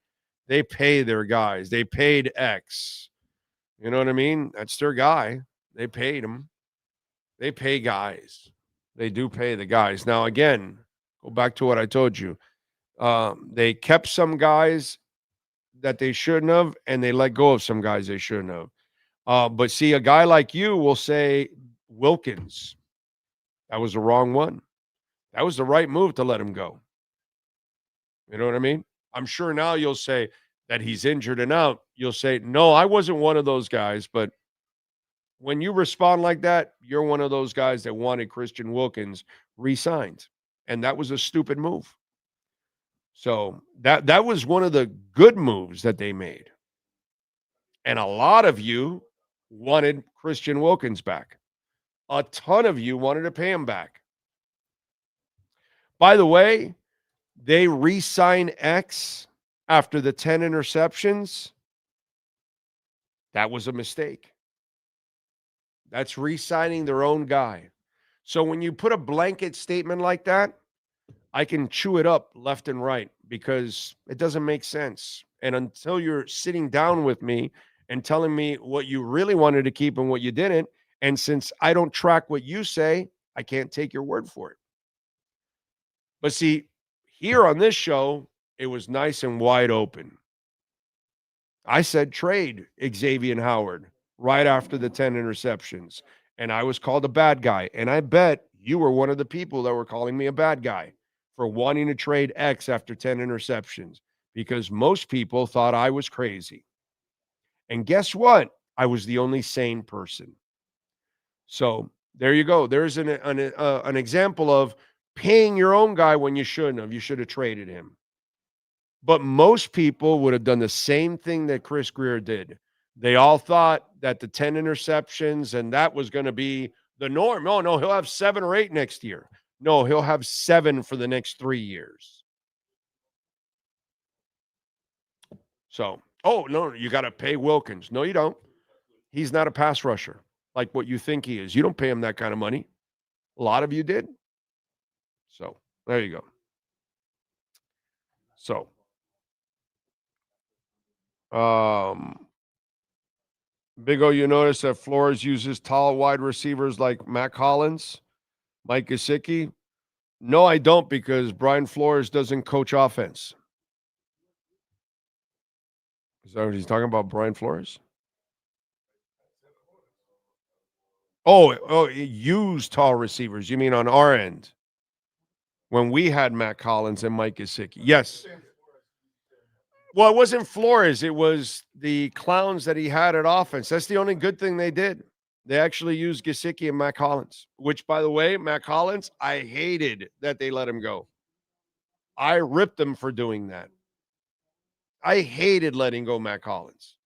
They pay their guys. They paid X. You know what I mean? That's their guy. They paid him. They pay guys. They do pay the guys. Now, again, go back to what I told you. They kept some guys that they shouldn't have, and they let go of some guys they shouldn't have. But see, a guy like you will say, Wilkins, that was the wrong one. That was the right move to let him go. You know what I mean? I'm sure now you'll say that he's injured and out. You'll say, no, I wasn't one of those guys. But when you respond like that, you're one of those guys that wanted Christian Wilkins re-signed. And that was a stupid move. So that was one of the good moves that they made. And a lot of you wanted Christian Wilkins back. A ton of you wanted to pay him back. By the way, they re-sign X after the 10 interceptions. That was a mistake. That's re-signing their own guy. So when you put a blanket statement like that, I can chew it up left and right because it doesn't make sense. And until you're sitting down with me and telling me what you really wanted to keep and what you didn't, and since I don't track what you say, I can't take your word for it. But see, here on this show, it was nice and wide open. I said trade Xavier Howard right after the 10 interceptions, and I was called a bad guy. And I bet you were one of the people that were calling me a bad guy for wanting to trade X after 10 interceptions because most people thought I was crazy. And guess what? I was the only sane person. So there you go. There's an example of paying your own guy when you shouldn't have. You should have traded him. But most people would have done the same thing that Chris Greer did. They all thought that the 10 interceptions and that was going to be the norm. Oh, no, he'll have 7 or 8 next year. No, he'll have 7 for the next 3 years. So, oh, no, you got to pay Wilkins. No, you don't. He's not a pass rusher like what you think he is. You don't pay him that kind of money. A lot of you did. So, there you go. So, Big O, you notice that Flores uses tall wide receivers like Matt Collins, Mike Gesicki? No, I don't, because Brian Flores doesn't coach offense. Is that what he's talking about, Brian Flores? Oh, use tall receivers. You mean on our end? When we had Matt Collins and Mike Gesicki. Yes. Well, it wasn't Flores. It was the clowns that he had at offense. That's the only good thing they did. They actually used Gesicki and Matt Collins, which, by the way, Matt Collins, I hated that they let him go. I ripped them for doing that. I hated letting go Matt Collins.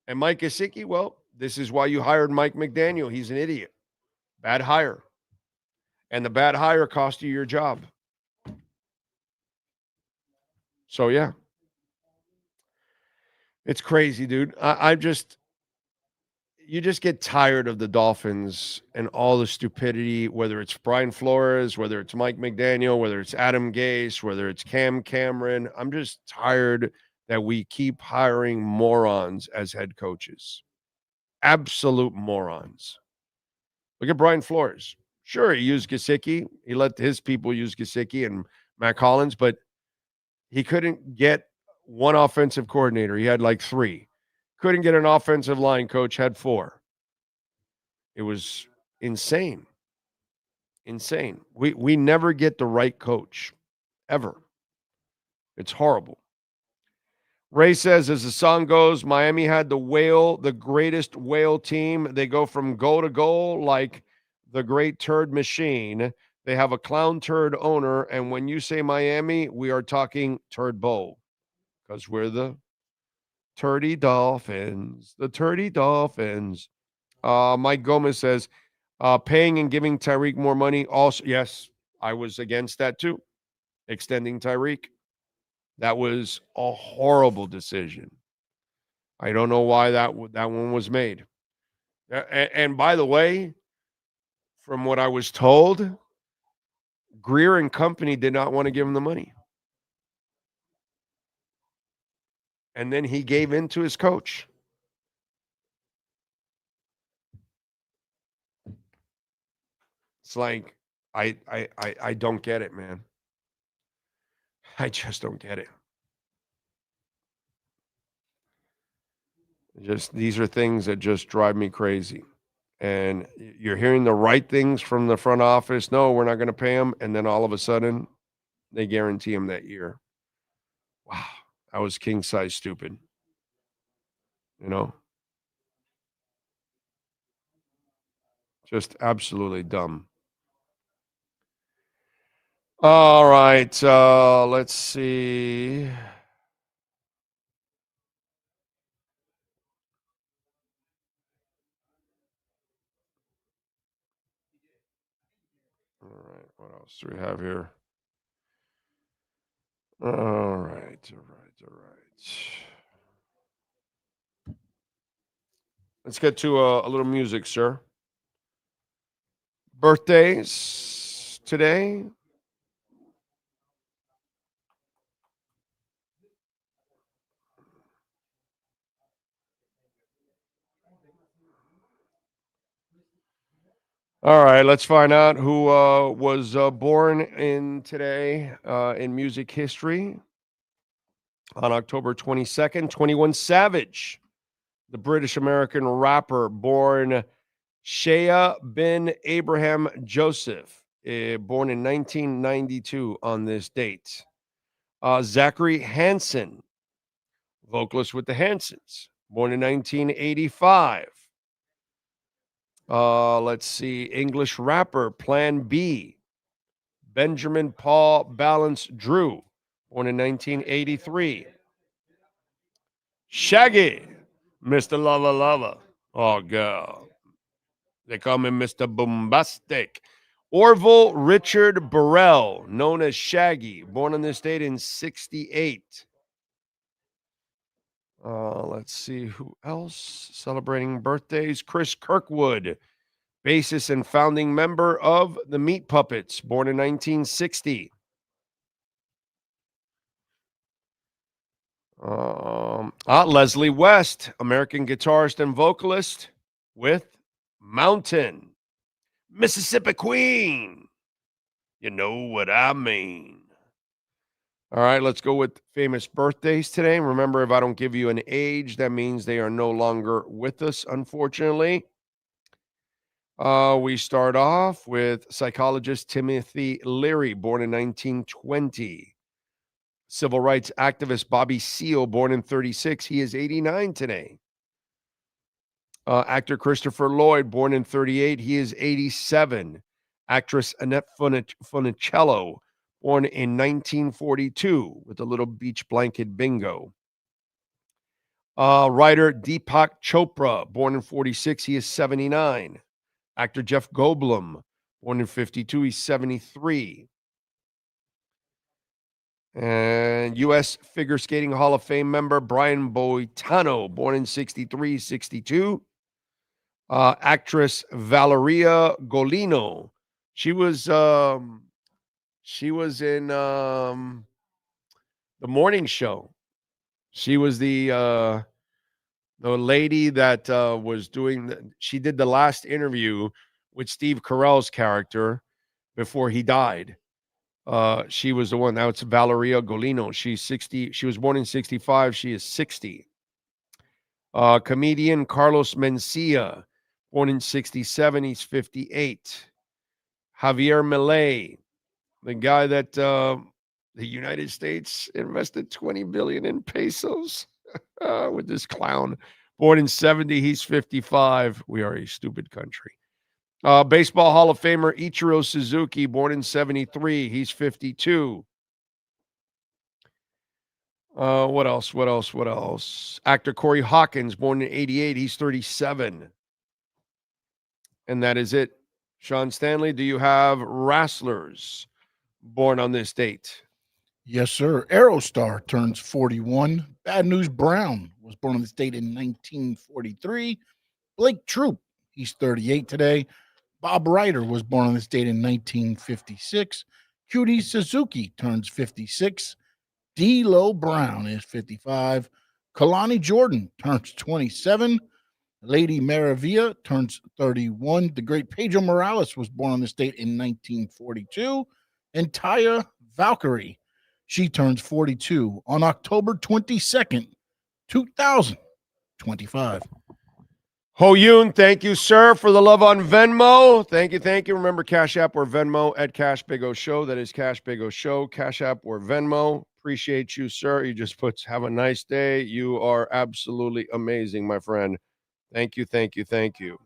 And Mike Gesicki, well, this is why you hired Mike McDaniel. He's an idiot. Bad hire. And the bad hire cost you your job. So, yeah. It's crazy, dude. You just get tired of the Dolphins and all the stupidity, whether it's Brian Flores, whether it's Mike McDaniel, whether it's Adam Gase, whether it's Cam Cameron. I'm just tired that we keep hiring morons as head coaches. Absolute morons. Look at Brian Flores. Sure, he used Gesicki. He let his people use Gesicki and Matt Collins, but he couldn't get one offensive coordinator. He had like 3. Couldn't get an offensive line coach, had 4. It was insane. Insane. We never get the right coach, ever. It's horrible. Ray says, as the song goes, Miami had the greatest whale team. They go from goal to goal like the great turd machine. They have a clown turd owner. And when you say Miami, we are talking Turd Bowl. Because we're the Turdy Dolphins. The Turdy Dolphins. Mike Gomez says, paying and giving Tyreek more money. Also, yes, I was against that too. Extending Tyreek. That was a horrible decision. I don't know why that one was made. And by the way, from what I was told, Greer and company did not want to give him the money. And then he gave in to his coach. It's like, I don't get it, man. I just don't get it. Just these are things that just drive me crazy. And you're hearing the right things from the front office. No, we're not going to pay him. And then all of a sudden, they guarantee him that year. Wow, that was king size stupid. You know, just absolutely dumb. All right, let's see. All right, what else do we have here? All right. Let's get to a little music, sir. Birthdays today. All right, let's find out who was born in today in music history. On October 22nd, 21 Savage, the British-American rapper, born Shea bin Abraham Joseph, born in 1992 on this date. Zachary Hansen, vocalist with the Hansons, born in 1985. Let's see, English rapper, Plan B, Benjamin Paul Balance Drew, born in 1983. Shaggy, Mr. Lava Lava. Oh, God. They call me Mr. Bombastic. Orville Richard Burrell, known as Shaggy, born on this date in 68. Let's see who else celebrating birthdays. Chris Kirkwood, bassist and founding member of the Meat Puppets, born in 1960. Leslie West, American guitarist and vocalist with Mountain. Mississippi Queen. You know what I mean. All right, let's go with famous birthdays today. Remember, if I don't give you an age, that means they are no longer with us, unfortunately. We start off with psychologist Timothy Leary, born in 1920. Civil rights activist Bobby Seale, born in 36. He is 89 today. Actor Christopher Lloyd, born in 38. He is 87. Actress Annette Funicello, born in 1942 with a little beach blanket bingo. Writer Deepak Chopra, born in 46. He is 79. Actor Jeff Goldblum, born in 52. He's 73. And U.S. Figure Skating Hall of Fame member Brian Boitano, born in 63, 62. Actress Valeria Golino. She was in the morning show. She was the lady that was doing she did the last interview with Steve Carell's character before he died. She was the one. Now it's Valeria Golino. She's 60. She was born in 65. She is 60. Comedian Carlos Mencia, born in 67. He's 58. Javier Milei, the guy that the United States invested 20 billion in pesos with this clown. Born in 70. He's 55. We are a stupid country. Baseball Hall of Famer Ichiro Suzuki, born in 73. He's 52. What else? Actor Corey Hawkins, born in 88. He's 37. And that is it. Sean Stanley, do you have wrestlers born on this date? Yes, sir. Aerostar turns 41. Bad News Brown was born on this date in 1943. Blake Troop, he's 38 today. Bob Ryder was born on this date in 1956. Cutie Suzuki turns 56. D'Lo Brown is 55. Kalani Jordan turns 27. Lady Maravilla turns 31. The great Pedro Morales was born on this date in 1942. And Taya Valkyrie, she turns 42 on October 22nd, 2025. Ho Yoon, thank you, sir, for the love on Venmo. Thank you, thank you. Remember, Cash App or Venmo at Cash Big O Show. That is Cash Big O Show. Cash App or Venmo. Appreciate you, sir. You just put, have a nice day. You are absolutely amazing, my friend. Thank you, thank you, thank you.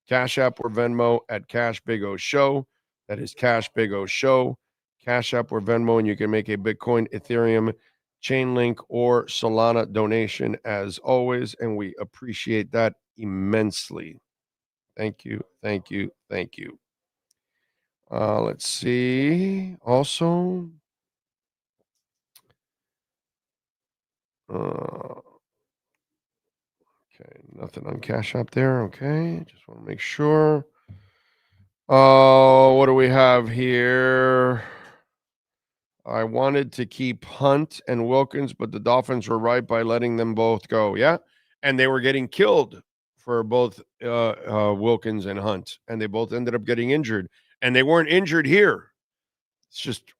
Cash App or Venmo at Cash Big O Show. That is Cash Big O Show. Cash App or Venmo, and you can make a Bitcoin, Ethereum, Chainlink, or Solana donation as always, and we appreciate that immensely. Thank you, thank you, thank you. Let's see. Also, okay, nothing on Cash App there. Okay, just want to make sure. What do we have here? I wanted to keep Hunt and Wilkins, but the Dolphins were right by letting them both go. Yeah, and they were getting killed for both Wilkins and Hunt, and they both ended up getting injured, and they weren't injured here. It's just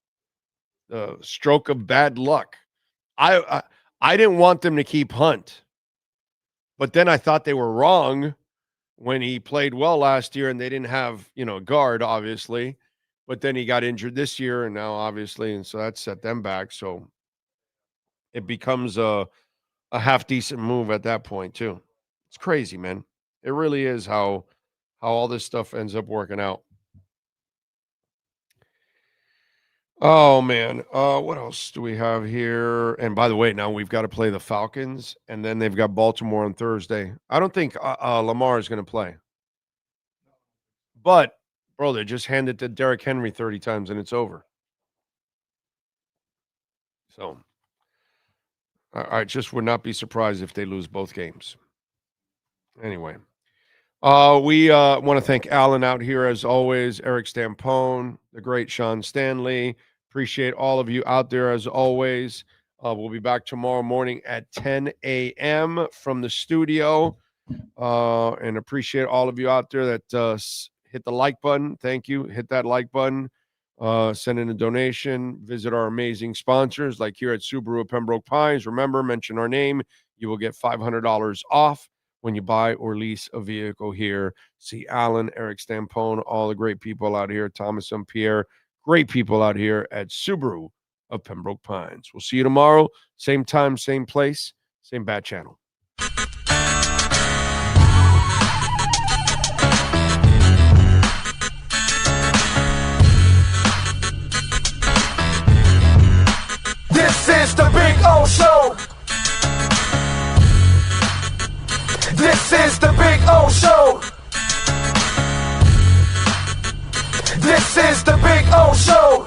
a stroke of bad luck. I didn't want them to keep Hunt, but then I thought they were wrong when he played well last year, and they didn't have, a guard, obviously, but then he got injured this year, and now obviously, and so that set them back. So it becomes a half decent move at that point too. It's crazy, man. It really is how all this stuff ends up working out. Oh, man. What else do we have here? And by the way, now we've got to play the Falcons, and then they've got Baltimore on Thursday. I don't think Lamar is going to play. But, bro, they just handed to Derrick Henry 30 times, and it's over. So, I just would not be surprised if they lose both games. Anyway, we want to thank Alan out here as always, Eric Stampone, the great Sean Stanley. Appreciate all of you out there as always. We'll be back tomorrow morning at 10 a.m. from the studio, and appreciate all of you out there that hit the like button. Thank you. Hit that like button. Send in a donation. Visit our amazing sponsors like here at Subaru of Pembroke Pines. Remember, mention our name. You will get $500 off when you buy or lease a vehicle here. See Alan, Eric Stampone, all the great people out here, Thomas and Pierre, great people out here at Subaru of Pembroke Pines. We'll see you tomorrow, same time, same place, same bat channel. This is the Big O Show. This is the Big O Show. This is the Big O Show.